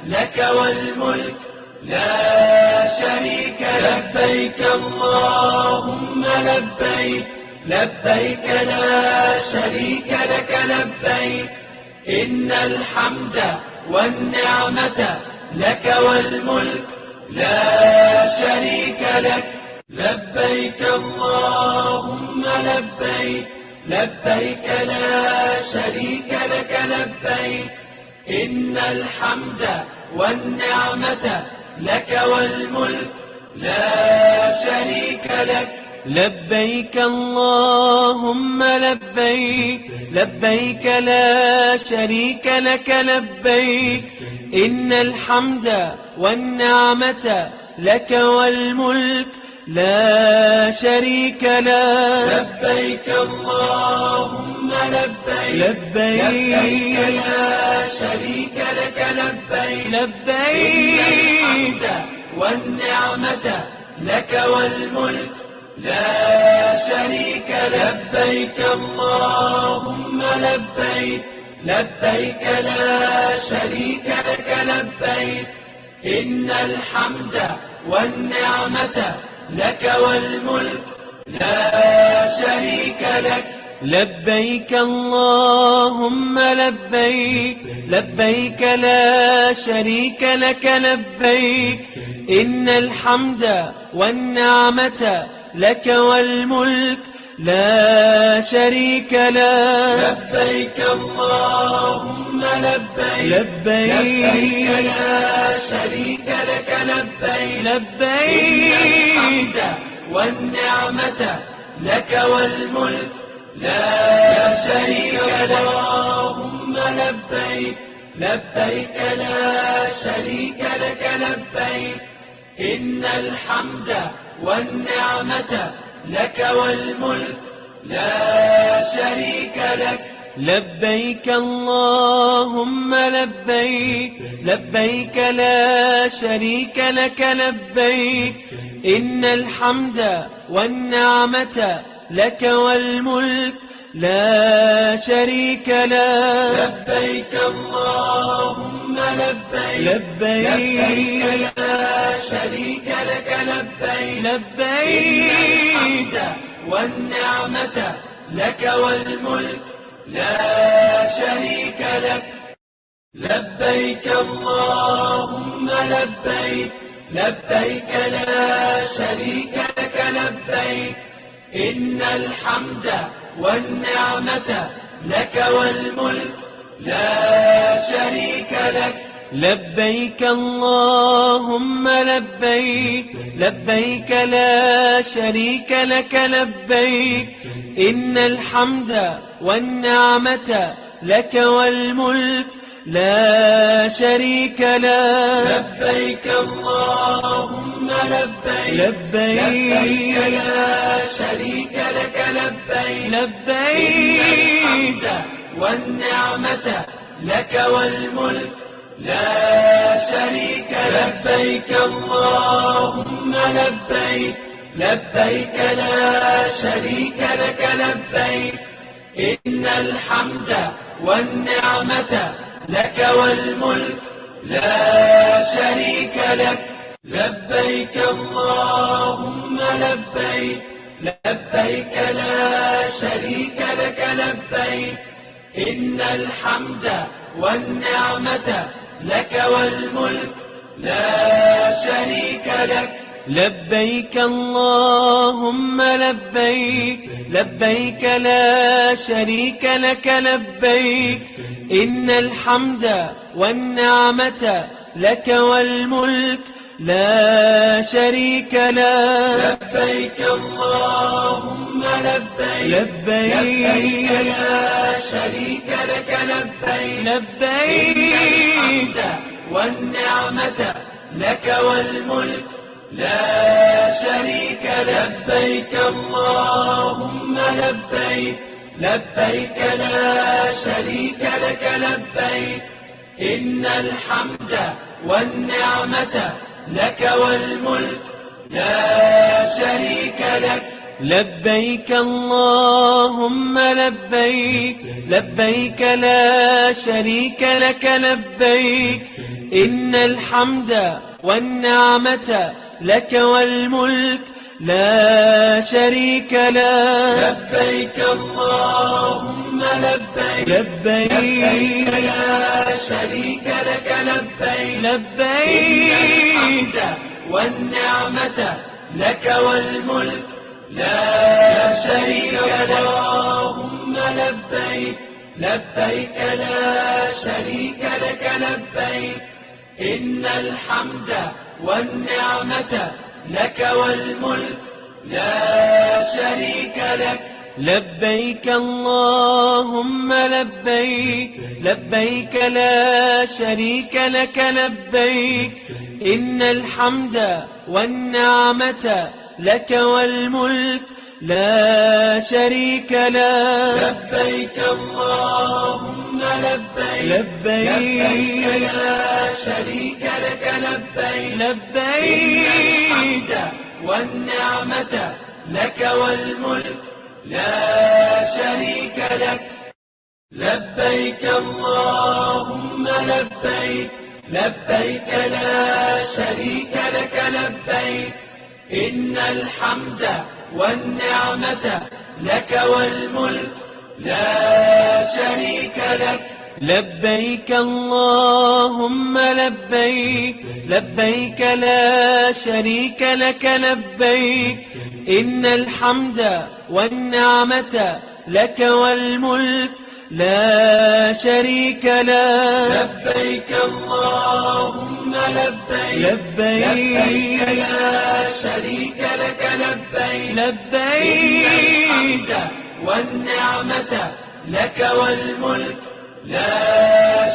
لك والملك لا شريك لك. لبيك اللهم لبيك، لبيك لا شريك لك لبيك، إن الحمد والنعمة لك والملك لا شريك لك. لبيك اللهم لبيك، لبيك لا شريك لك لبيك، إن الحمد والنعمة لك والملك لا شريك لك. لبيك اللهم لبيك، لبيك لا شريك لك لبيك، إن الحمد والنعمة لك والملك لا شريك لك. لبيك اللهم لبيك، لبيك لا شريك لك لبيك، لبيك إن الحمد والنعمة لك والملك لا شريك لك. لبيك اللهم لبيك، لبيك لا شريك لك لبيك، إن الحمد والنعمة لك والملك لا شريك لك. لبيك اللهم لبيك، لبيك لا شريك لك لبيك، إن الحمد والنعمة لك والملك لا شريك لك. لبيك اللهم لبيك، لبيك لا شريك لك لبيك، لبيك إن الحمد والنعمة لك والملك لا شريك لك. اللهم لبيك، لبيك لا شريك لك لبيك، إن الحمد والنعمة لك والملك لا شريك لك. لبيك اللهم لبيك، لبيك لا شريك لك لبيك، إن الحمد والنعمة لك والملك لا شريك لك. لبيك اللهم لبيك، لبيك لا شريك لك لبيك، لبيك والنعمة لك والملك لا شريك لك. لبيك اللهم لبيك، لبيك لا شريك لك لبيك، إن الحمد والنعمة لك والملك لا شريك لك. لبيك اللهم لبيك، لبيك لا شريك لك لبيك، إن الحمد والنعمة لك والملك لا شريك لك. لبيك اللهم لبيك، لبيك لا شريك لك لبيك، لبيك الحمد والنعمة لك والملك لا شريك لك. لبيك اللهم لبيك، لبيك لا شريك لك لبيك، إن الحمد والنعمة لك والملك لا شريك لك. لبيك اللهم لبيك، لبيك لا شريك لك لبيك، إن الحمد والنعمة لك والملك لا شريك لك. لبيك اللهم لبيك، لبيك لا شريك لك لبيك، إن الحمد والنعمة لك والملك لا شريك لك. لبيك اللهم لبيك، لبيك لا شريك لك لبيك، لبيك الحمد والنعمة لك والملك لا شريك لك. لبيك اللهم لبيك، لبيك لا شريك لك لبيك، إن الحمد والنعمة لك والملك لا شريك لك. لبيك اللهم لبيك، لبيك لا شريك لك لبيك، إن الحمد والنعمة لك والملك لا شريك لك. لبيك اللهم لبيك لبيك لا شريك لك لبيك لبيك والنعمة لك والملك لا شريك لك. اللهم لبيك لبيك لا شريك لك لبيك إن الحمد والنعمة لك والملك لا شريك لك. لبيك اللهم لبيك لبيك لا شريك لك لبيك إن الحمد والنعمة لك والملك لا شريك لك. لبيك اللهم لبيك لبيك لا شريك لك لبيك لبيك والنعمة لك والملك لا شريك لك. لبيك اللهم لبيك لبيك لا شريك لك لبيك إن الحمد والنعمة لك والملك لا شريك لك. لبيك اللهم لبيك لبيك لا شريك لك لبيك إن الحمد والنعمة لك والملك لا شريك لك. لبيك اللهم لبيك لبيك لا شريك لك لبيك لبيك والنعمة لك والملك لا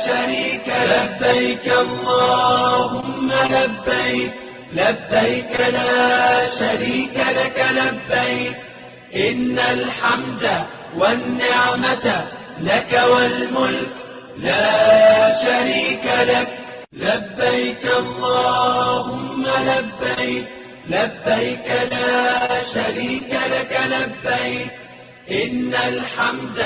شريك لك. لبيك اللهم لبيك لبيك لا شريك لك لبيك إن الحمد والنعمة لك والملك لا شريك لك. لبيك اللهم لبيك لبيك لا شريك لك لبيك إن الحمد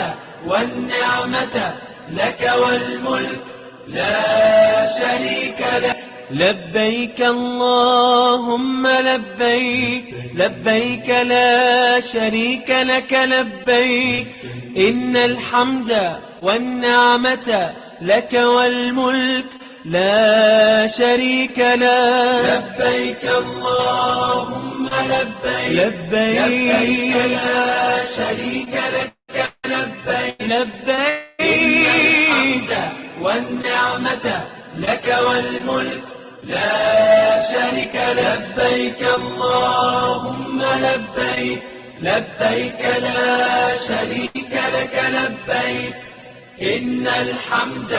والنعمة لك والملك لا شريك لك. لبيك اللهم لبيك لبيك لا شريك لك لبيك إن الحمد والنعمة لك والملك لا شريك لك. لبيك اللهم لبيك لبيك لا شريك لك لبيك لبيك والنعمة لك والملك لا شريك لك. لبيك اللهم لبيك لبيك لا شريك لك لبيك إن الحمد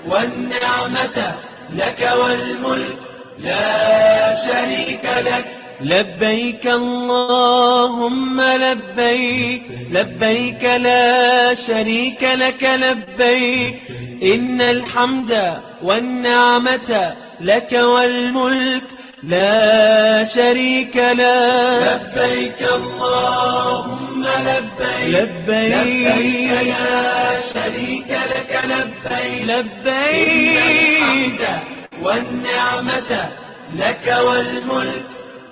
والنعمة لك والملك لا شريك لك. لبيك اللهم لبيك لبيك لا شريك لك لبيك إن الحمد والنعمة لك والملك لا شريك لك. لبيك اللهم لبيك لبيك لا شريك لك لبيك لبيك والنعمة لك والملك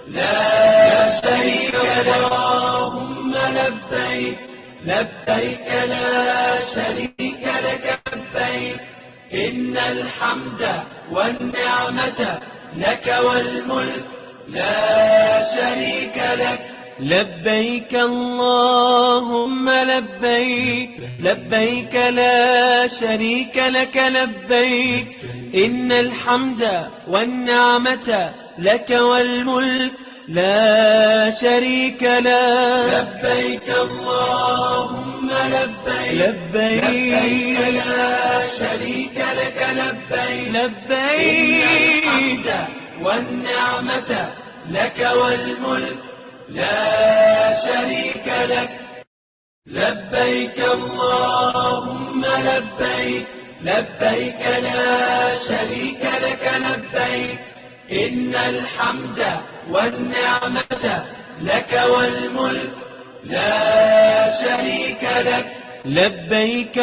لا شريك لك. اللهم لبيك لبيك لا شريك لك لبيك إن الحمد والنعمة لك والملك لا شريك لك. لبيك اللهم لبيك لبيك لا شريك لك لبيك إن الحمد والنعمة لك والملك لا شريك لك. لبيك اللهم لبيك لبيك لا شريك لك لبيك لبيك والنعمة لك والملك لا شريك لك. لبيك اللهم لبيك لبيك لا شريك لك لبيك إن الحمد والنعمة لك والملك لا شريك لك. لبيك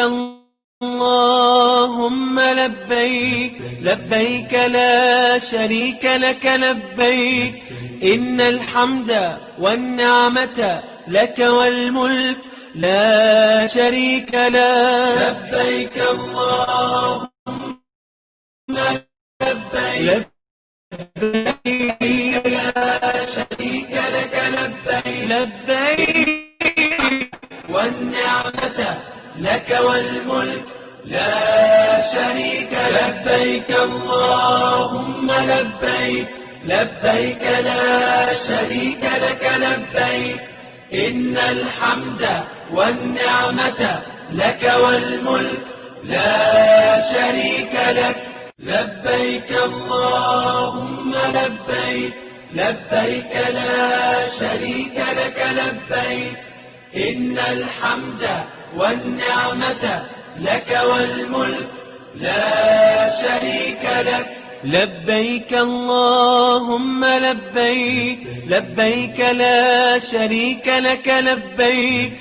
اللهم لبيك لبيك لا شريك لك لبيك إن الحمد والنعمة لك والملك لا شريك لك لبيك اللهم لبيك لبيك لا شريك لك لبيك لبيك والنعمة لك والملك لا شريك لبيك اللهم لبيك لبيك لا شريك لك لبيك إن الحمد والنعمة لك والملك لا شريك لك لبيك اللهم لبيك لبيك لا شريك لك لبيك إن الحمد والنعمة لك والملك لا شريك لك لبيك اللهم لبيك لبيك لا شريك لك لبيك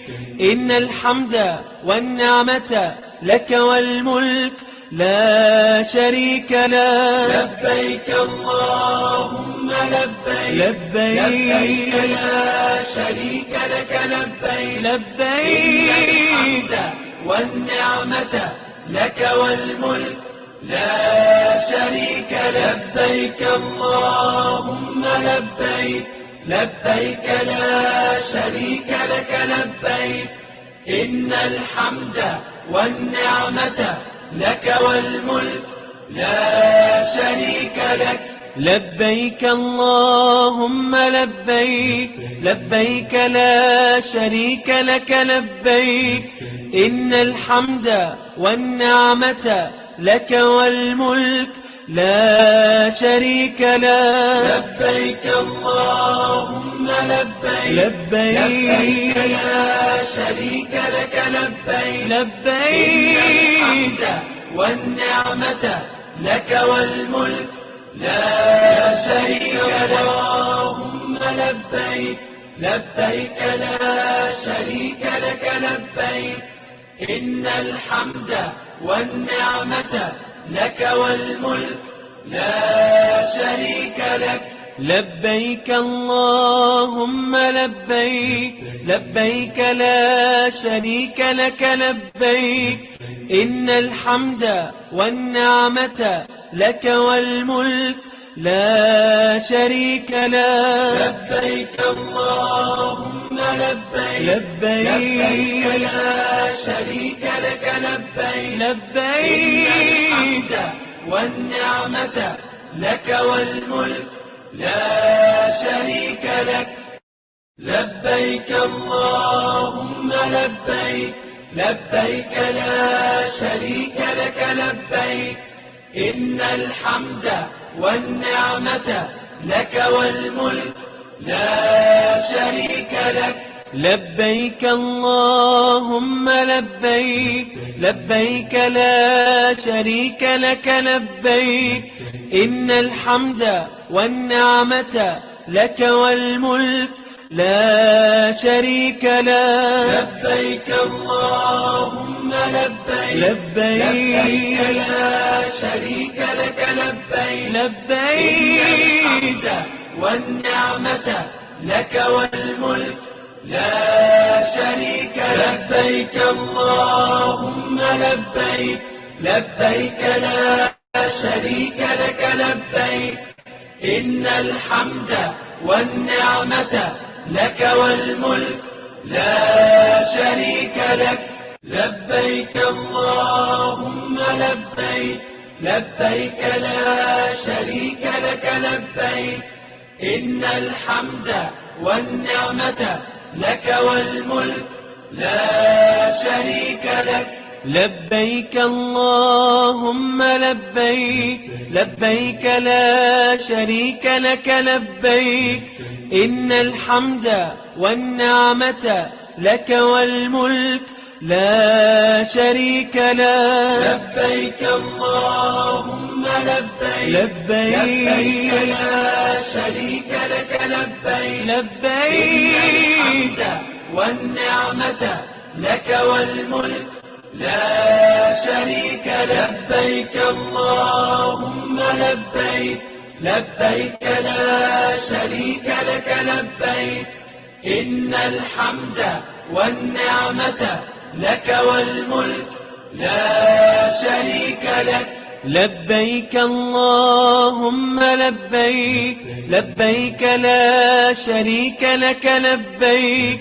إن الحمد والنعمة لك والملك لا شريك لك لبيك اللهم لبيك لبيك لا شريك لك لبيك لبيك والنعمة لك والملك لا شريك لبيك اللهم لبيك لبيك لا شريك لك لبيك إن الحمد والنعمة لك والملك لا شريك لك لبيك اللهم لبيك لبيك لا شريك لك لبيك إن الحمد والنعمة لك والملك لا شريك لك لبيك اللهم لبيك لبيك لا شريك لك لبيك لبيك والنعمة لك والملك لا شريك لك اللهم لبيك لبيك لا شريك لك لبيك إن الحمد والنعمة لك والملك لا شريك لك لبيك اللهم لبيك لبيك لا شريك لك لبيك إن الحمد والنعمة لك والملك لا شريك لك لبيك اللهم لبيك لبيك لا شريك لك لبيك لبيك والنعمة لك والملك لا شريك لك لبيك اللهم لبيك لبيك لا شريك لك لبيك إن الحمد والنعمة لك والملك لا شريك لك لبيك اللهم لبيك لبيك لا شريك لك لبيك إن الحمد والنعمة لك والملك لا شريك لك لبيك اللهم لبيك لبيك لا شريك لك لبيك لبيك والنعمة لك والملك لا شريك لبيك اللهم لبيك لبيك لا شريك لك لبيك إن الحمد والنعمة لك والملك لا شريك لك لبيك اللهم لبيك لبيك لا شريك لك لبيك إن الحمد والنعمة لك والملك لا شريك لك لبيك اللهم لبيك لبيك لا شريك لك لبيك إن الحمد والنعمة لك والملك لا شريك لك لبيك اللهم لبيك لبيك لا شريك لك لبيك لبيك والنعمة لك والملك لا شريك لك. لبيك اللهم لبيك، لبيك لا شريك لك لبيك، إن الحمد والنعمة لك والملك لا شريك لك. لبيك اللهم لبيك، لبيك لا شريك لك لبيك،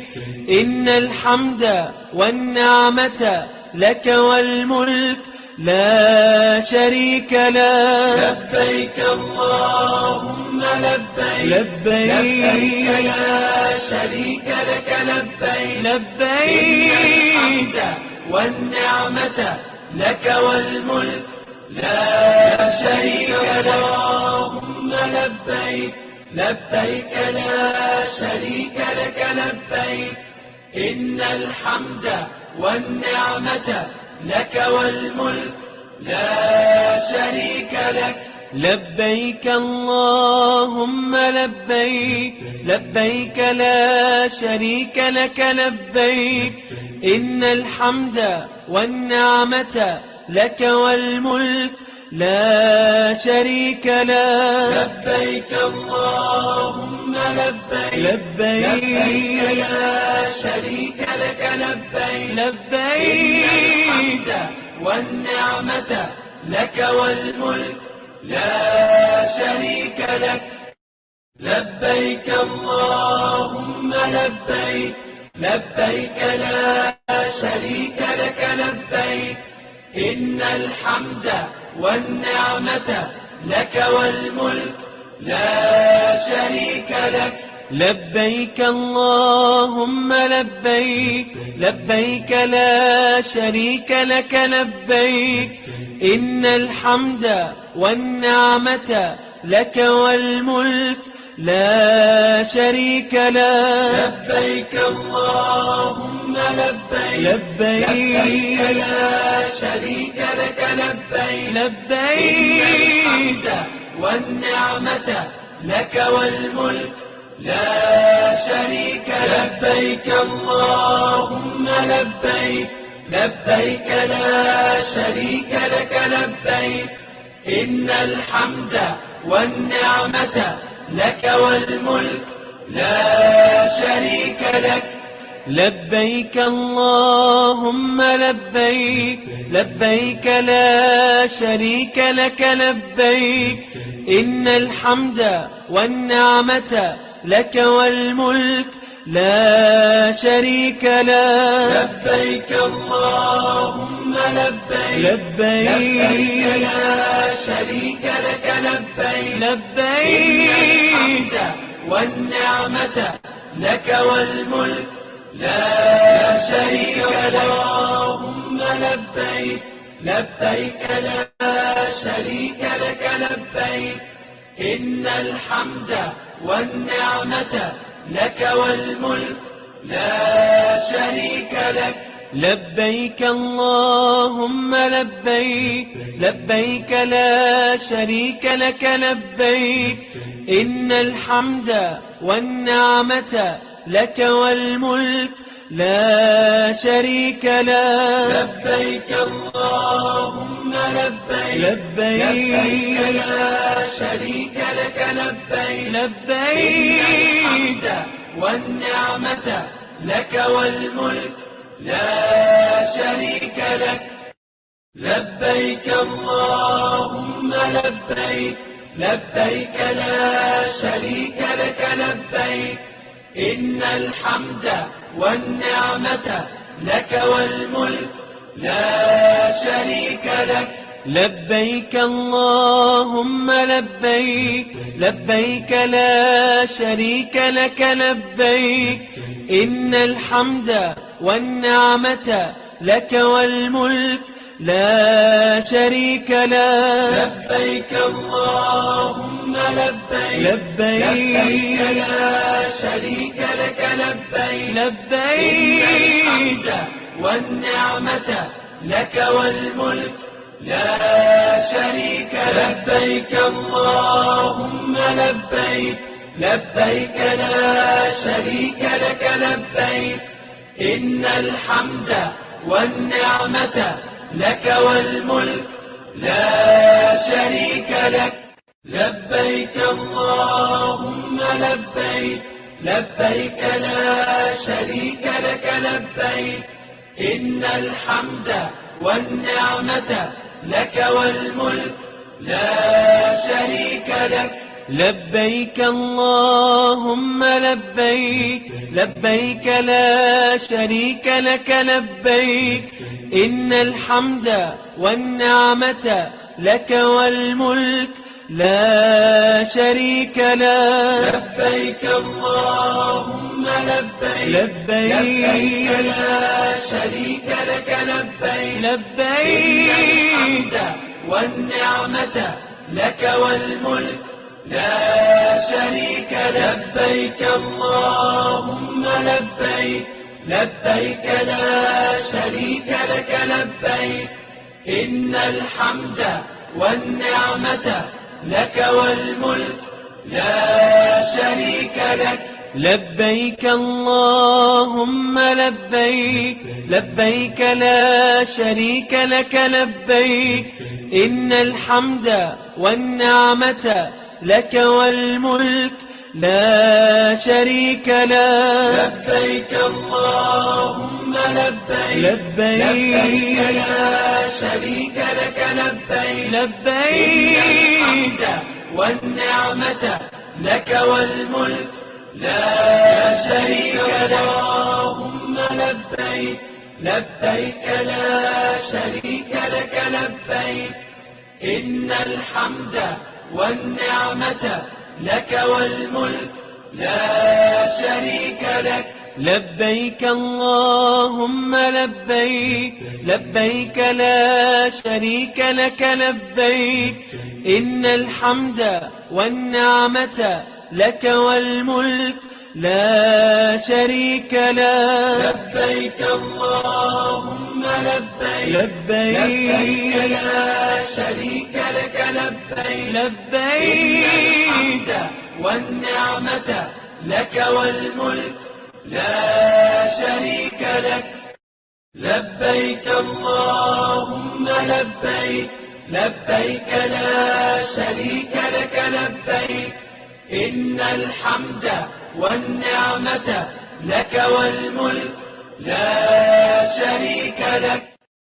إن الحمد والنعمة لك والملك لا شريك لك. لبيك اللهم لبيك، لبيك لا شريك لك لبيك، لبيك إن الحمد والنعمة لك والملك لا شريك لك. اللهم لبيك، لبيك لا شريك لك لبيك، إن الحمد والنعمة لك والملك لا شريك لك. لبيك اللهم لبيك، لبيك لا شريك لك لبيك، إن الحمد والنعمة لك والملك لا شريك لك. لبيك اللهم لبيك، لبيك لا شريك لك لبيك، لبيك الحمد والنعمة لك والملك لا شريك لك. لبيك اللهم لبيك، لبيك لا شريك لك لبيك، إن الحمد والنعمة لك والملك لا شريك لك. لبيك اللهم لبيك، لبيك لا شريك لك لبيك، إن الحمد والنعمة لك والملك لا شريك لك. لبيك اللهم لبيك، لبيك لا شريك لك لبيك، لبيك الحمد والنعمة لك والملك لا شريك لك. لبيك اللهم لبيك، لبيك لا شريك لك لبيك، إن الحمد والنعمة لك والملك لا شريك لك. لبيك اللهم لبيك، لبيك لا شريك لك لبيك، إن الحمد والنعمة لك والملك لا شريك لك. لبيك اللهم لبيك، لبيك لا شريك لك لبيك، لبيك الحمد والنعمة لك والملك لا شريك لك. اللهم لبيك، لبيك لا شريك لك لبيك، إن الحمد والنعمة لك والملك لا شريك لك. لبيك اللهم لبيك، لبيك لا شريك لك لبيك، إن الحمد والنعمة لك والملك لا شريك لك. لبيك اللهم لبيك، لبيك لا شريك لك لبيك، لبيك الحمد والنعمة لك والملك لا شريك لك. لبيك اللهم لبيك، لبيك لا شريك لك لبيك، إن الحمد والنعمة لك والملك لا شريك لك. لبيك اللهم لبيك، لبيك لا شريك لك لبيك، إن الحمد والنعمة لك والملك لا شريك لك. لبيك اللهم لبيك، لبيك لا شريك لك لبيك، لبيك الحمد والنعمة لك والملك لا شريك لك. لبيك اللهم لبيك، لبيك لا شريك لك لبيك، إن الحمد والنعمة لك والملك لا شريك لك. لبيك اللهم لبيك، لبيك لا شريك لك لبيك، إن الحمد والنعمة لك والملك لا شريك لك. لبيك اللهم لبيك، لبيك لا شريك لك لبيك، إن الحمد والنعمة لك والملك لا شريك لك. لبيك اللهم لبيك، لبيك لا شريك لك لبيك، لبيك إن الحمد والنعمة لك والملك لا شريك. لبيك اللهم لبيك، لبيك لا شريك لك لبيك، إن الحمد والنعمة لك والملك لا شريك لك. لبيك اللهم لبيك، لبيك لا شريك لك لبيك، إن الحمد والنعمة لك والملك لا شريك لك. لبيك اللهم لبيك، لبيك لا شريك لك لبيك، لبيك إن الحمد والنعمة لك والملك لا شريك لك. اللهم لبيك، لبيك لا شريك لك لبيك، إن الحمد والنعمة لك والملك لا شريك لك. لبيك اللهم لبيك، لبيك لا شريك لك لبيك، إن الحمد والنعمة لك والملك لا شريك لك. لبيك اللهم لبيك، لبيك لا شريك لك لبيك، لبيك الحمد والنعمة لك والملك لا شريك لك. لبيك اللهم لبيك، لبيك لا شريك لك لبيك، إن الحمد والنعمة لك والملك لا شريك لك.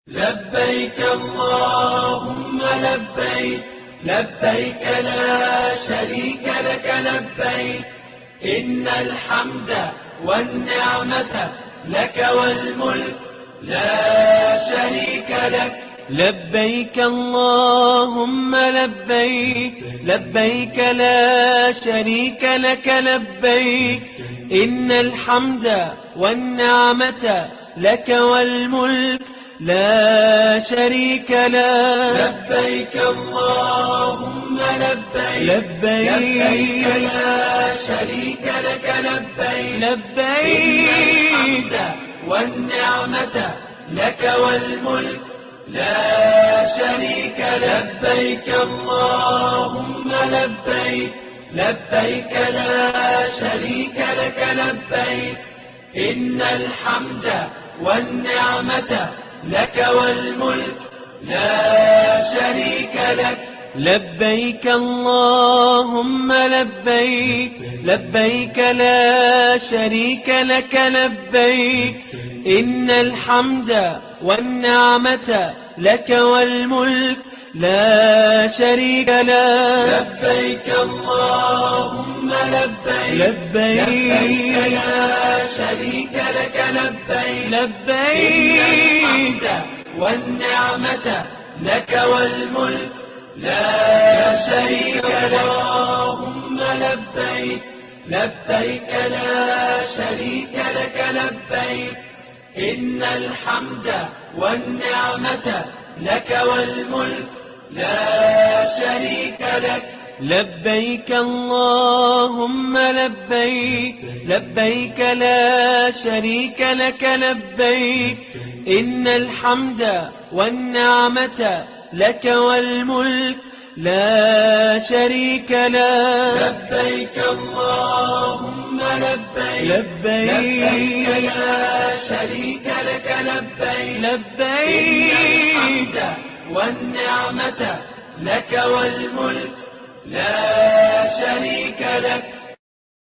لبيك اللهم لبيك، لبيك لا شريك لك لبيك، إن الحمد والنعمة لك والملك لا شريك لك. لبيك اللهم لبيك، لبيك لا شريك لك لبيك، إن الحمد والنعمة لك والملك لا شريك لك. لبيك اللهم لبيك، لبيك لا شريك لك لبيك، لبيك الحمد والنعمة لك والملك لا شريك. لبيك اللهم لبيك، لبيك لا شريك لك لبيك، إن الحمد والنعمة لك والملك لا شريك لك. لبيك اللهم لبيك، لبيك لا شريك لك لبيك، إن الحمد والنعمة لك والملك لا شريك لك. لبيك اللهم لبيك، لبيك لا شريك لك لبيك، لبيك الحمد والنعمة لك والملك لا شريك لك. اللهم لبيك، لبيك لا شريك لك لبيك، إن الحمد والنعمة لك والملك لا شريك لك. لبيك اللهم لبيك، لبيك لا شريك لك لبيك، إن الحمد والنعمة لك والملك لا شريك له. لبيك اللهم لبيك لبيك لا شريك لك لبيك لبيك الحمد والنعمة لك والملك لا شريك لك.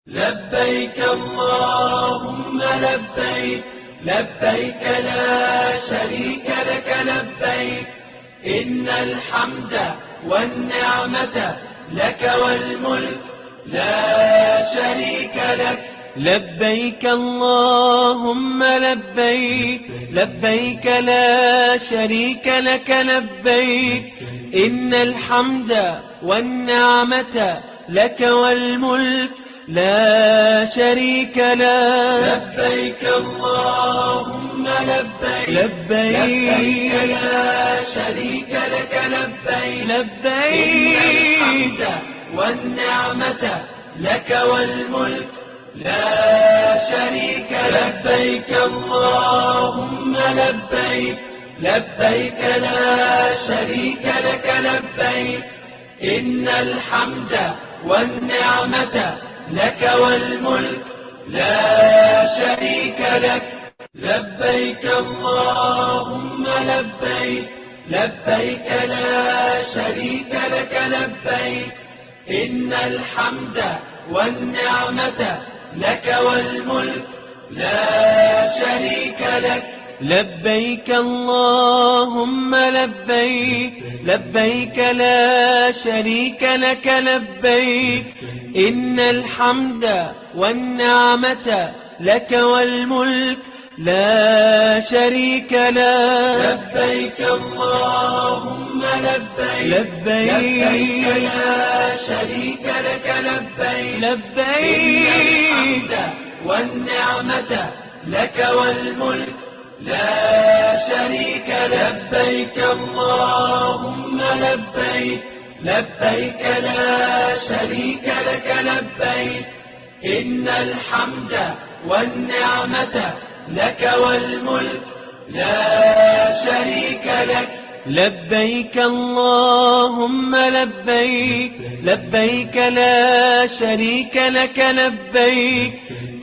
لبيك اللهم لبيك لا شريك لك لبيك إن الحمد والنعمة لك والملك لا شريك لك. لبيك اللهم لبيك لا شريك لك لبيك إن الحمد والنعمة لك والملك لا شريك له. لبيك اللهم لبيك لا شريك لك لبيك لبيك الحمد والنعمة لك والملك لا شريك. لبيك اللهم لبيك لا شريك لك لبيك إن الحمد والنعمة لك والملك لا شريك لك. لبيك اللهم لبيك لا شريك لك لبيك إن الحمد والنعمة لك والملك لا شريك لك. لبيك اللهم لبيك لا شريك لك لبيك إن الحمد والنعمة لك والملك لا شريك له. لبيك اللهم لبيك لا شريك لك لبيك والنعمة لك والملك لا شريك. لبيك اللهم لبيك لا شريك لك لبيك إن الحمد والنعمة لك والملك لا شريك لك. لبيك اللهم لبيك لا شريك لك لبيك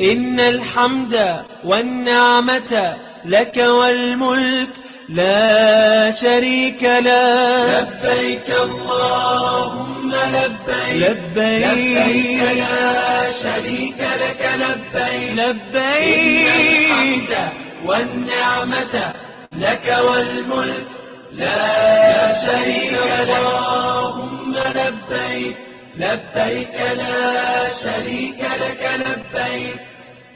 إن الحمد والنعمة لك والملك لا شريك له. لبيك اللهم لبيك لا شريك لك لبيك الحمد والنعمة لك والملك لا شريك. اللهم لبيك لا شريك لك لبيك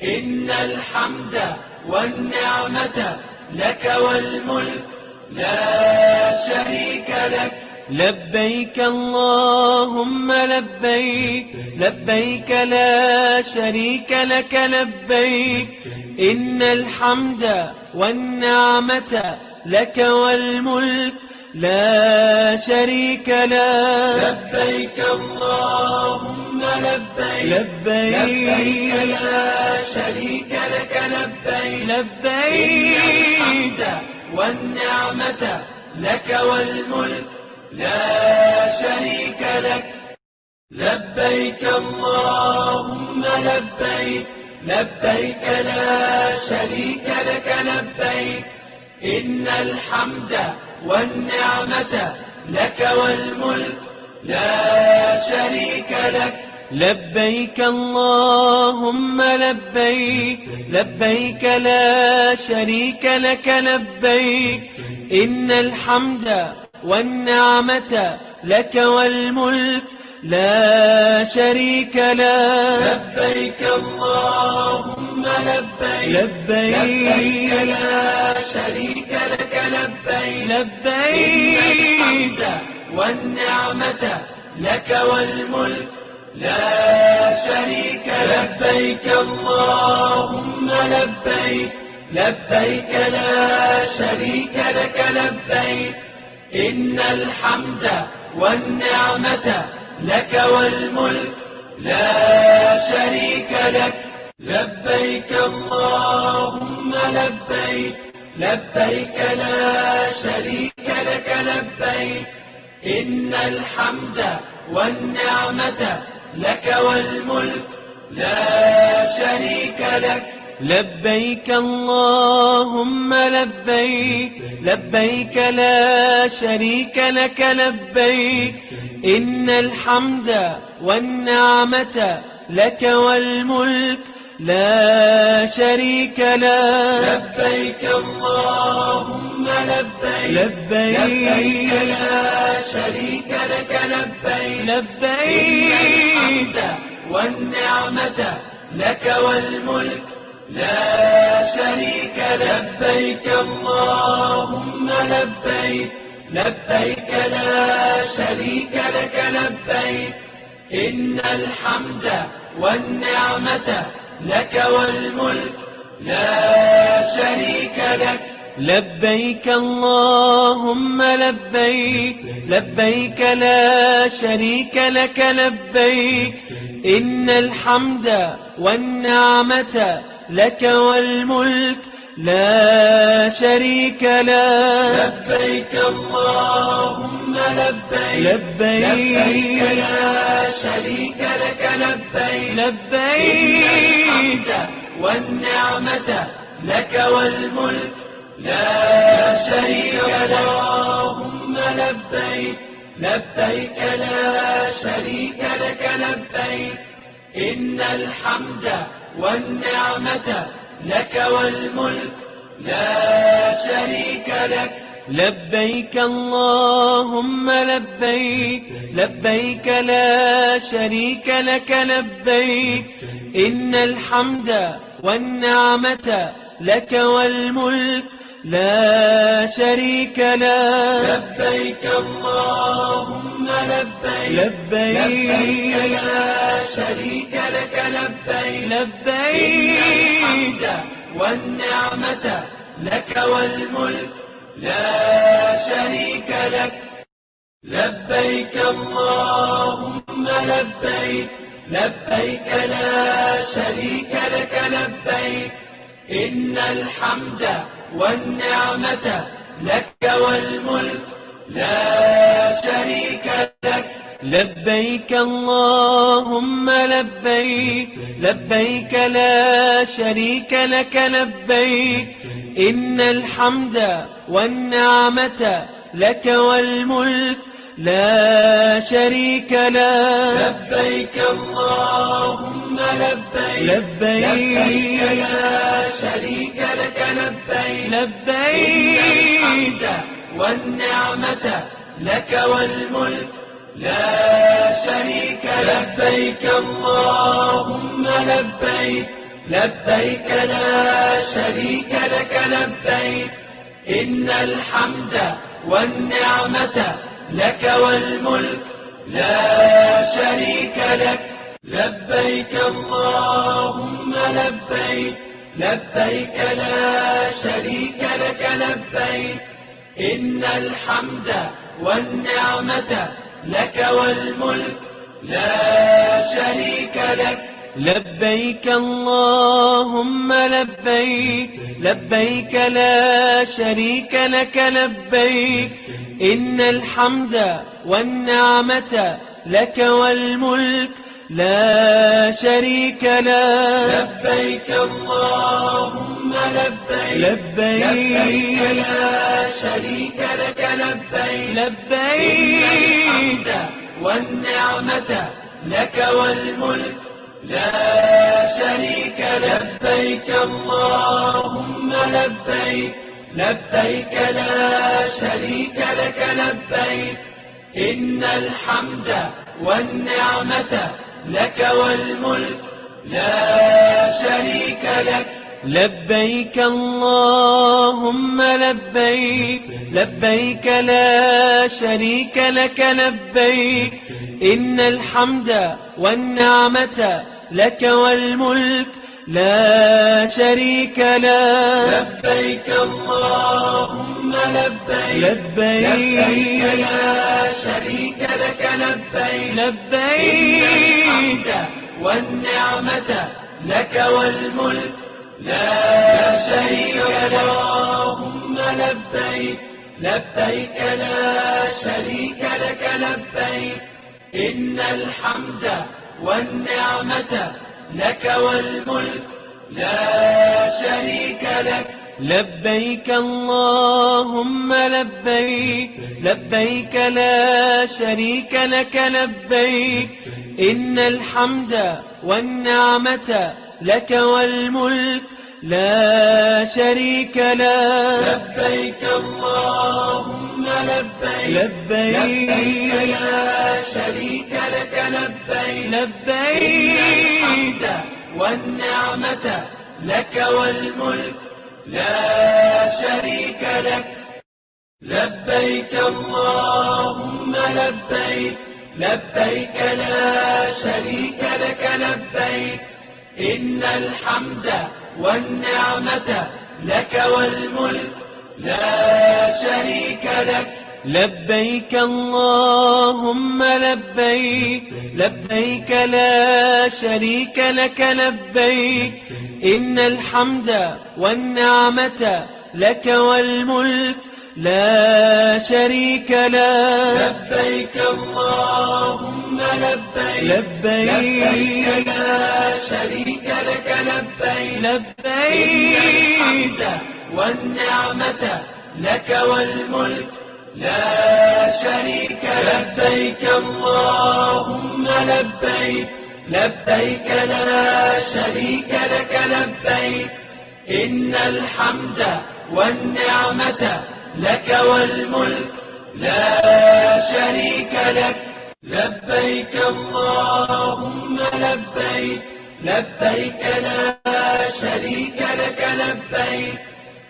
إن الحمد والنعمة لك والملك لا شريك لك. لبيك اللهم لبيك لا شريك لك لبيك إن الحمد والنعمة لك والملك لا شريك له. لبيك اللهم لبيك لا شريك لك لبيك الحمد والنعمة لك والملك لا شريك لك. لبيك اللهم لبيك لا شريك لك لبيك إن الحمد والنعمة لك والملك لا شريك لك. لبيك اللهم لبيك لا شريك لك لبيك إن الحمد والنعمة لك والملك لا شريك له. لبيك اللهم لبيك لا شريك لك لبيك الحمد والنعمة لك والملك لا شريك. لبيك اللهم لبيك لا شريك لك لبيك إن الحمد والنعمة لك والملك لا شريك لك. لبيك اللهم لبيك لا شريك لك لبيك إن الحمد والنعمة لك والملك لا شريك لك. لبيك اللهم لبيك، لبيك لا شريك لك لبيك، إن الحمد والنعمة لك والملك لا شريك لك. لبيك اللهم لبيك، لبيك لا شريك لك لبيك، لبيك الحمد والنعمة لك والملك لا شريك. لبيك اللهم لبيك، لبيك لا شريك لك لبيك، إن الحمد والنعمة لك والملك لا شريك لك. لبيك اللهم لبيك، لبيك لا شريك لك لبيك، إن الحمد والنعمة لك والملك لا شريك لك. لبيك اللهم لبيك، لبيك لا شريك لك لبيك، لبيك الحمد والنعمة لك والملك لا شريك لك. اللهم لبيك، لبيك لا شريك لك لبيك، إن الحمد والنعمة لك والملك لا شريك لك. لبيك اللهم لبيك، لبيك لا شريك لك لبيك، إن الحمد والنعمة لك والملك لا شريك لك. لبيك اللهم لبيك، لبيك لا شريك لك لبيك، لبيك الحمد والنعمة لك والملك لا شريك لك. لبيك اللهم لبيك، لبيك لا شريك لك لبيك، إن الحمد والنعمة لك والملك لا شريك لك. لبيك اللهم لبيك، لبيك لا شريك لك لبيك، إن الحمد والنعمة لك والملك لا شريك لك. لبيك اللهم لبيك، لبيك لا شريك لك لبيك، لبيك الحمد والنعمة لك والملك لا شريك. لبيك اللهم لبيك، لبيك لا شريك لك لبيك، إن الحمد والنعمة لك والملك لا شريك لك. لبيك اللهم لبيك، لبيك لا شريك لك لبيك، إن الحمد والنعمة لك والملك لا شريك لك. لبيك اللهم لبيك، لبيك لا شريك لك لبيك، إن الحمد والنعمة لك والملك لا شريك لك. لبيك اللهم لبيك، لبيك لا شريك لك لبيك، لبيك الحمد والنعمة لك والملك لا شريك. لبيك اللهم لبيك، لبيك لا شريك لك لبيك، إن الحمد والنعمة لك والملك لا شريك لك. لبيك اللهم لبيك، لبيك لا شريك لك لبيك، إن الحمد والنعمة لك والملك لا شريك لك. لبيك اللهم لبيك، لبيك لا شريك لك لبيك، لبيك الحمد والنعمة لك والملك لا شريك لك. اللهم لبيك، لبيك لا شريك لك لبيك إن الحمد والنعمة لك والملك لا شريك لك لبيك اللهم لبيك لبيك لا شريك لك لبيك إن الحمد والنعمة لك والملك لا شريك لك لبيك اللهم لبيك لبيك لا شريك لك لبيك لبيك والنعمة لك والملك لا شريك لك لبيك اللهم لبيك لبيك لا شريك لك لبيك إن الحمد والنعمة لك والملك لا شريك لك لبيك اللهم لبيك لبيك لا شريك لك لبيك إن الحمد والنعمة لك والملك لا شريك لك لبيك اللهم لبيك لبيك لا شريك لك لبيك لبيك والنعمة لك والملك لا شريك لبيك اللهم لبيك لبيك لا شريك لك لبيك إن الحمد والنعمة لك والملك لا شريك لك لبيك اللهم لبيك لبيك لا شريك لك لبيك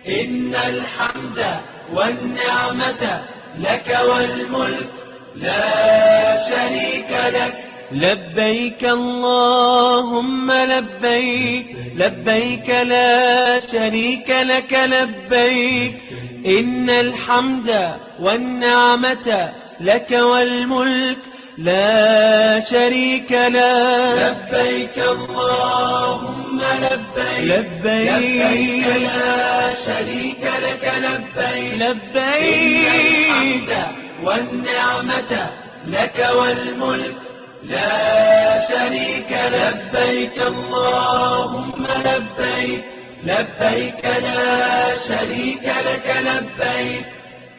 إن الحمد والنعمة لك والملك لا شريك لك لبيك اللهم لبيك لبيك لا شريك لك لبيك إن الحمد والنعمة لك والملك لا شريك لك لبيك اللهم لبيك لبيك لا شريك لك لبيك لبيك والنعمة لك والملك لا شريك لبيك اللهم لبيك لبيك لا شريك لك لبيك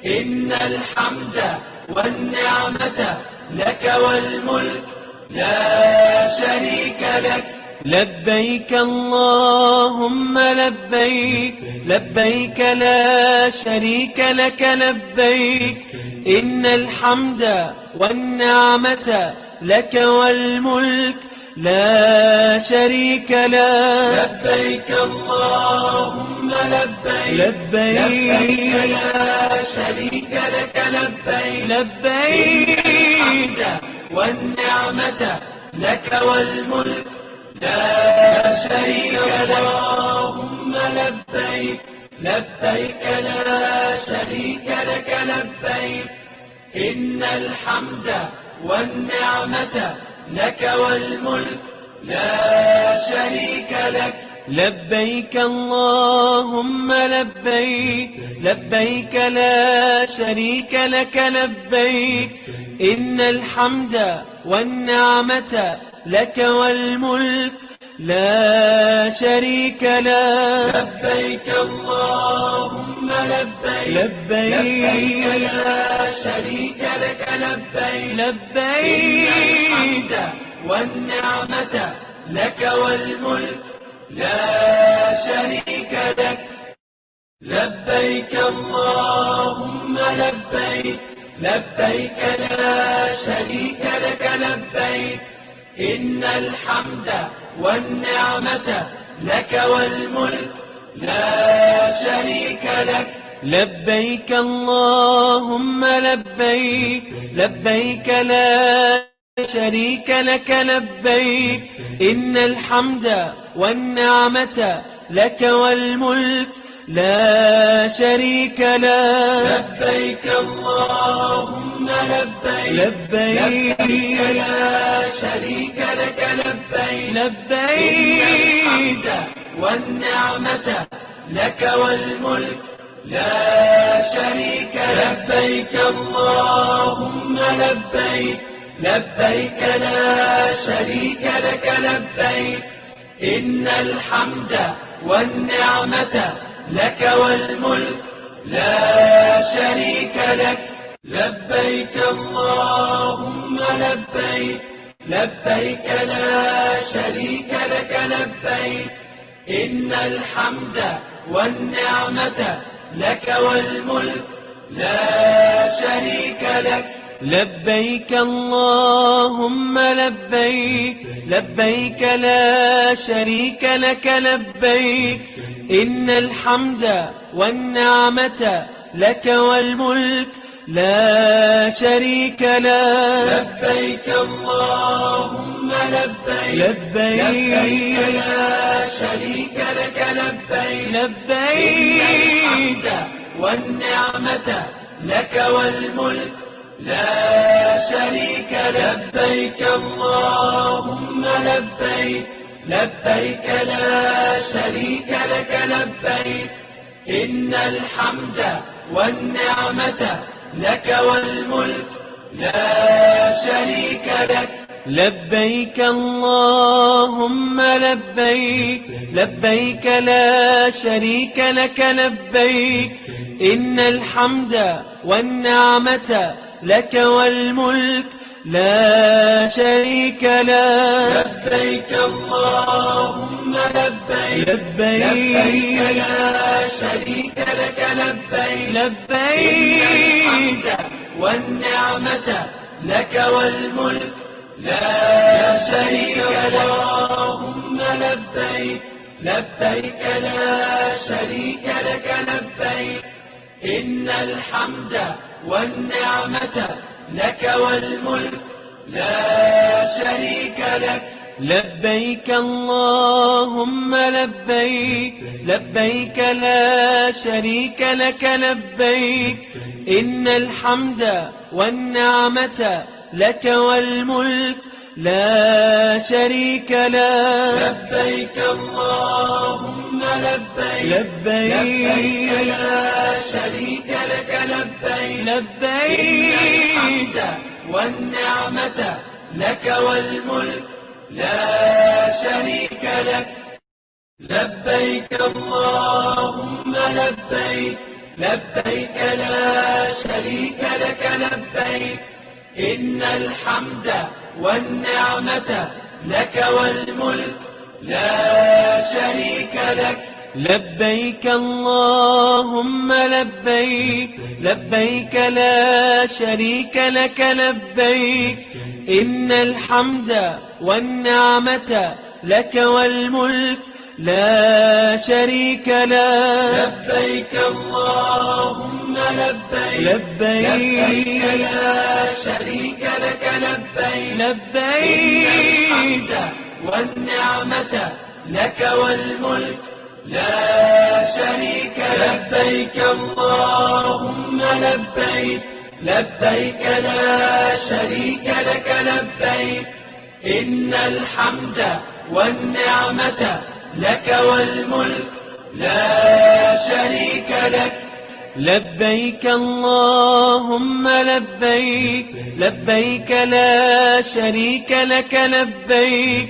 إن الحمد والنعمة لك والملك لا شريك لك لبيك اللهم لبيك لبيك لا شريك لك لبيك إن الحمد والنعمة لك والملك لا شريك لك لبيك اللهم لبيك لا شريك لك لبيك لبيك والنعمة لك والملك لا شريك لك اللهم لبيك لبيك لا شريك لك لبيك إن الحمد والنعمة لك والملك لا شريك لك لبيك اللهم لبيك لبيك لا شريك لك لبيك إن الحمد والنعمة لك والملك لا شريك لك لبيك اللهم لبيك لبيك لا شريك لك لبيك لبيك والنعمة لك والملك لا شريك لك لبيك اللهم لبيك لبيك لا شريك لك لبيك إن الحمد والنعمة لك والملك لا شريك لك لبيك اللهم لبيك لبيك لا شريك لك لبيك إن الحمد والنعمة لك والملك لا شريك لك لبيك اللهم لبيك لا شريك لك لبيك لبيك والنعمة لك والملك لا شريك لك. لبيك اللهم لبيك، لبيك لا شريك لك لبيك، إن الحمد والنعمة لك والملك لا شريك لك. لبيك اللهم لبيك، لبيك لا شريك لك لبيك، إن الحمد والنعمة لك والملك لا شريك لك. لبيك اللهم لبيك، لبيك لا شريك لك لبيك، إن الحمد والنعمة لك والملك لا شريك لك. لبيك اللهم لبيك، لبيك لا شريك لك لبيك، لبيك إن الحمد والنعمة لك والملك لا شريك لك. لبيك اللهم لبيك، لبيك لا شريك لك لبيك، إن الحمد والنعمة لك والملك لا شريك لك. لبيك اللهم لبيك، لبيك لا شريك لك لبيك، إن الحمد والنعمة لك والملك لا شريك لك. لبيك اللهم لبيك، لبيك لا شريك لك لبيك، لبيك إن الحمد والنعمة لك والملك لا شريك لك. اللهم لبيك، لبيك لا شريك لك لبيك، إن الحمد والنعمة لك والملك لا شريك لك. لبيك اللهم لبيك، لبيك لا شريك لك لبيك، إن الحمد والنعمة لك والملك لا شريك لك. لبيك اللهم لبيك، لبيك لا شريك لك لبيك، لبيك إن الحمد والنعمة لك والملك لا شريك لك. لبيك اللهم لبيك، لبيك لا شريك لك لبيك، إن الحمد والنعمة لك والملك لا شريك لك. لبيك اللهم لبيك، لبيك لا شريك لك لبيك، إن الحمد والنعمة لك والملك لا شريك لك. لبيك اللهم لبيك، لبيك لا شريك لك لبيك، لبيك إن الحمد والنعمة لك والملك لا شريك لك. لبيك اللهم لبيك، لبيك لا شريك لك لبيك، إن الحمد والنعمة لك والملك لا شريك لك. لبيك اللهم لبيك، لبيك لا شريك لك لبيك،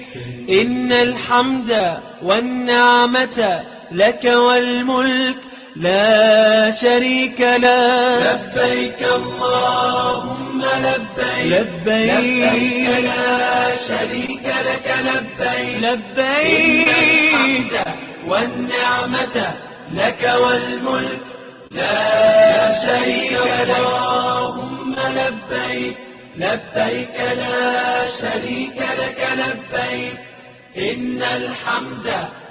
إن الحمد والنعمة لك والملك لا شريك لك. لبيك اللهم لبيك، لبيك لا شريك لك لبيك، لبيك إن الحمد والنعمة لك والملك لا شريك لك. اللهم لبيك، لبيك لا شريك لك لبيك، إن الحمد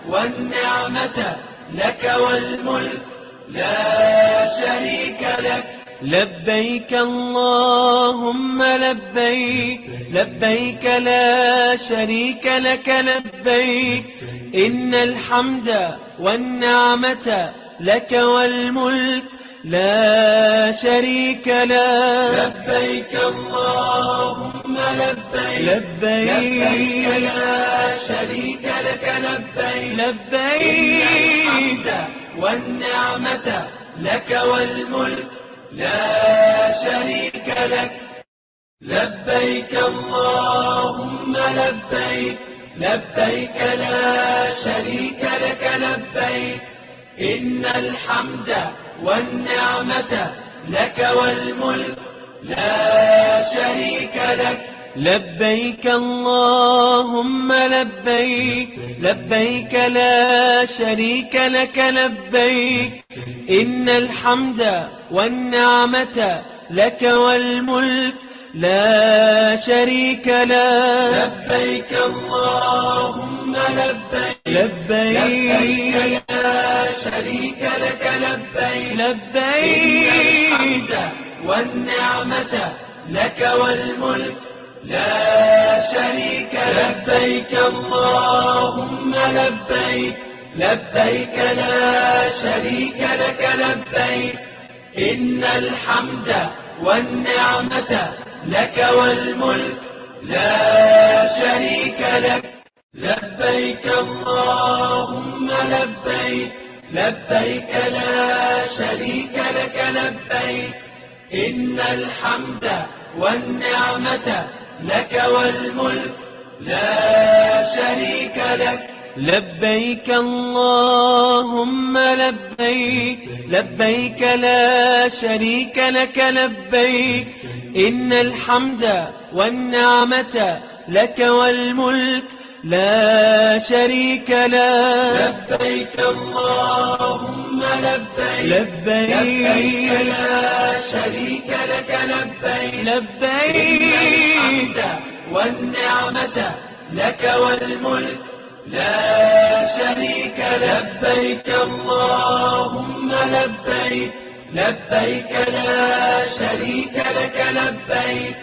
والنعمة لك والملك لا شريك لك. لبيك اللهم لبيك، لبيك لا شريك لك لبيك، إن الحمد والنعمة لك والملك لا شريك لك. لبيك اللهم لبيك، لبيك لا شريك لك لبيك، لبيك الحمد والنعمة لك والملك لا شريك لك. لبيك اللهم لبيك، لبيك لا شريك لك لبيك، إن الحمد والنعمة لك والملك لا شريك لك. لبيك اللهم لبيك، لبيك لا شريك لك لبيك، إن الحمد والنعمة لك والملك لا شريك لك. لبيك اللهم لبيك، لبيك لبيك لا شريك لك لبيك، لبيك إن الحمد والنعمة لك والملك لا شريك لك. لبيك اللهم لبيك، لبيك لا شريك لك لبيك، إن الحمد والنعمة لك والملك لا شريك لك. لبيك اللهم لبيك، لبيك لا شريك لك لبيك، إن الحمد والنعمة لك والملك لا شريك لك. لبيك اللهم لبيك، لبيك لا شريك لك لبيك، إن الحمد والنعمة لك والملك لا شريك لك. لبيك اللهم لبيك، لبيك لا شريك لك لبيك، لبيك الحمد والنعمة لك والملك لا شريك لك. لبيك اللهم لبيك، لبيك لا شريك لك لبيك،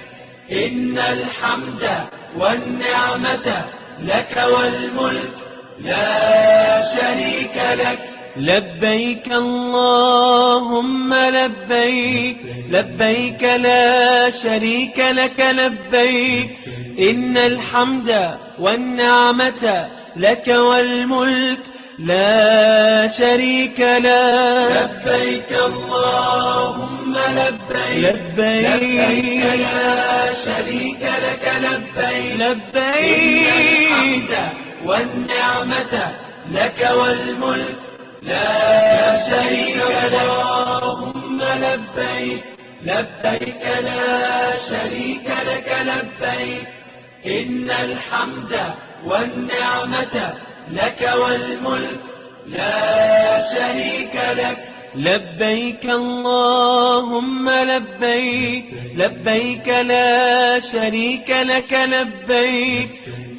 إن الحمد والنعمة لك والملك لا شريك لك. لبيك اللهم لبيك، لبيك لا شريك لك لبيك، إن الحمد والنعمة لك والملك لا شريك لك. لبيك اللهم لبيك، لبيك لا شريك لك لبيك، لبيك الحمد والنعمة لك والملك لا شريك لك. اللهم لبيك، لبيك لا شريك لك لبيك، إن الحمد والنعمة لك والملك لا شريك لك. لبيك اللهم لبيك، لبيك لا شريك لك لبيك،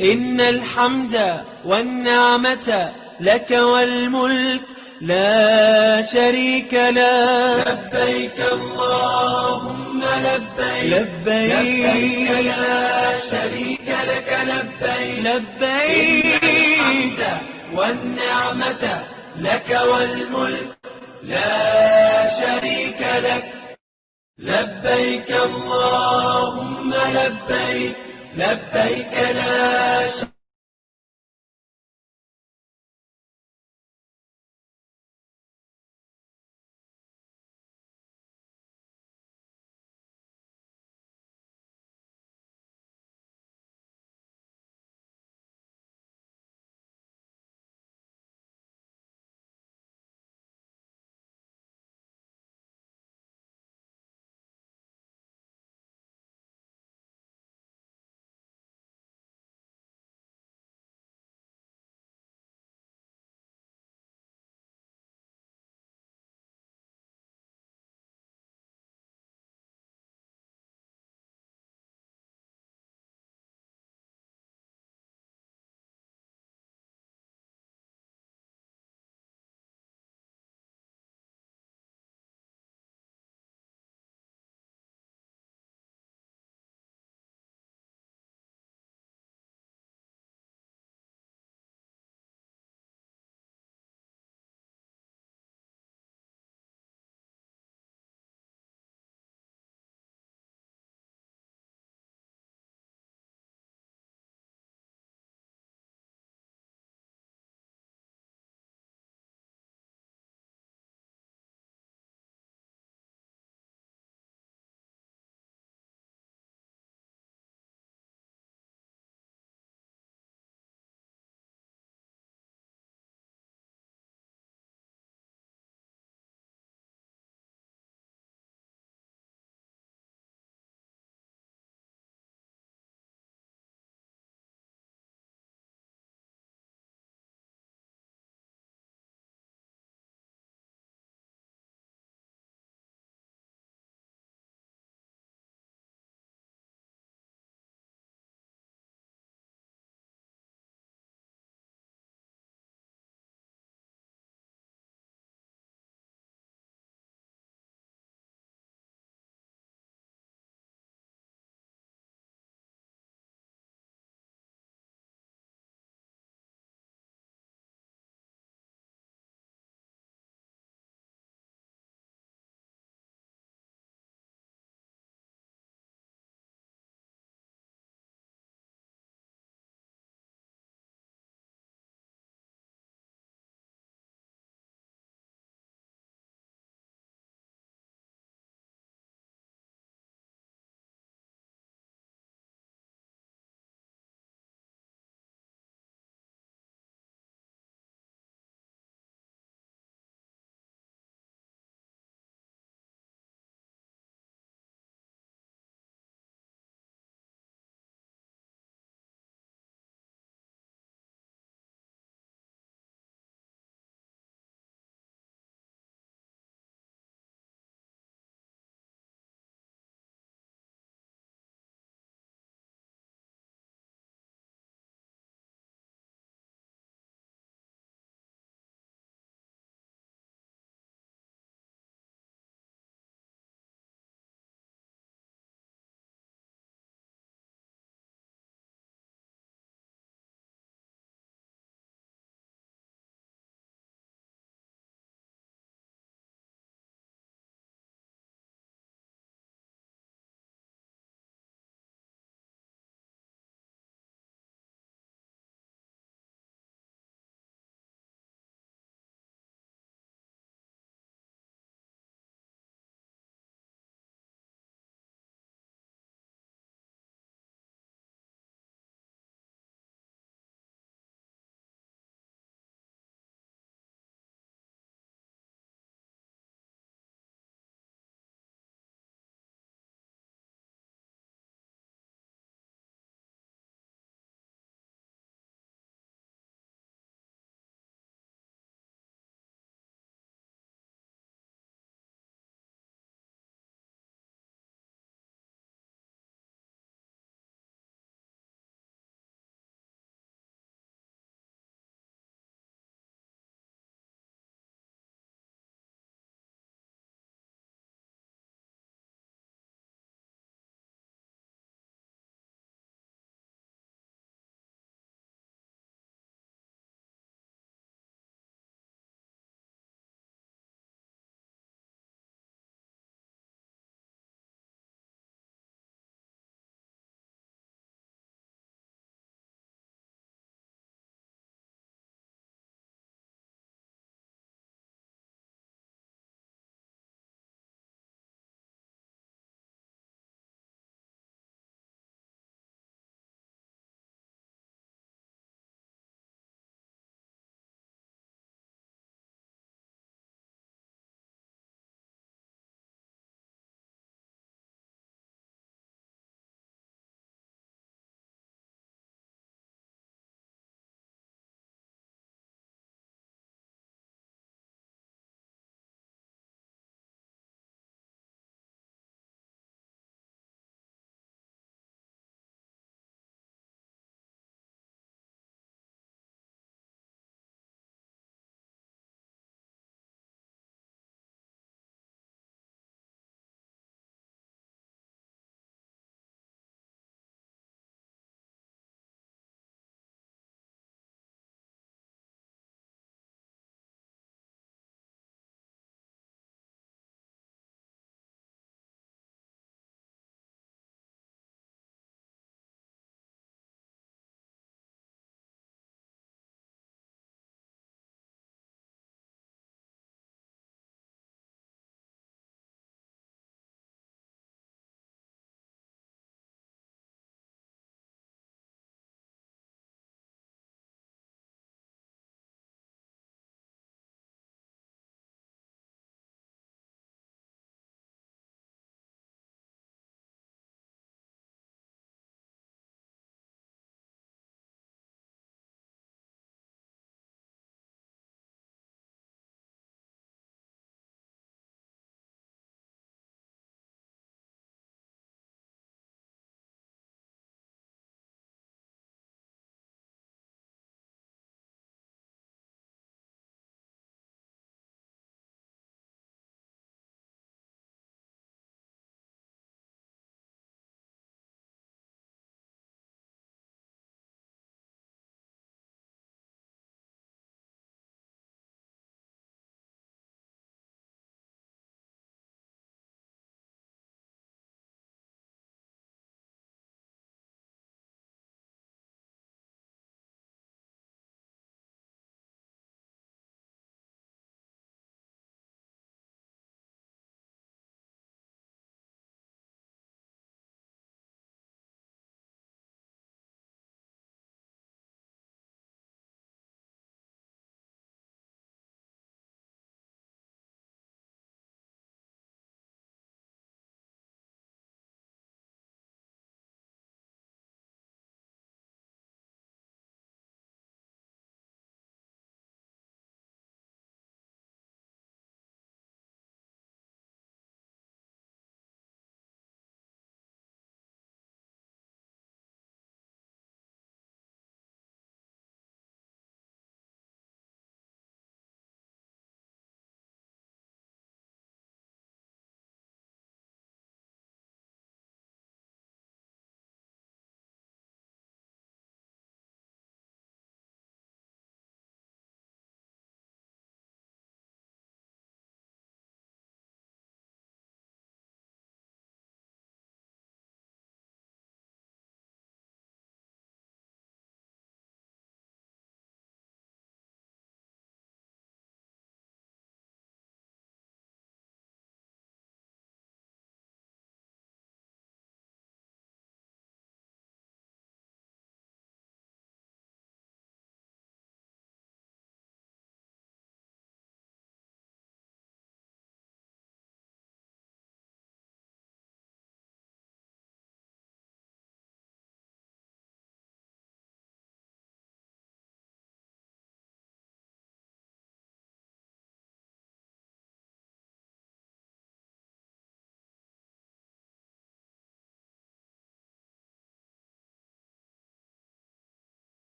إن الحمد والنعمة لك والملك لا شريك لك. لبيك اللهم لبيك، لبيك لا شريك لك لبيك، لبيك الحمد والنعمة لك والملك لا شريك لك. لبيك اللهم لبيك، لبيك لا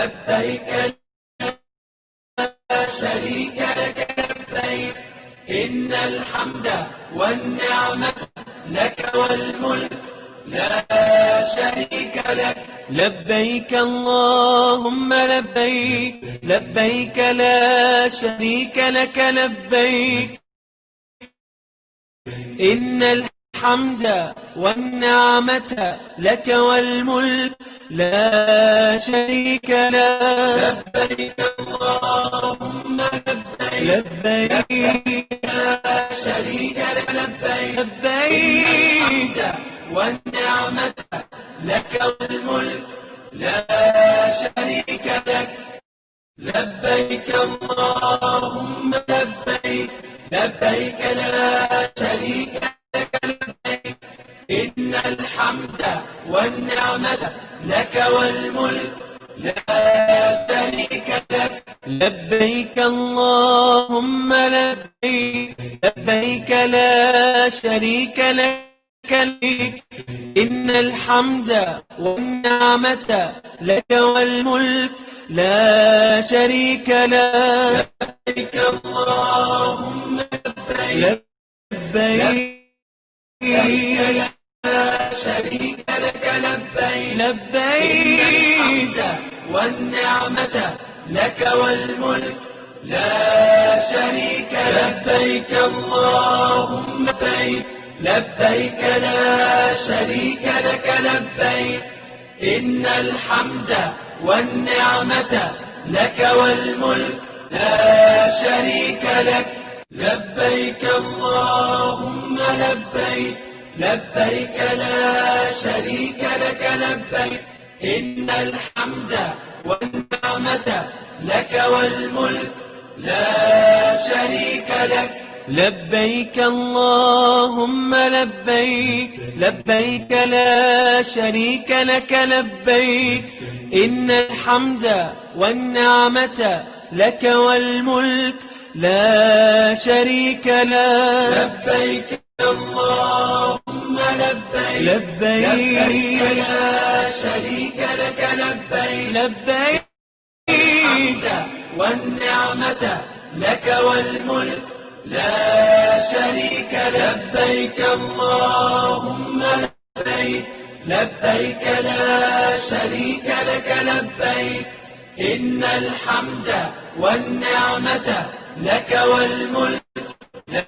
لبيك لا شريك لك لبيك إن الحمد والنعمة لك والملك لا شريك لك لبيك اللهم لبيك لبيك لا شريك لك لبيك إن الحمد والنعمة لك والملك لا شريك لك لبيك اللهم لبيك لبيك لا شريك لك لبيك لبيك والنعمة لك والملك لا شريك لك لبيك اللهم لبيك لبيك لا شريك لك لبيك إن الحمد والنعمة لك والملك لا شريك لك لبيك اللهم لبيك لبيك لا شريك لك لبيك إن الحمد والنعمة لك والملك لا شريك لك لبيك اللهم لبيك لبيك لا شريك لك لبيك لبيك والنعمة لك والملك لا شريك لبيك اللهم لبيك لبيك لا شريك لك لبيك إن الحمد والنعمة لك والملك لا شريك لك لبيك اللهم لبيك لبيك لا شريك لك لبيك إن الحمد والنعمة لك والملك لا شريك لك لبيك اللهم لبيك لبيك لا شريك لك لبيك إن الحمد والنعمة لك والملك لا شريك لك لبيك اللهم لبيك لبيك لا شريك لك لبيك لبيك والنعمة لك والملك لا شريك لبيك اللهم لبيك لبيك لا شريك لك لبيك إن الحمد والنعمة لك والملك لا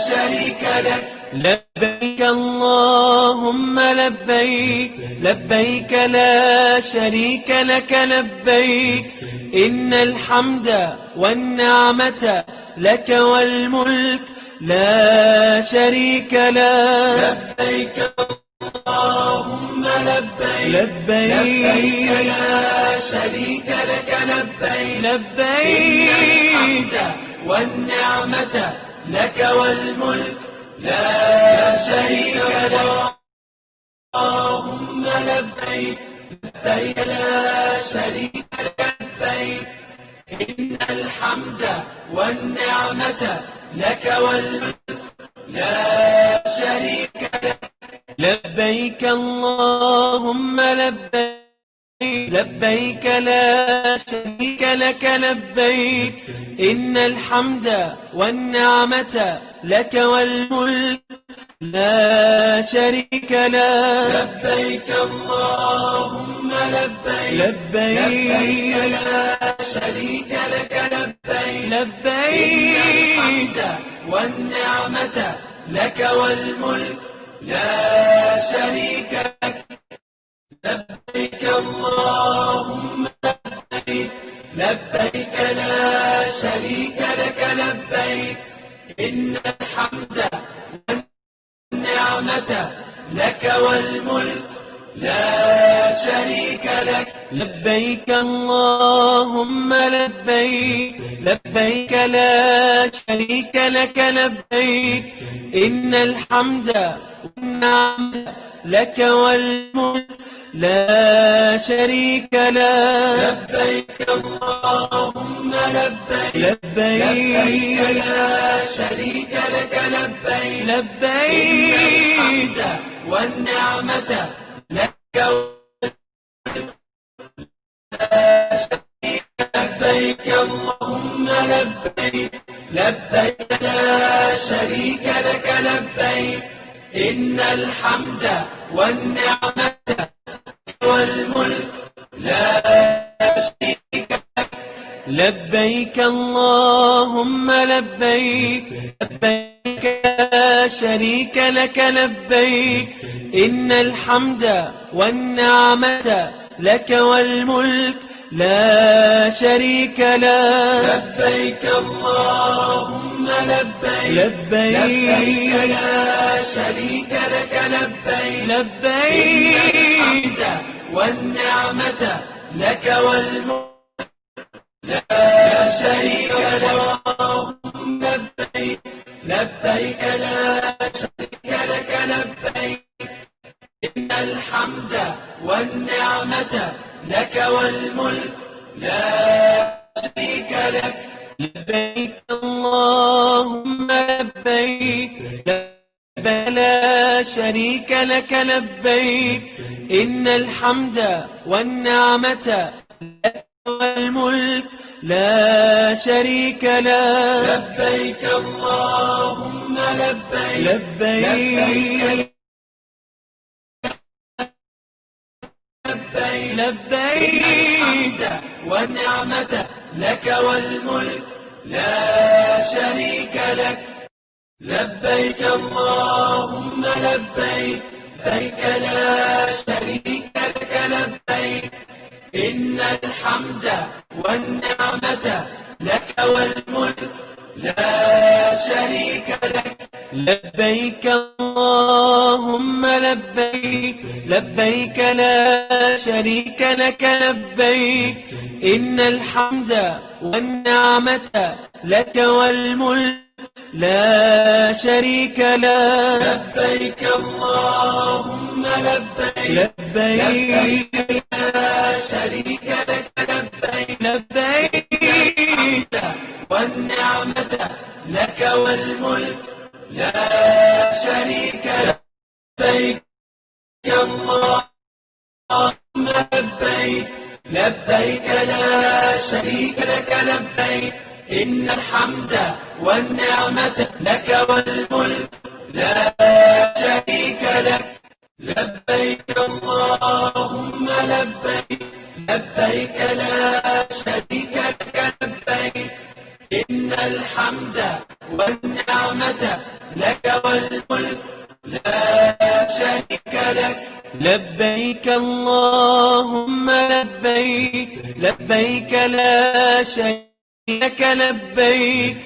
شريك لك لبيك اللهم لبيك لبيك لا شريك لك لبيك إن الحمد والنعمة لك والملك لا شريك لك لبيك اللهم لبيك لبيك لا شريك لك لبيك لبيك والنعمة لك والملك لا شريك لك اللهم لبيك لبيك لا شريك لك لبيك إن الحمد والنعمة لك والملك لا شريك لك لبيك اللهم لبيك لبيك لا شريك لك لبيك إن الحمد والنعمة لك والملك لا شريك لك لبيك اللهم لبيك لبيك لا شريك لك لبيك لبيك والنعمة لك والملك لا شريك لك لبيك اللهم لبيك لبيك لا شريك لك لبيك إن الحمد والنعمة لك والملك لا شريك لك لبيك اللهم لبيك لبيك لا شريك لك لبيك إن الحمد والنعمة لك والملك لا شريك لك لبيك اللهم لبيك لبيك لا شريك لك لبيك لبيك والنعمة لك لبيك لا شريك لك لبيك إن الحمد والنعمة والملك لا شريك لك لبيك اللهم لبيك لبيك لا شريك لك لبيك إن الحمد والنعمة لك والملك لا شريك لك لبيك اللهم لبيك لبيك لا شريك لك لبيك لبيك الحمد والنعمة لك والملك لا شريك لك اللهم لبيك لبيك لا شريك لك لبيك إن الحمد والنعمة لك والملك لا شريك لك لبيك اللهم لبيك لبيك لا شريك لك لبيك إن الحمد والنعمة لك والملك لا شريك لك لبيك اللهم لبيك لبيك لبيك والنعمة لك والملك لا شريك لك لبيك اللهم لبيك لبيك لا شريك لك لبيك إن الحمد والنعمة لك والملك لا شريك لك لبيك اللهم لبيك لبيك لا شريك لك لبيك إن الحمد والنعمة لك والملك لا شريك لك لبيك اللهم لبيك لبيك لا شريك لك لبيك لبيك والنعمة لك والملك لا شريك لك لبيك اللهم لبيك لبيك لا شريك لك لبيك إن الحمد والنعمة لك والملك لا شريك لك لبيك اللهم لبيك لبيك لا شريك لك لبيك إن الحمد والنعمة لك والملك لا شريك لك لبيك اللهم لبيك لبيك لا شريك لك لبيك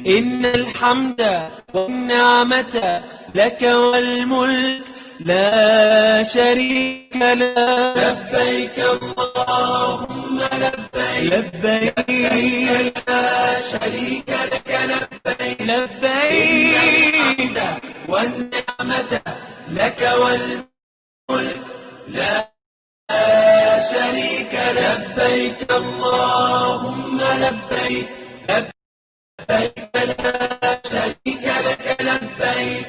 إن الحمد والنعمة لك والملك لا شريك لك لبيك اللهم لبيك لبيك لا شريك لك لبيك لبيك والنعمة لك والملك لا شريك لبيك اللهم لبيك لبيك لا شريك لك لبيك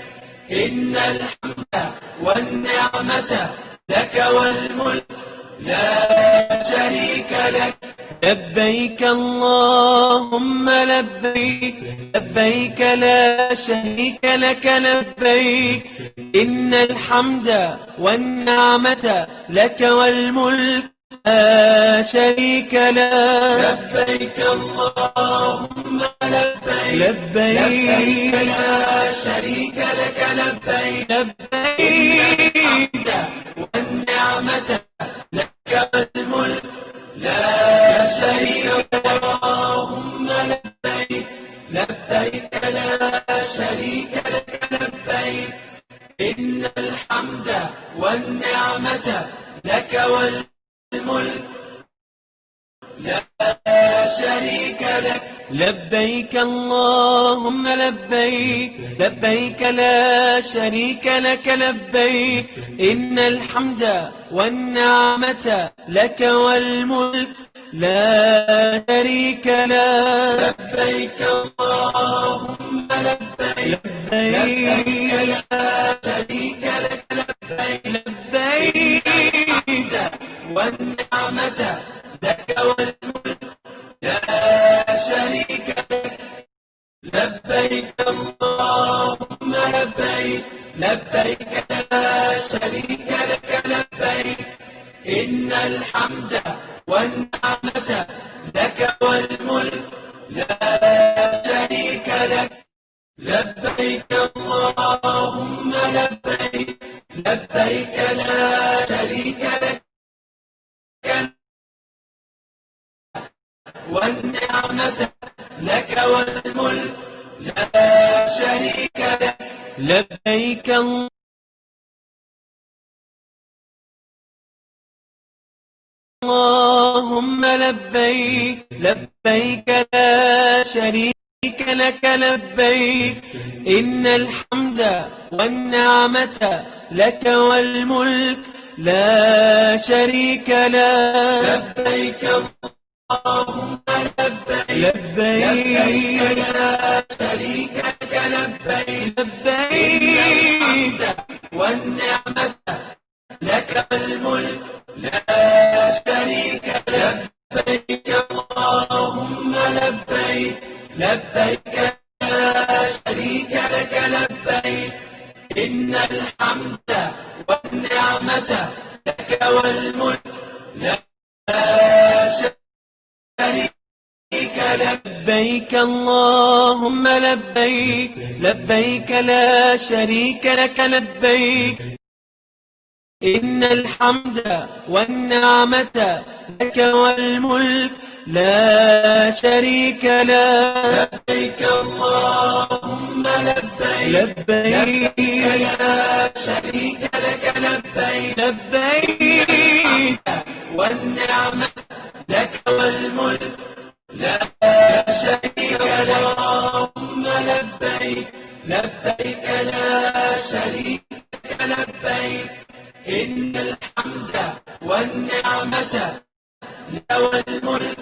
إن الحمد والنعمة لك والملك لا شريك لك لبيك اللهم لبيك لبيك لا شريك لك لبيك إن الحمد والنعمة لك والملك لا شريك لك لبيك اللهم لبيك لبيك لا شريك لك لبيك لبيك والنعمة لك والملك لا شريك لك اللهم لبيك لبيك لا شريك لك لبيك إن الحمد والنعمة لك والملك لا شريك لك لبيك اللهم لبيك لبيك لا شريك لك لبيك إن الحمد والنعمة لك والملك لا شريك لك لبيك اللهم لبيك لبيك لا شريك لك لبيك لبيك والنعمة لك والملك لا شريك لك إن الحمد والنعمة لك والملك لا شريك لك لبيك اللهم لبيك لبيك لا شريك لك والنعمة لك والملك لا شريك لك لبيك اللهم لبيك لبيك لا شريك لك لبيك إن الحمد والنعمة لك والملك لا شريك لك لبيك اللهم لبيك لبيك لا شريك لك لبيك لبيك والنعمة لك الملك لا شريك لك لبيك اللهم لبيك لبيك لا شريك لك لبيك إن الحمد والنعمة لك والملك لا شريك لك لبيك اللهم لبيك لبيك لا شريك لك لبيك إن الحمد والنعمة لك والملك لا شريك لك لبيك اللهم لبيك لبيك لا شريك لك لبيك لبيك والنعمة لك والملك لا شريك لك اللهم لبيك لبيك لا شريك لك لبيك إن الحمد والنعمة لك والملك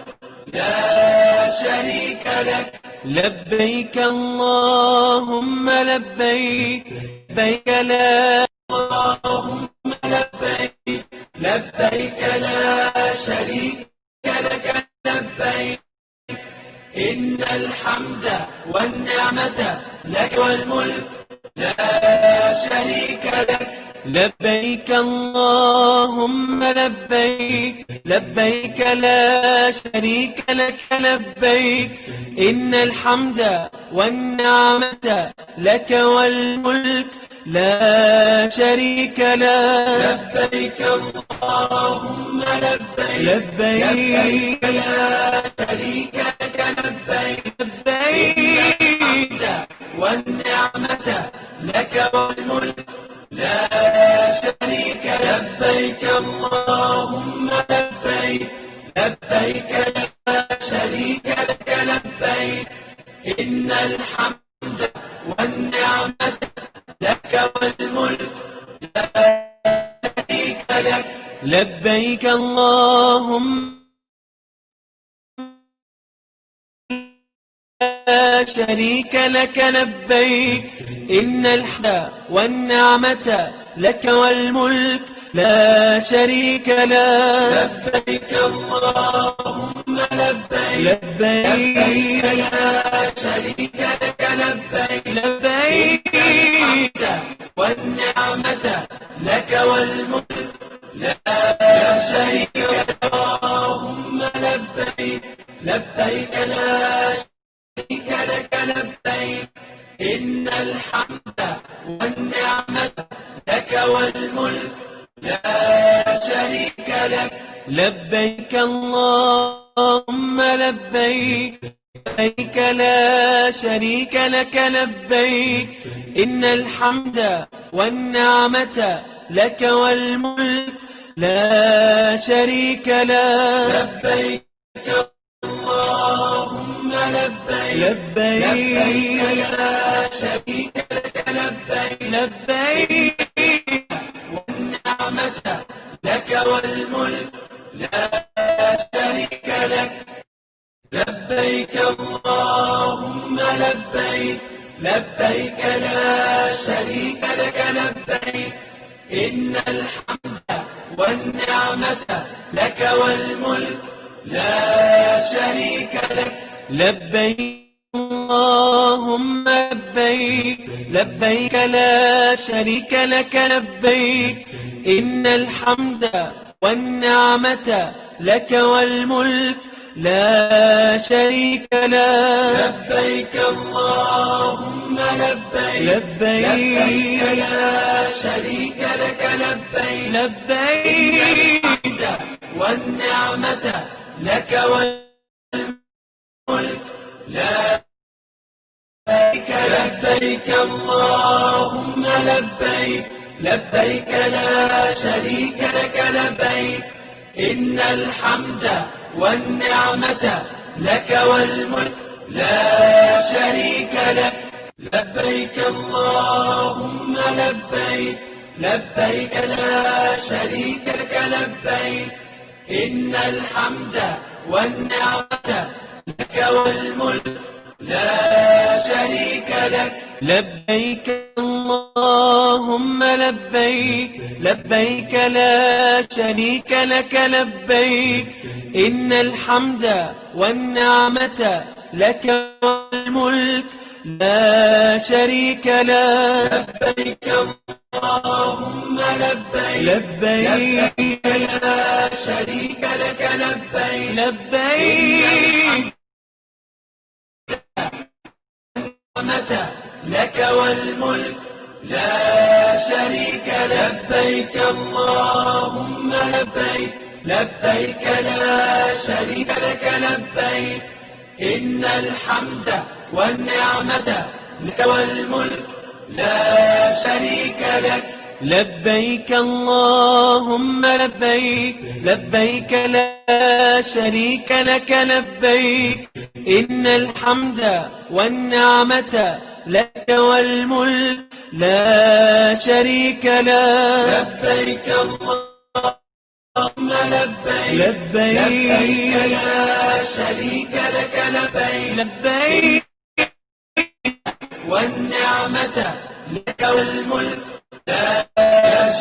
لا شريك لك لبيك اللهم لبيك لبيك لا اللهم لبيك لبيك لا شريك لك لبيك إن الحمد والنعمة لك والملك لا شريك لك لبيك اللهم لبيك لبيك لا شريك لك لبيك إن الحمد والنعمة لك والملك لا شريك لك لبيك اللهم لبيك لبيك لا شريك لك لبيك لبيك والنعمة لك والملك لا شريك لبيك اللهم لبيك لبيك لا شريك لك لبيك إن الحمد والنعمة لك والملك لا شريك لك لبيك اللهم لا شريك لك لبيك إن الحمد والنعمة لك والملك لا شريك لك لبيك اللهم لبيك لبيك لا شريك لك لبيك لبيك والنعمة لك والملك لا شريك لك اللهم لبيك لبيك لا شريك لك لبيك إن الحمد والنعمة لك والملك لا شريك لك لبيك اللهم لبيك لبيك لا شريك لك لبيك إن الحمد والنعمة لك والملك لا شريك لك لبيك اللهم لبيك لبيك لا شريك لك لبيك لبيك والنعمة لك والملك لا شريك لك لبيك اللهم لبيك لبيك لا شريك لك لبيك إن الحمد والنعمة لك والملك لا شريك لك لبيك اللهم لبيك لبيك لا شريك لك لبيك إن الحمد والنعمة لك والملك لا شريك لك. لبيك اللهم لبيك لبيك لا شريك لك لبيك لبيك الحمد والنعمة لك والملك لا لبيك لبيك اللهم لبيك لبيك لا شريك لك لبيك إن الحمد والنعمة لك والملك لا شريك لك. لبيك اللهم لبيك لبيك لا شريك لك لبيك إن الحمد والنعمة لك والملك لا شريك لك. لبيك اللهم لبيك لبيك لا شريك لك لبيك إن الحمد والنعمة لك والملك لا شريك لك. لبيك اللهم لبيك لبيك لا شريك لك لبيك لبيك النعمة لك والملك لا شريك. لبيك اللهم لبيك لبيك لا شريك لك لبيك إن الحمد والنعمة لك والملك لا شريك لك. لبيك اللهم لبيك لبيك لا شريك لك لبيك إن الحمد والنعمة لك والملك لا شريك لك. لبيك اللهم لبيك لبيك لا شريك لك لبيك لبيك والنعمة لك والملك لا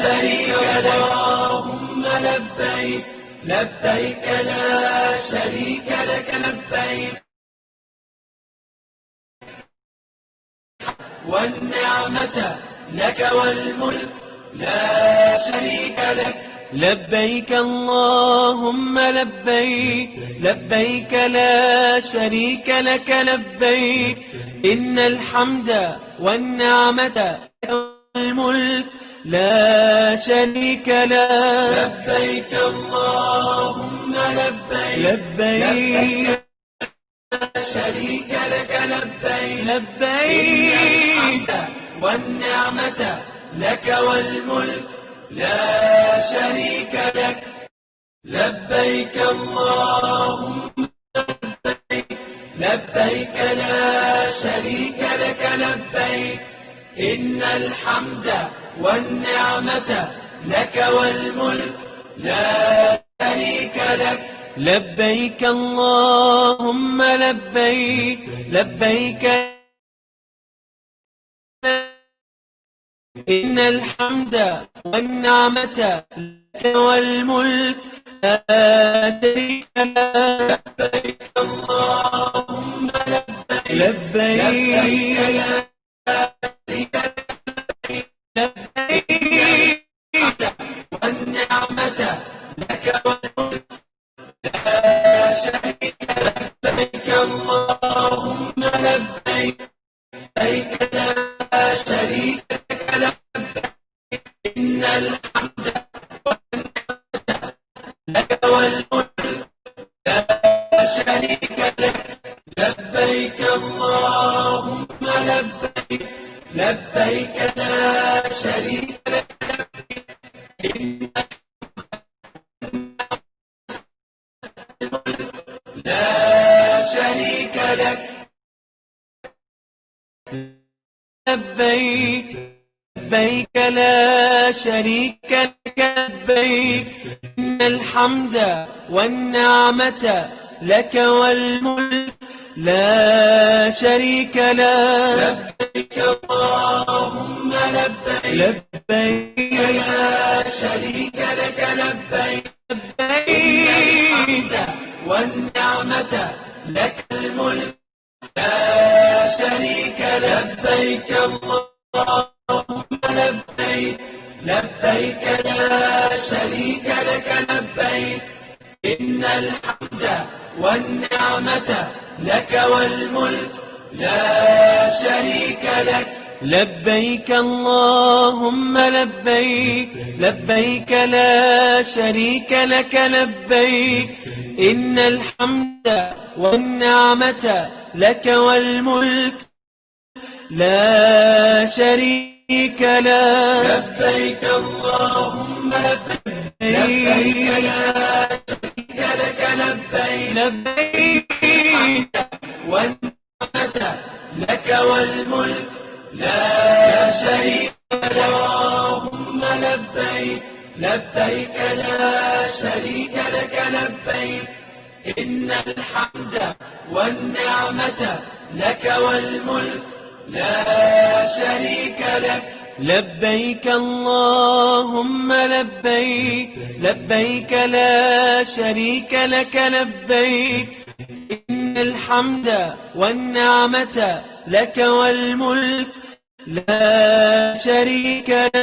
شريك لك. اللهم لبيك لبيك لا شريك لك لبيك والنعمة لك والملك لا شريك لك. لبيك اللهم لبيك لبيك لا شريك لك لبيك إن الحمد والنعمة والملك لا شريك لك. لبيك اللهم لبيك لبيك لا شريك لك لبيك لبيك والنعمة لك والملك لا شريك لك. لبيك اللهم لبيك لا شريك لك لبيك إن الحمد والنعمة لك والملك لا شريك لك. لبيك اللهم لبيك لبيك إن الحمد والنعمة لك والملك لا شريك لك. لبيك اللهم لبيك لبيك لبيك والنعمة لك والملك لا شريك لك. لبيك اللهم لبيك لبيك لا شريك لك لبيك إن الحمد لك والملك لا شريك لك. لبيك اللهم لبيك لبيك لا شريك لك إن لا شريك لك. لبيك لبيك لا شريك لك لبيك إن الحمد والنعمة لك والملك لا شريك لك. لبيك اللهم لبيك لبيك لا شريك لك لبيك لبيك والنعمة لك الملك لا شريك. لبيك اللهم لبيك لبيك لا شريك لك لبيك إن الحمد والنعمة لك والملك لا شريك لك لبيك اللهم لبيك لبيك لا شريك لك لبيك إن الحمد والنعمة لك والملك لا شريك لك لبيك اللهم لبيك لا شريك لك لبيك لبيك والنعمة لك والملك لا شريك لك اللهم لبيك لبيك لا شريك لك لبيك إن الحمد والنعمة لك والملك لا شريك لك لبيك اللهم لبيك لبيك لا شريك لك لبيك إن الحمد والنعمة لك والملك لا شريك لك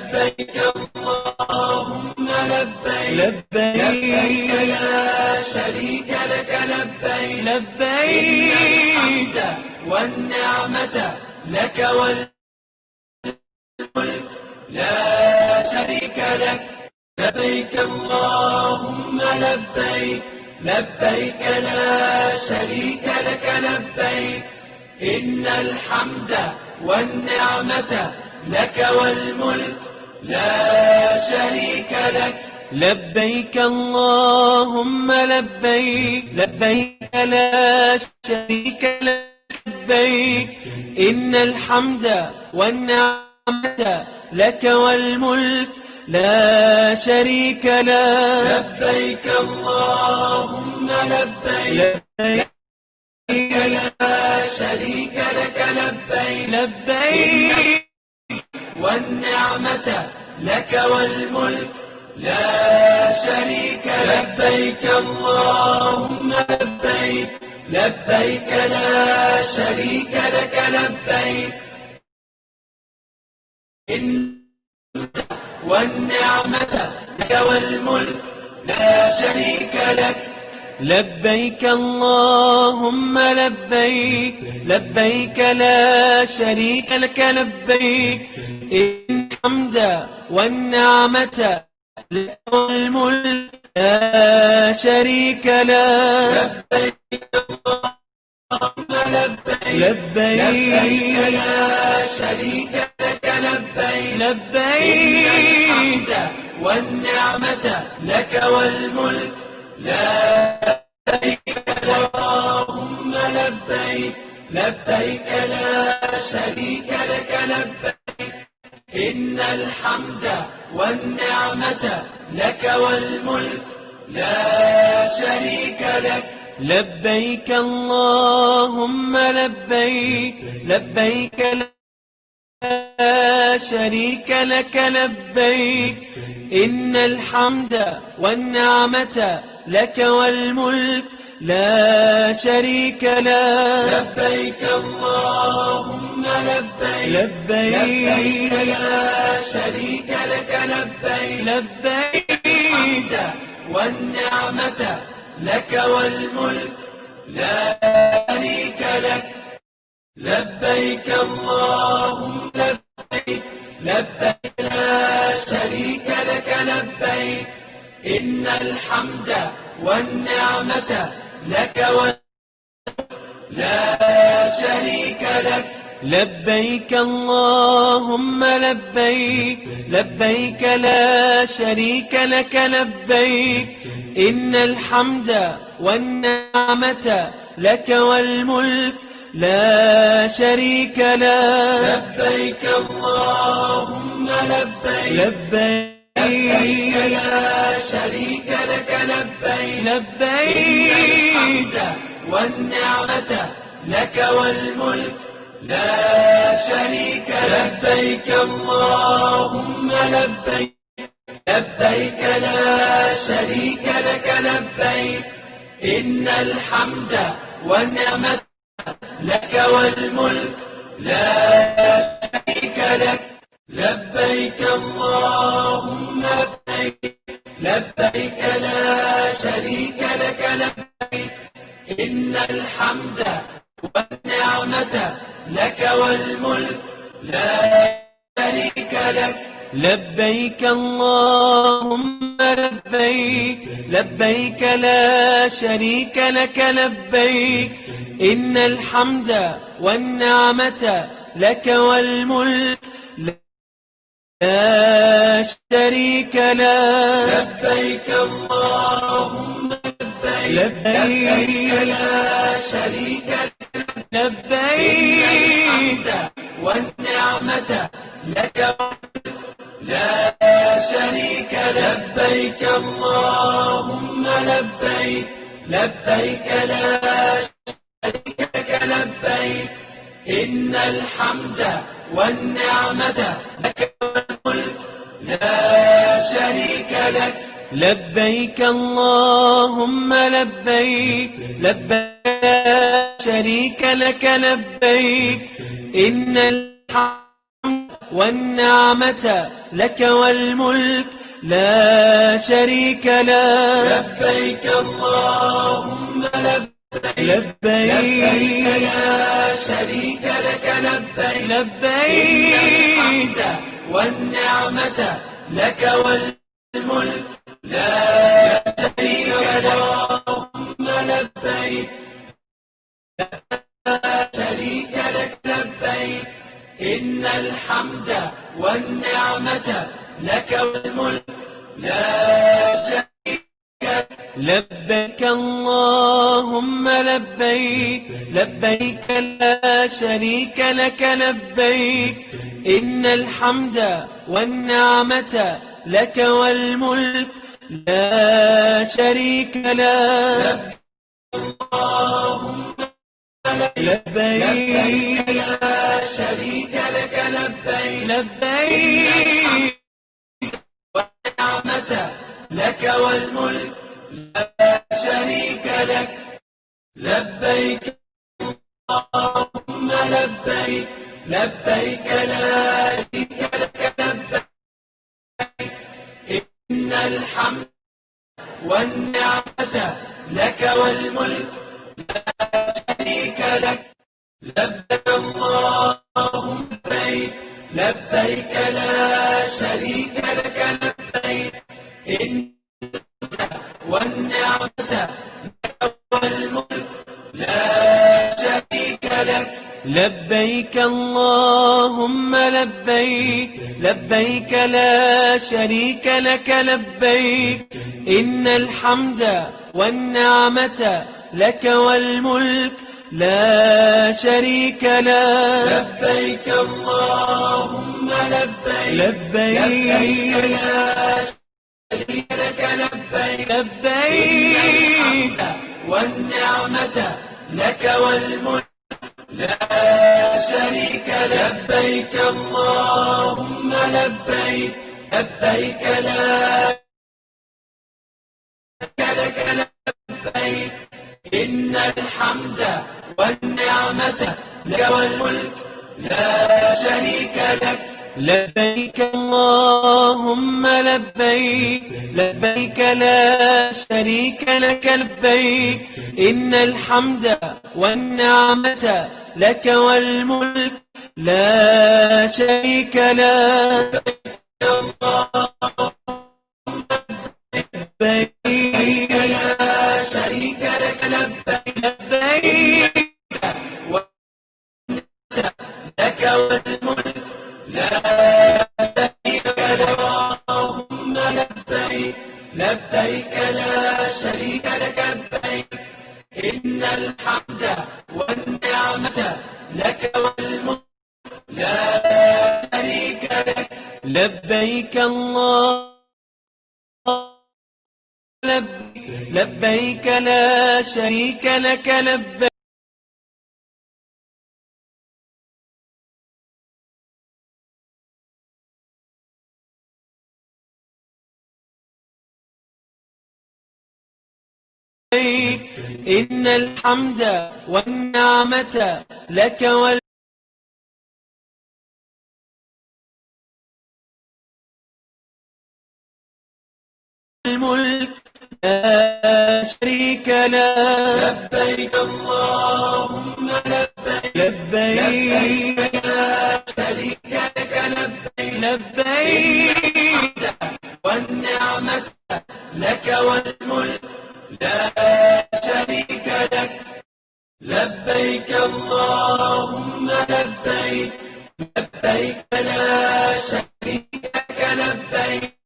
لبيك اللهم لبيك لبيك لا شريك لك لبيك لبيك والنعمة لك والملك لا شريك لك لبيك اللهم لبيك لبيك لا شريك لك لبيك إن الحمد والنعمة لك والملك لا شريك لك لبيك اللهم لبيك لبيك لا شريك لك لبيك إن الحمد والنعمة لك والملك لا شريك لك لبيك اللهم لبيك لبيك لا شريك لك لبيك لبيك والنعمة لك والملك لا شريك لبيك اللهم لبيك لبيك لا شريك لك لبيك إن والنعمة لك والملك لا شريك لك لبيك اللهم لبيك لبيك لا شريك لك لبيك إن الحمد والنعمة لك والملك لا شريك لك لبيك اللهم لبيك لبيك لا شريك لك لبيك لبيك والنعمة لك والملك لا شريك لك اللهم لبيك لبيك لا شريك لك لبيك إن الحمد والنعمة لك والملك لا شريك لك لبيك اللهم لبيك لبيك لا شريك لك لبيك إن الحمد والنعمة لك والملك لا شريك لك لبيك اللهم لبيك لبيك لا شريك لك لبيك لبيك والنعمة لك والملك لا شريك لك لبيك اللهم لبيك لبيك لا شريك لك لبيك إن الحمد والنعمة لك والملك لا شريك لك لبيك اللهم لبيك لبيك لا شريك لك لبيك إن الحمد والنعمة لك والملك لا شريك لك لبيك اللهم لبيك لبيك لا شريك لك لبيك لبيك والنعمة لك والملك لا شريك لبيك اللهم لبيك لبيك لا شريك لك لبيك إن الحمد والنعمة لك والملك لا شريك لك لبيك اللهم لبيك لبيك لا شريك لك لبيك إن الحمد والنعمة لك والملك لا شريك لك لبيك اللهم لبيك لبيك لا شريك لك لبيك إن الحمد والنعمة لك والملك لا شريك لك لبيك اللهم لبيك لبيك لا شريك لك لبيك الحمد والنعمة لك لا شريك لبيك اللهم لبيك لبيك لا شريك لك لبيك إن الحمد والنعمة لك والملك لا شريك لك لبيك اللهم لبيك لبيك لا شريك لك لبيك إن الحمد والنعمة لك والملك لا شريك لك لبيك اللهم لبيك لبيك لا شريك لك لبيك لبيك الحمد والنعمة لك والملك لا شريك اللهم لبيك لا شريك لك لبيك إن الحمد والنعمة لك والملك لا شريك لبيك اللهم لبيك لبيك لا شريك لك لبيك إن الحمد والنعمة لك والملك لا شريك لك اللهم لبيك لا شريك لك لبيك لبيك والنعمة لك والملك لا شريك لك لبيك اللهم لبيك لبيك لا شريك لك لبيك إن الحمد والنعمة لك والملك لا شريك لك لبيك اللهم لبيك لبيك لا شريك لك لبيك إن والنعمة لك والملك لا شريك لك لبيك اللهم لبيك لبيك لا شريك لك لبيك إن الحمد والنعمة لك والملك لا شريك لك لبيك اللهم لبيك لبيك لا شريك لك لبيك لبيك والنعمة لك والملك لا شريك لبيك اللهم لبيك لبيك لا شريك لك لبيك إن الحمد والنعمة لك والملك لا شريك لك لبيك اللهم لبيك لبيك لا شريك لك لبيك إن الحمد والنعمة لك والملك لا شريك لك لبيك لا شريك لك لبيك لبيك لك والملك لا شريك لك اللهم لبيك لبيك لا شريك لك لبيك إن الحمد والنعمة لك والملك لا شريك لك لبيك الله لبيك لا شريك لك لبيك إن الحمد والنعمة لك لا شريك له. لبيك اللهم لبيك لبيك لا شريك لك لبيك لبيك والنعمة لك والملك لا شريك لك لبيك اللهم لبيك لبيك لا شريك لك لبيك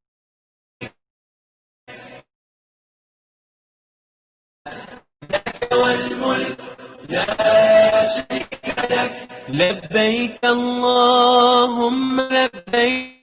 والملك لا شريك لك لبيك اللهم لبيك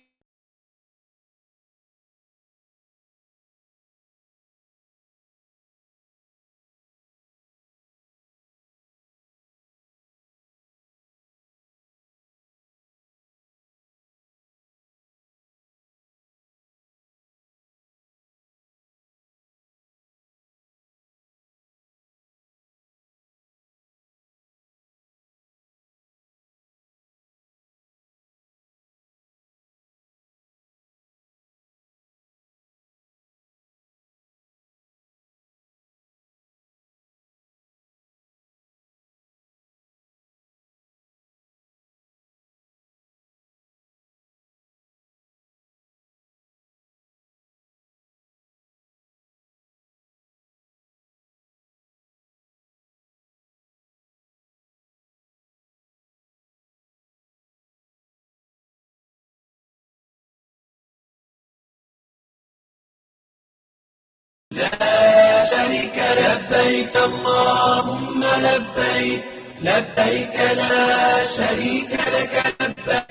لا شريك لبيك اللهم لبيك لبيك لا شريك لك لبيك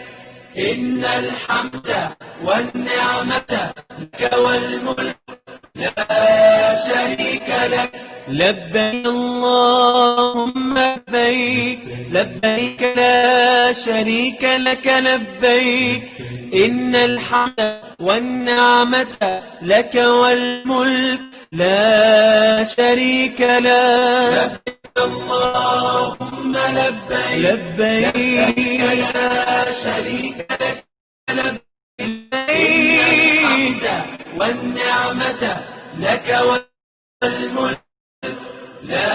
إن الحمد والنعمة لك والملك لا شريك لك لبيك اللهم لبيك لبيك لا شريك لك لبيك إن الحمد والنعمة لك والملك لا شريك له. اللهم لبيك لبيك لا شريك لك لبيك لبيك والنعمة لك والملك لا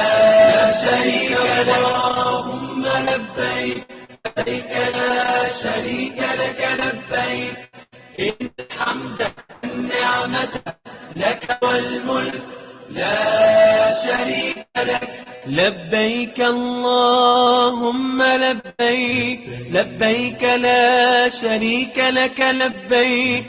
شريك لك اللهم لبيك لبيك لا شريك لك لبيك إن الحمد والنعمة لك والملك لا شريك لك لبيك اللهم لبيك لبيك لا شريك لك لبيك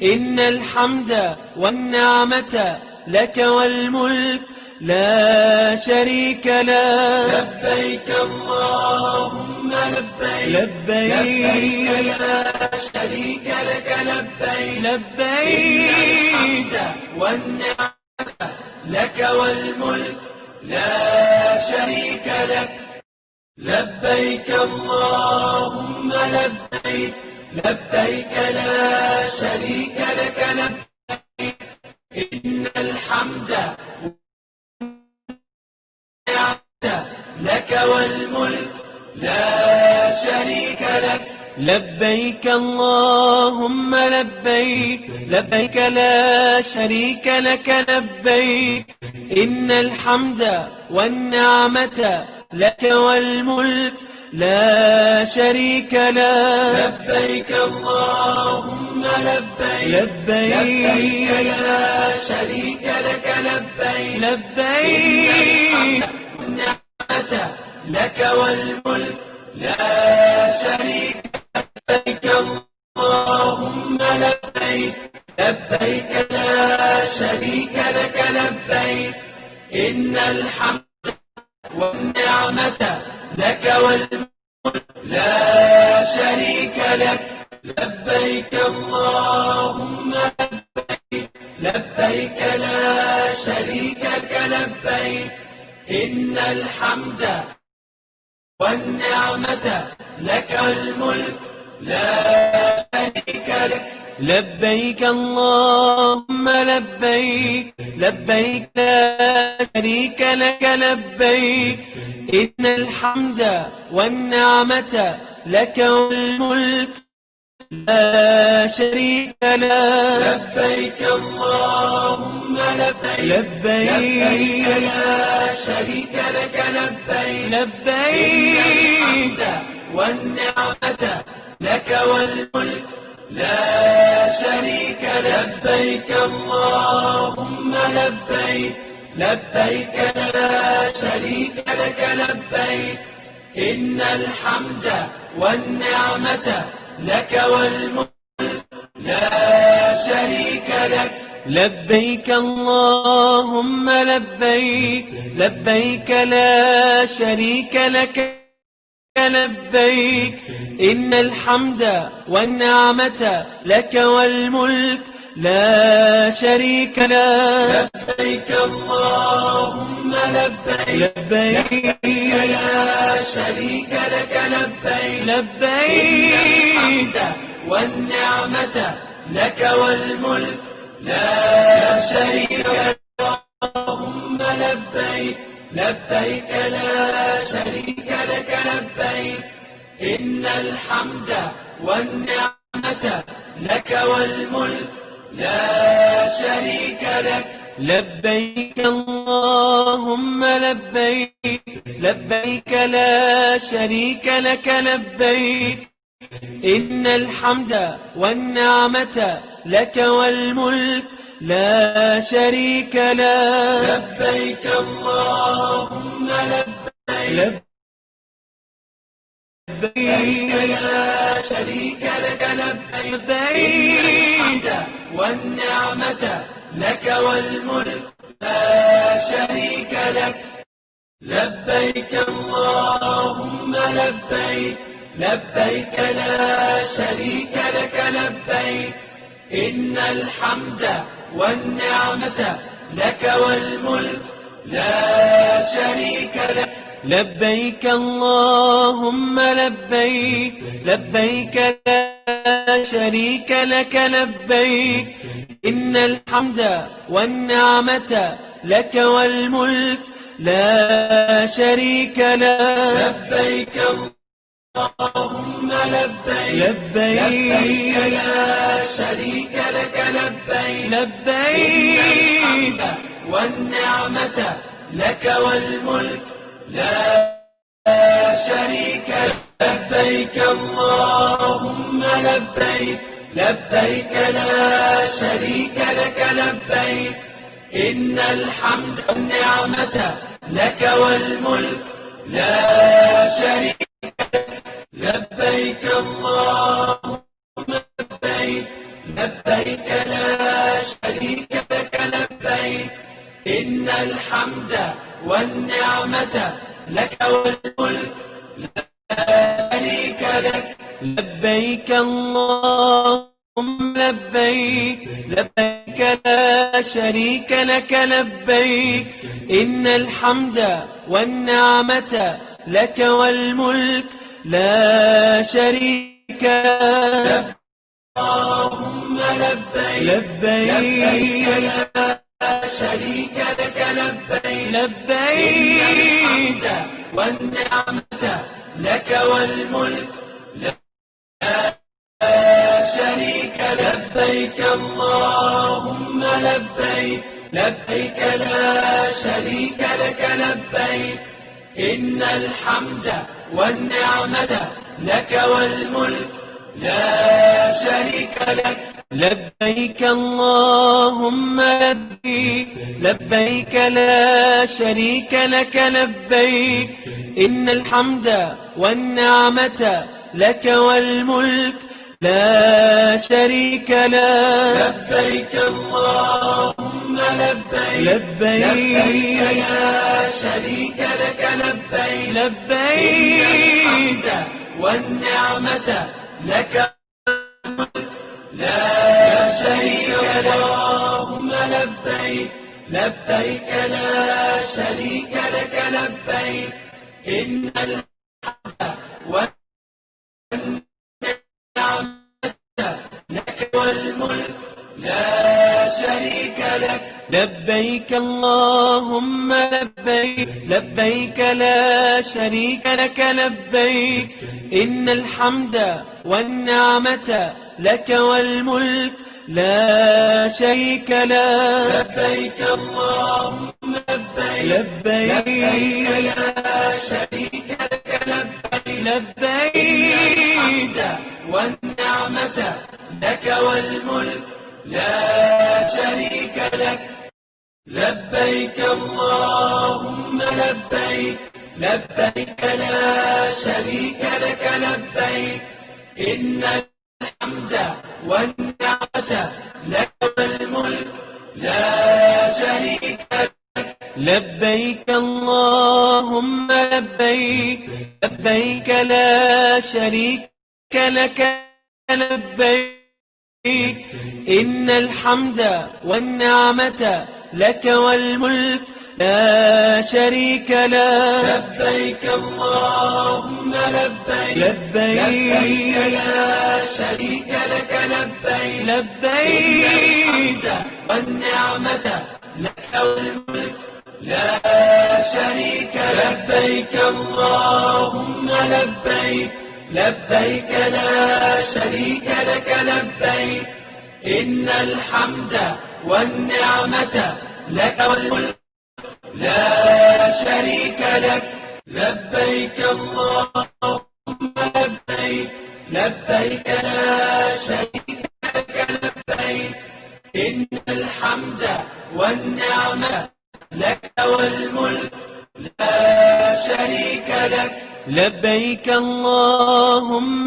إن الحمد والنعمة لك والملك لا شريك له. لبيك اللهم لبيك لبيك لا شريك لك لبيك لبيك والنعمة لك والملك لا شريك لك لبيك اللهم لبيك لبيك لا شريك لك لبيك إن الحمد والنعمة لك والملك لا شريك لك لبيك اللهم لبيك لبيك لا شريك لك لبيك إن الحمد والنعمة لك والملك لا شريك له. لبيك اللهم لبيك لبيك لا شريك لك لبيك لبيك والنعمة لك والملك لا شريك لبيك اللهم لبيك لبيك لا شريك لك لبيك إن الحمد والنعمة لك والملك لا شريك لك لبيك اللهم لبيك لبيك لا شريك لك لبيك إن الحمد والنعمة لك والملك لا شريك لك لبيك اللهم لبيك لبيك لا شريك لك لبيك إن الحمد والنعمة لك والملك لا شريك له. لبيك اللهم لبيك لبيك لا شريك لك لبيك لبيك والنعمة لك والملك لا شريك لبيك اللهم لبيك لا شريك لك لبيك إن الحمد والنعمة لك والملك لا شريك لك. لبيك اللهم لبيك لبيك لا شريك لك لبيك إن الحمد والنعمة لك والملك لا شريك له. لبيك اللهم لبيك لا شريك لك لبيك لبيك والنعمة لك والملك لا شريك لك. اللهم لبيك لا شريك لك لبيك إن الحمد والنعمة لك والملك لا شريك لك. لبيك اللهم لبيك لبيك لا شريك لك لبيك إن الحمد والنعمة لك والملك لا شريك له. لبيك اللهم لبيك لا شريك لك لبيك والنعمة لك والملك لا شريك لك. لبيك اللهم لبيك لا شريك لك لبيك إن الحمد والنعمة لك والملك لا شريك لك. لبيك اللهم لبيك لبيك لا شريك لك لبيك إن الحمد والنعمة لك والملك لا شريك له. لبيك اللهم لبيك لا شريك لك لبيك والنعمة لك والملك لا شريك لك. لبيك اللهم لبيك لا شريك لك لبيك إن الحمد والنعمة لك والملك لا شريك لك. لبيك اللهم لبيك لا شريك لك لبيك إن الحمد والنعمة لك والملك لا شريك لك. لبيك اللهم لبيك لا شريك لك لبيك إن الحمد والنعمة لك والملك لا شريك له. اللهم لبيك لا شريك لك لبيك والنعمة لك والملك لا شريك لك. لبيك اللهم لبيك لا شريك لك لبيك إن الحمد والنعمة لك والملك لا شريك لك. لبيك اللهم لبيك لا شريك لك لبيك إن الحمد والنعمة لك والملك لا شريك له. لبيك اللهم لبيك لا شريك لك لبيك والنعمة لك لا شريك لك. اللهم لبيك لا شريك لك لبيك إن الحمد والنعمة لك والملك لا شريك شريك لك. لبيك اللهم لبيك، لبيك لا شريك لك لبيك، إن الحمد والنعمة لك والملك لا شريك لك. لبيك اللهم لبيك، لبيك لا شريك لك لبيك، لبيك والنعمة لك والملك لا شريك لك. لبيك اللهم لبيك، لبيك لا شريك لك لبيك، إن الحمد والنعمة لك والملك لا شريك لك. لبيك اللهم لبيك، لبيك لا شريك لك لبيك، إن الحمد والنعمة لك والملك لا شريك لك. لبيك اللهم لبيك، لبيك لا شريك لك لبيك، لبيك والنعمة لك والملك لا شريك لك. لبيك اللهم لبيك، لبيك لا شريك لك لبيك، إن الحمد والنعمة لك والملك لا شريك لك. لبيك اللهم لبيك، لبيك لا شريك لك لبيك، إن الحمد والنعمة لك والملك لا شريك لك. لبيك اللهم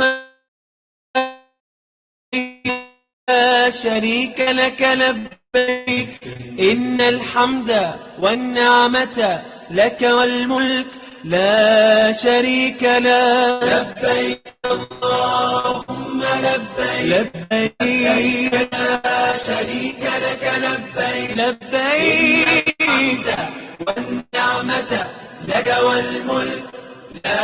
لا شريك لك لبيك، إن الحمد والنعمة لك والملك لا شريك لك. لبيك اللهم لبيك، لبيك لا شريك لك لبيك، لبيك والنعمة لك والملك لا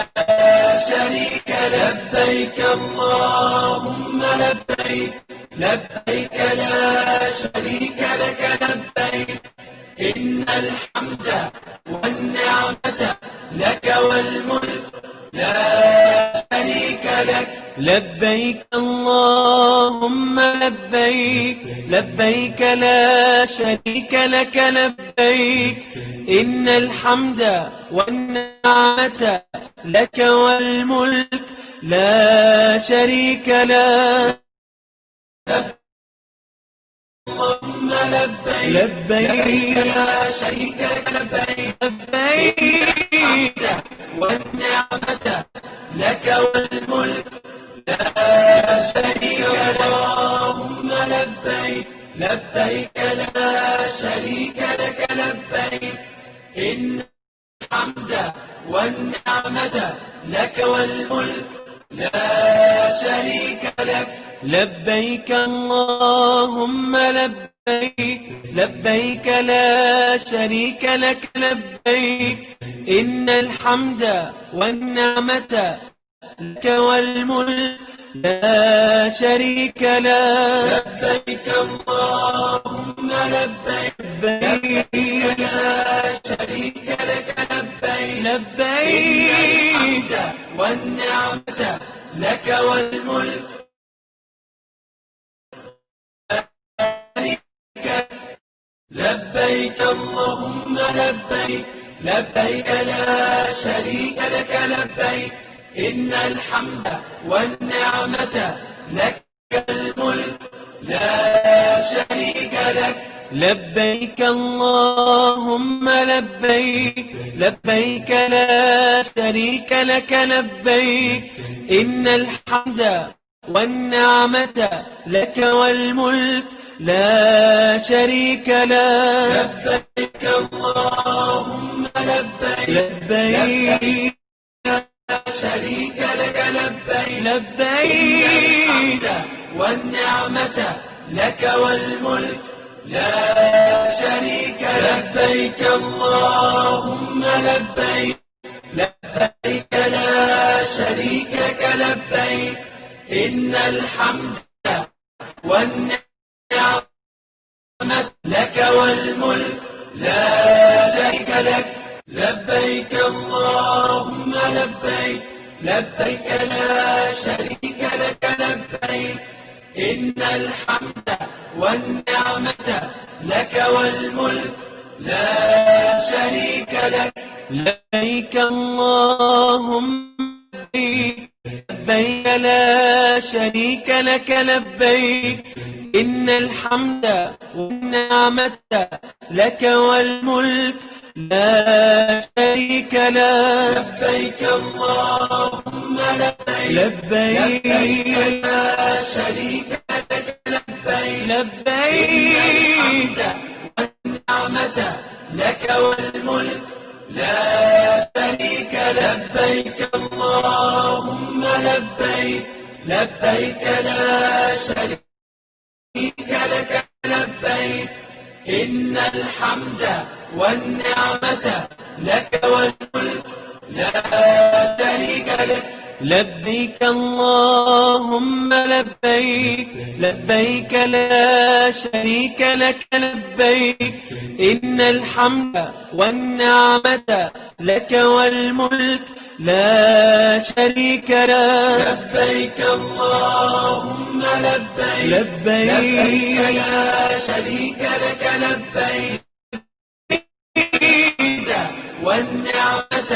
شريك لك. لبيك اللهم لبيك، لبيك لا شريك لك لبيك، إن الحمد والنعمة لك والملك لا شريك لك. لبيك اللهم لبيك، لبيك لا شريك لك لبيك، إن الحمد والنعمة لك والملك لا شريك لك. اللهم لبيك، لبيك لا شريك لك لبيك، لبيك والنعمة لك والملك لا شريك لك. اللهم لبيك، لبيك لا شريك لك لبيك، إن الحمد والنعمة لك والملك لا شريك لك. لبيك اللهم لبيك، لبيك لا شريك لك لبيك، إن الحمد والنعمة لك والملك لا شريك لك. لبيك اللهم لبيك، لبيك لا شريك لك لبيك، لبيك والنعمة لك والملك لبيك اللهم لبيك، لبيك لا شريك لك لبيك، إن الحمد والنعمة لك الملك لا شريك لك. لبيك اللهم لبيك، لبيك لا شريك لك لبيك، إن الحمد والنعمة لك والملك لا شريك لك. لبيك اللهم لبيك، لبيك لا شريك لك لبيك، لبيك والنعمة لك والملك لا شريك لك. لبيك اللهم لبيك، لبيك لا شريك لك لبيك، إن الحمد والنعمة لك والملك لا شريك لك. لبيك اللهم لبيك، لبيك لا شريك لك لبيك. إن الحمد والنعمة لك والملك لا شريك لك. لبيك اللهم لبيك، لبيك لا شريك لك لبيك. إن الحمد والنعمة لك والملك لا شريك لك. لبيك اللهم لبيك، لبيك لا شريك لك لبيك. لبيك والنعمة لك والملك لا شريك. لبيك اللهم لبيك، لبيك لا شريك لك لبيك. إن الحمد والنعمة لك والملك لا شريك لك. لبيك اللهم لبيك، لبيك لا شريك لك لبيك. إن الحمد والنعمة لك والملك لا شريك لك. لبيك اللهم لبيك، لبيك لا شريك لك لبيك. والنعمة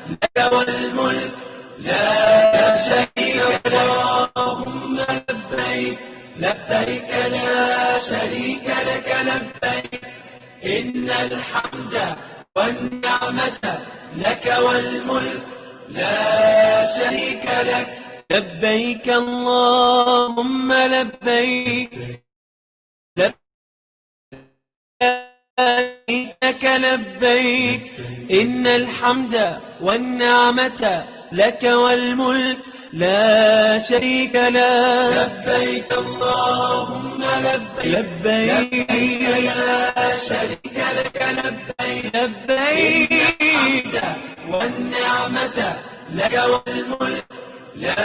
لك والملك لا شريك لك. اللهم لبيك، لبيك لا شريك لك لبيك. إن الحمد والنعمة لك والملك لا شريك لك. لبيك اللهم لبيك، لك لبيك. إن الحمد والنعمة لك والملك لا شريك لك. لبيك اللهم لبيك، لبيك لا شريك لك لبيك. لبيك والنعمة لك والملك لا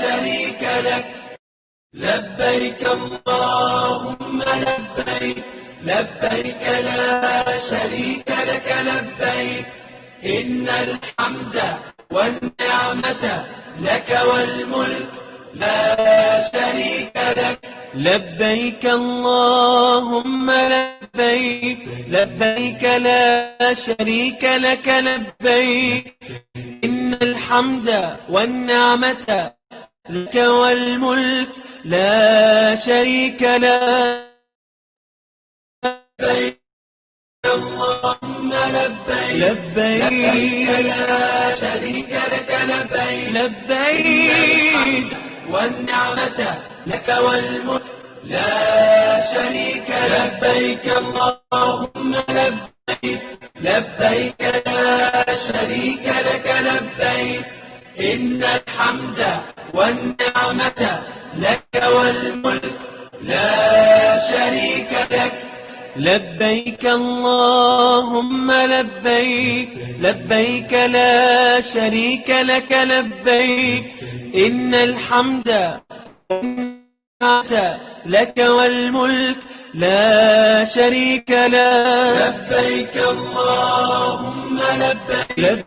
شريك لك. لبيك اللهم لبيك، لبيك لا شريك لك لبيك. إن الحمد والنعمة لك والملك لا شريك لك. لبيك اللهم لبيك، لبيك لا شريك لك لبيك. إن الحمد والنعمة لك والملك لا شريك لك. لبيك اللهم لبيك، لبيك لا شريك لك لبيك. لبيك والنعمة لك والملك لا شريك لك. لبيك اللهم لبيك، لبيك لا شريك لك لبيك. إن الحمد والنعمة لك والملك لا شريك لك. لبيك اللهم لبيك، لبيك لا شريك لك لبيك. إن الحمد والنعمة لك والملك لا شريك لك. لبيك اللهم لبيك،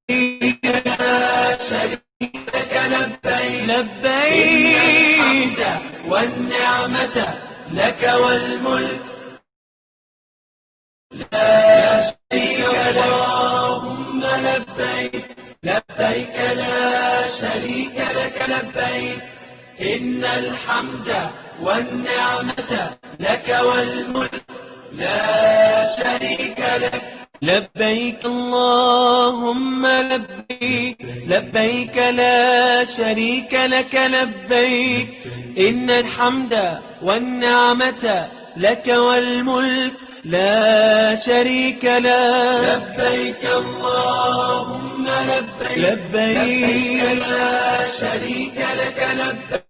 لبيك لا شريك لك لبيك. لبيك والنعمة لك والملك لا شريك لك. اللهم لبيك، لبيك لا شريك لك لبيك. إن الحمد والنعمة لك والملك لا شريك لك. لبيك اللهم لبيك، لبيك لا شريك لك لبيك. إن الحمد والنعمة لك والملك لا شريك لك. لبيك اللهم لبيك، لبيك لا شريك لك لبيك.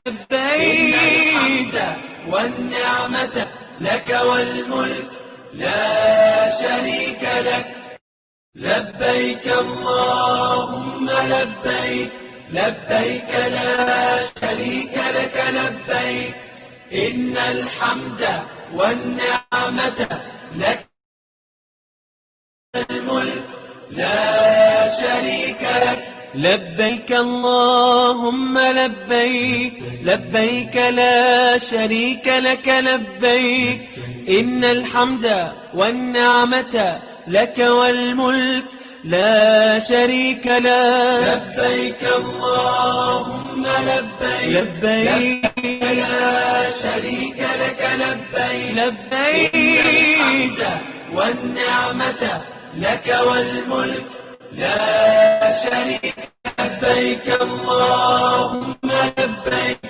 لبيك والنعمة لك والملك لا شريك لك. لبيك اللهم لبيك، لبيك لا شريك لك لبيك. إن الحمد والنعمة لك الملك لا شريك لك. لبيك اللهم لبيك لبيك لا شريك لك لبيك إن الحمد والنعمة لك والملك لا شريك لك. لبيك اللهم لبيك لبيك لا شريك لك لبيك لبيك الحمد والنعمة لك والملك لا شريك. لبيك اللهم لبيك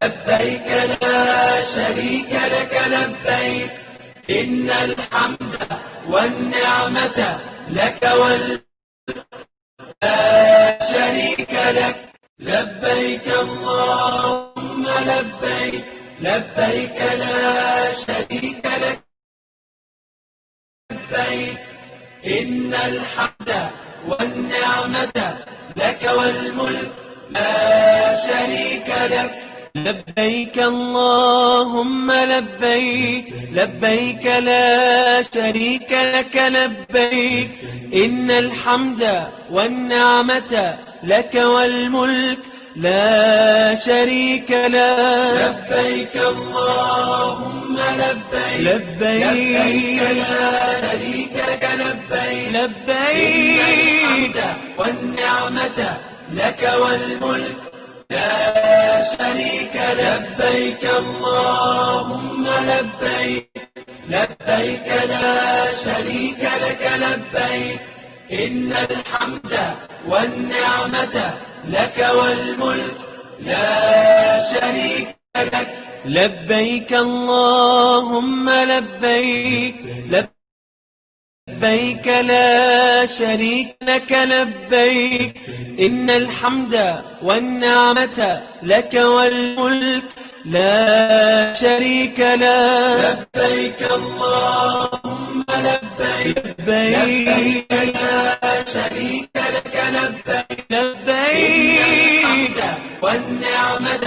لبيك لا شريك لك لبيك إن الحمد والنعمة لك والملك لا شريك لك. لبيك اللهم لبيك لبيك لا شريك لك لبيك إن الحمد والنعمة لك والملك لا شريك لك. لبيك اللهم لبيك لبيك لا شريك لك لبيك إن الحمد والنعمة لك والملك لا شريك لك. لبيك اللهم لبيك لبيك لا شريك لك لبيك لبيك الحمد والنعمة لك والملك لا شريك. لبيك اللهم لبيك لبيك لا شريك لك لبيك إن الحمد والنعمة لك والملك لا شريك لك. لبيك اللهم لبيك لبيك لا شريك لك لبيك إن الحمد والنعمة لك والملك لا شريك لك. لبيك اللهم لبيك لبيك لا شريك لك لبيك لبيك والنعمة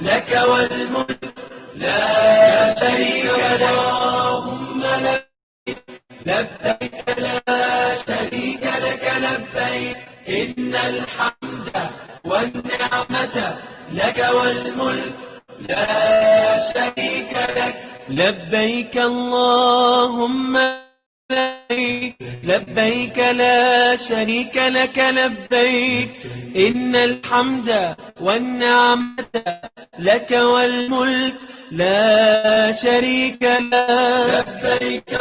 لك والملك لا شريك لك. اللهم لبيك لبيك لا شريك لك لبيك إن الحمد والنعمة لك والملك لا شريك لك. لبيك اللهم لبيك لبيك لا شريك لك لبيك إن الحمد والنعمة لك والملك لا شريك لك. لبيك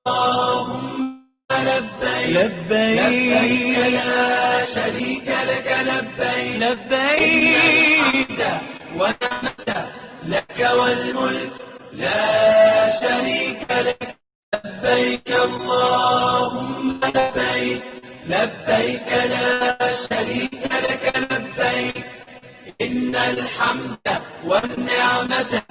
اللهم لبيك لبيك لا شريك لك لبيك لبيك ونعمة لك والملك لا شريك لك. لبيك اللهم لبيك لبيك لا شريك لك لبيك إن الحمد والنعمة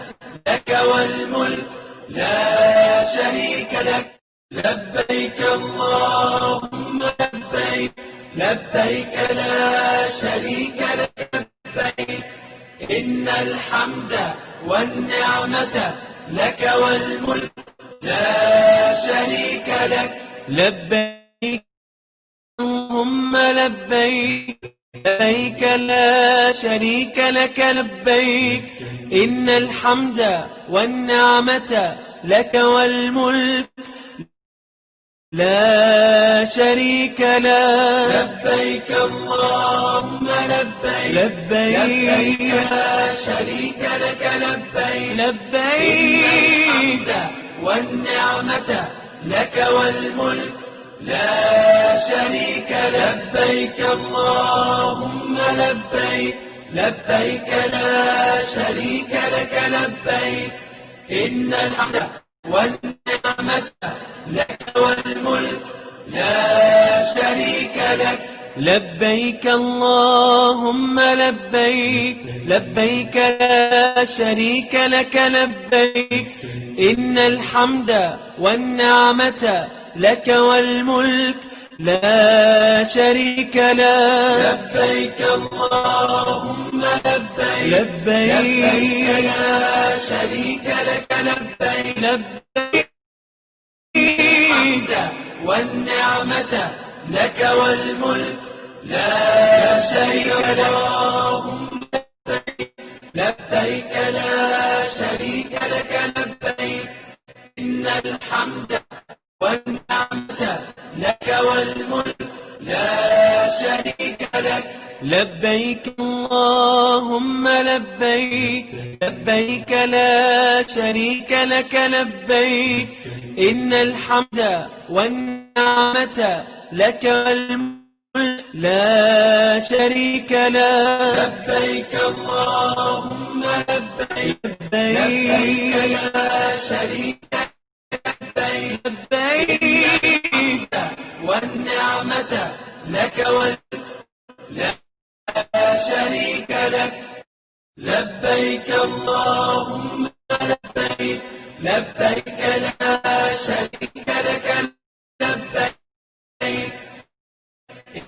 لك والملك لا شريك لك. لبيك اللهم لبيك لبيك لا شريك لك لبيك إن الحمد والنعمة لك والملك لا شريك لك. لبيك اللهم لبيك لبيك لا شريك لك لبيك إن الحمد والنعمة لك والملك لا شريك لك. لبيك اللهم لبيك لبيك لا شريك لك لبيك لبيك والنعمة لك والملك لا شريك. لبيك اللهم لبيك لبيك لا شريك لك لبيك إن الحمد والنعمة لك والملك لا شريك لك. لبيك اللهم لبيك لبيك لا شريك لك لبيك إن الحمد والنعمة لك والملك لا شريك له. لبيك اللهم لبيك لبيك لا شريك لك لبيك لبيك الحمد والنعمة لك والملك لا شريك له. لبيك لا شريك لك لبيك إن الحمد والنعمة لك والملك لا شريك لك. لبيك اللهم لبيك لبيك لا شريك لك لبيك إن الحمد والنعمة لك والملك لا شريك له. لبيك اللهم لبيك لبيك لا شريك لبيك لبيك والنعمة لك والملك لا شريك لك. لبيك اللهم لبيك لا شريك لك لبيك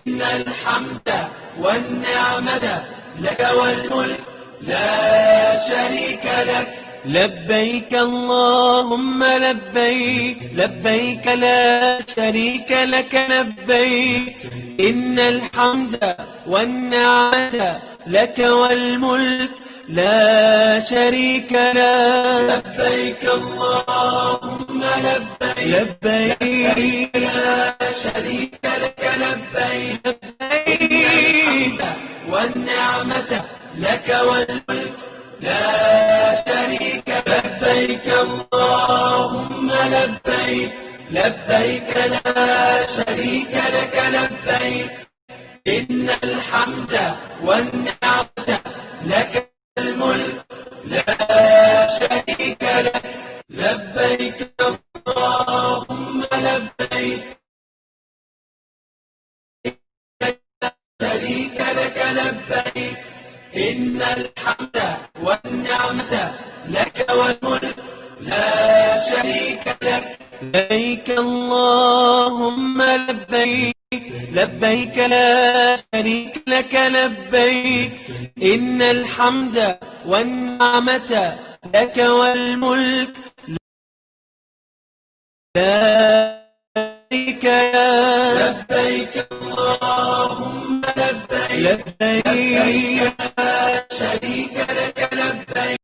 إن الحمد والنعمة لك والملك لا شريك لك. لبيك اللهم لبيك لبيك لا شريك لك لبيك إن الحمد والنعمة لك والملك لا شريك له. لبيك اللهم لبيك لبيك لا شريك لك لبيك لبيك والنعمة لك والملك لا شريك. لبيك اللهم لبيك لا شريك لك لبيك إن الحمد والنعمة لك الملك لا شريك لك. لبيك اللهم لبيك شريك لك لبيك إن الحمد والنعمة لك والملك لا شريك لك. لبيك اللهم لبيك لبيك لا شريك لك لبيك إن الحمد والنعمة لك والملك لا شريك له. لبيك اللهم لبيك لبيك لا شريك لك لبيك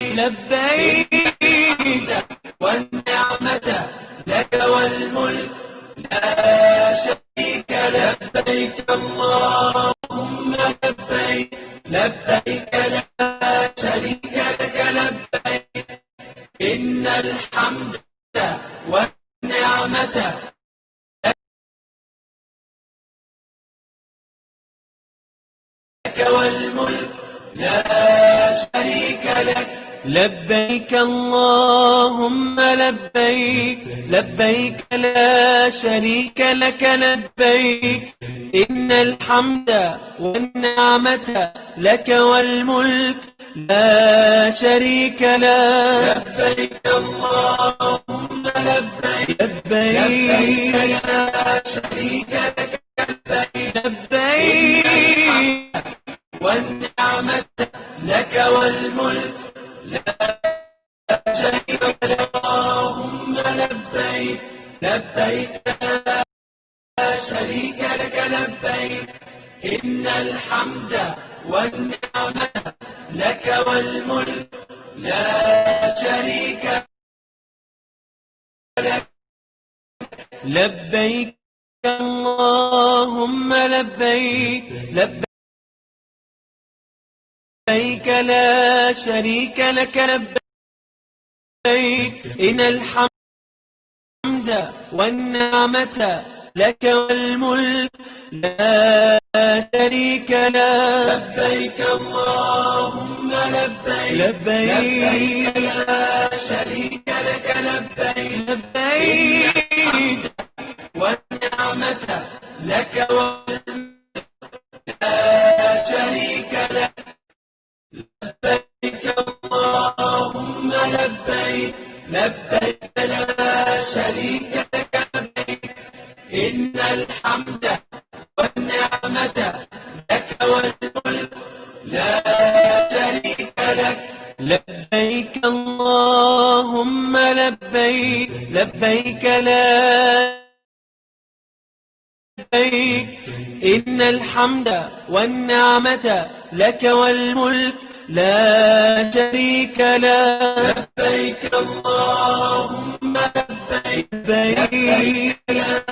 لبيك والنعمة لك والملك لا شريك. لبيك اللهم لبيك لا شريك لك لبيك إن الحمد والنعمة لك والملك لا شريك لك. لبيك اللهم لبيك لبيك لا شريك لك لبيك إن الحمد والنعمة لك والملك لا شريك له. لبيك اللهم لبيك لبيك لا شريك لك لبيك والنعمة لك والملك لا شريك لك. اللهم لبيك لا شريك لك لبيك إن الحمد والنعمة لك والملك لا شريك لك. لبيك اللهم لبيك لبيك لا شريك لك لبيك إن الحمد والنعمة لك والملك لا شريك له. لبيك اللهم لبيك لبيك لا شريك لك لبيك لبيك والنعمة لك والملك لا شريك لك. لبيك اللهم لبيك لبيك لا شريك لك لبيك إن الحمد والنعمة لك والملك لا شريك لك لبيك اللهم لبيك لبيك لا لبيك إن الحمد والنعمة لك والملك لا شريك لك لبيك اللهم لبيك لبيك لا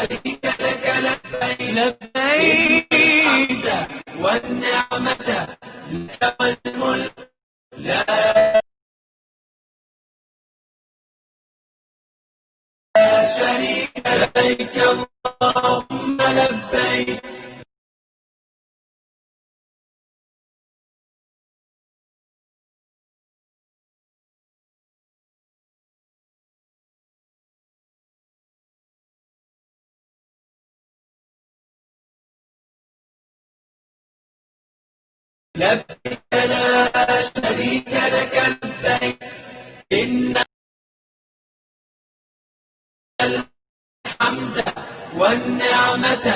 شريك لك لبيك لبيك الحمد والنعمة لك والملك لا شريك لبيك اللهم لبيك لبيك لا شريك لك لبيك إن الحمد والنعمة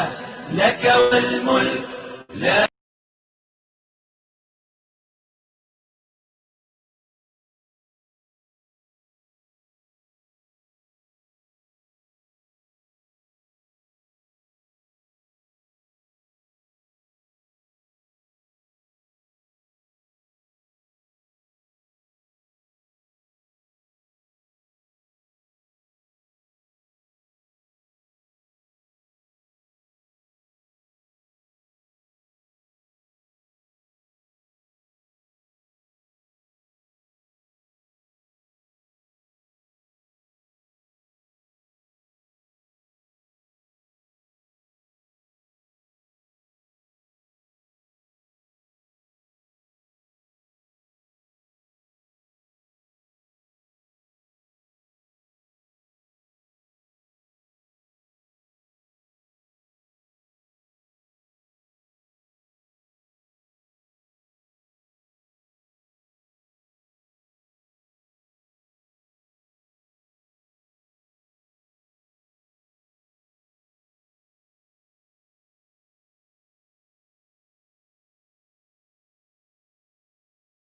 لك والملك لا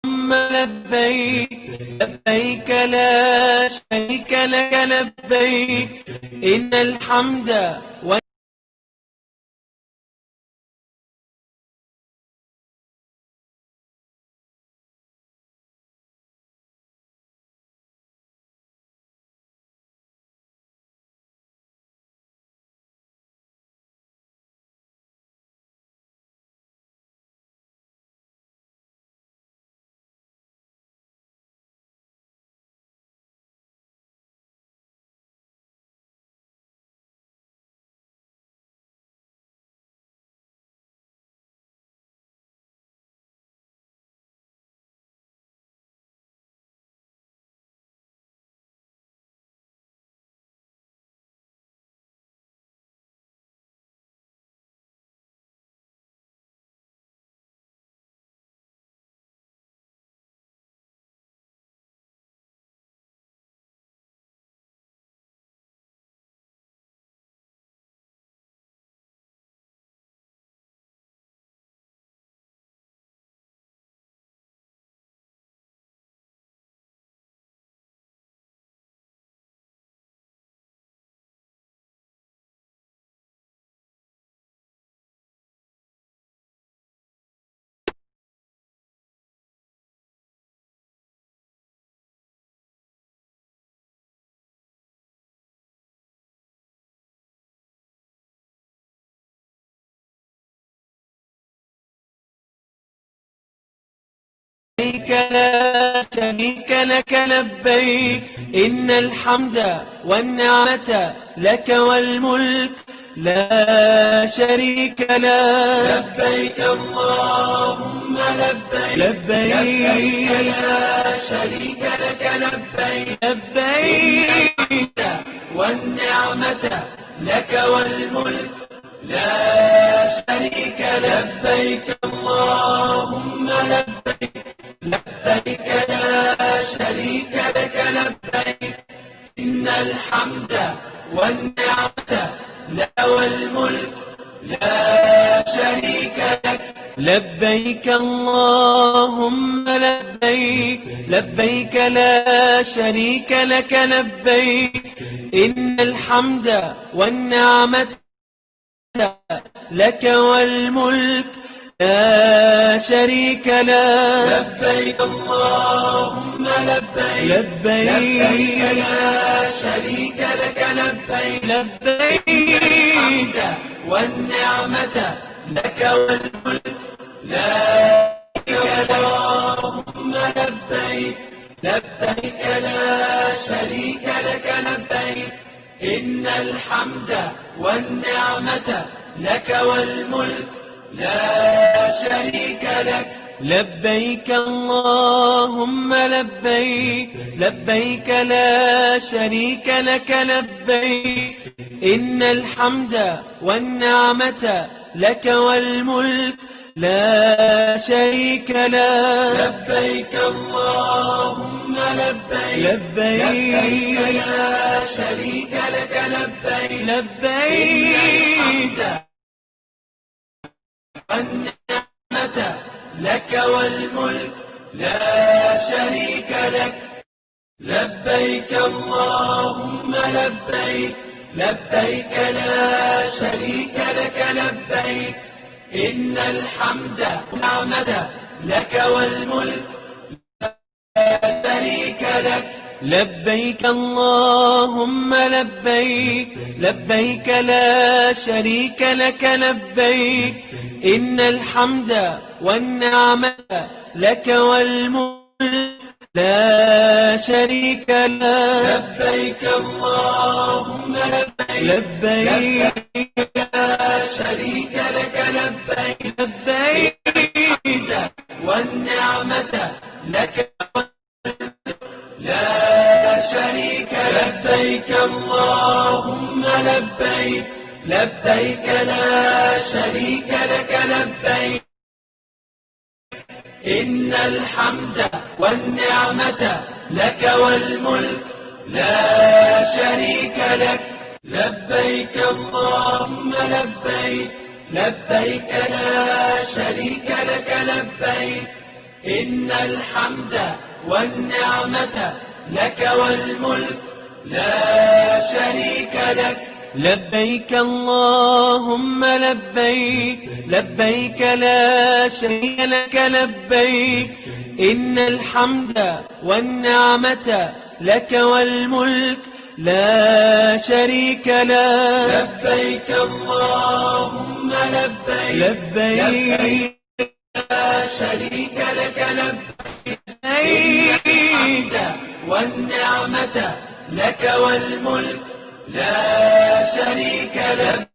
اللهم لبيك لبيك لا شريك لك لبيك إن الحمد لبيك لا شريك لك لبيك إن الحمد والنعمة لك والملك لا شريك لك لبيك اللهم لبيك لبيك لا شريك لك لبيك لبيك والنعمة لك والملك لا شريك لبيك اللهم لبيك لا شريك لك لبيك لبيك إن الحمد والنعمة لك والملك لا شريك لك لبيك اللهم لبيك لبيك لا شريك لك لبيك إن الحمد والنعمة لك والملك لا شريك لك لبيك اللهم لبيك لبيك لا شريك لك لبيك لبيك الحمد والنعمة لك والملك لا شريك لك اللهم لبيك لا شريك لك لبيك إن الحمد والنعمة لك والملك لا شريك لك لبيك اللهم لبيك لبيك لا شريك لك لبيك إن الحمد والنعمة لك والملك لا شريك لك لبيك اللهم لبيك لبيك لا شريك لك لبيك لبيك والنعمة لك والملك لا شريك لك لبيك اللهم لبيك لا شريك لك لبيك إن الحمد والنعمة لك والملك لا شريك لك لبيك اللهم لبيك لبيك لا شريك لك لبيك إن الحمد والنعمة لك والملك لا شريك لك لبيك اللهم لبيك لا شريك لك لبيك لبيك والنعمة لك لا شريك لبيك اللهم لبيك لا شريك لك لبيك إن الحمد والنعمة لك والملك لا شريك لك لبيك اللهم لبيك لا شريك لك لبيك إن الحمد والنعمة لك والملك لا شريك لك لبيك اللهم لبيك لبيك لا شريك لك لبيك إن الحمد والنعمة لك والملك لا شريك لك لبيك اللهم لبيك لا شريك لك لبيك لبيك والنعمة لك والملك لا شريك لك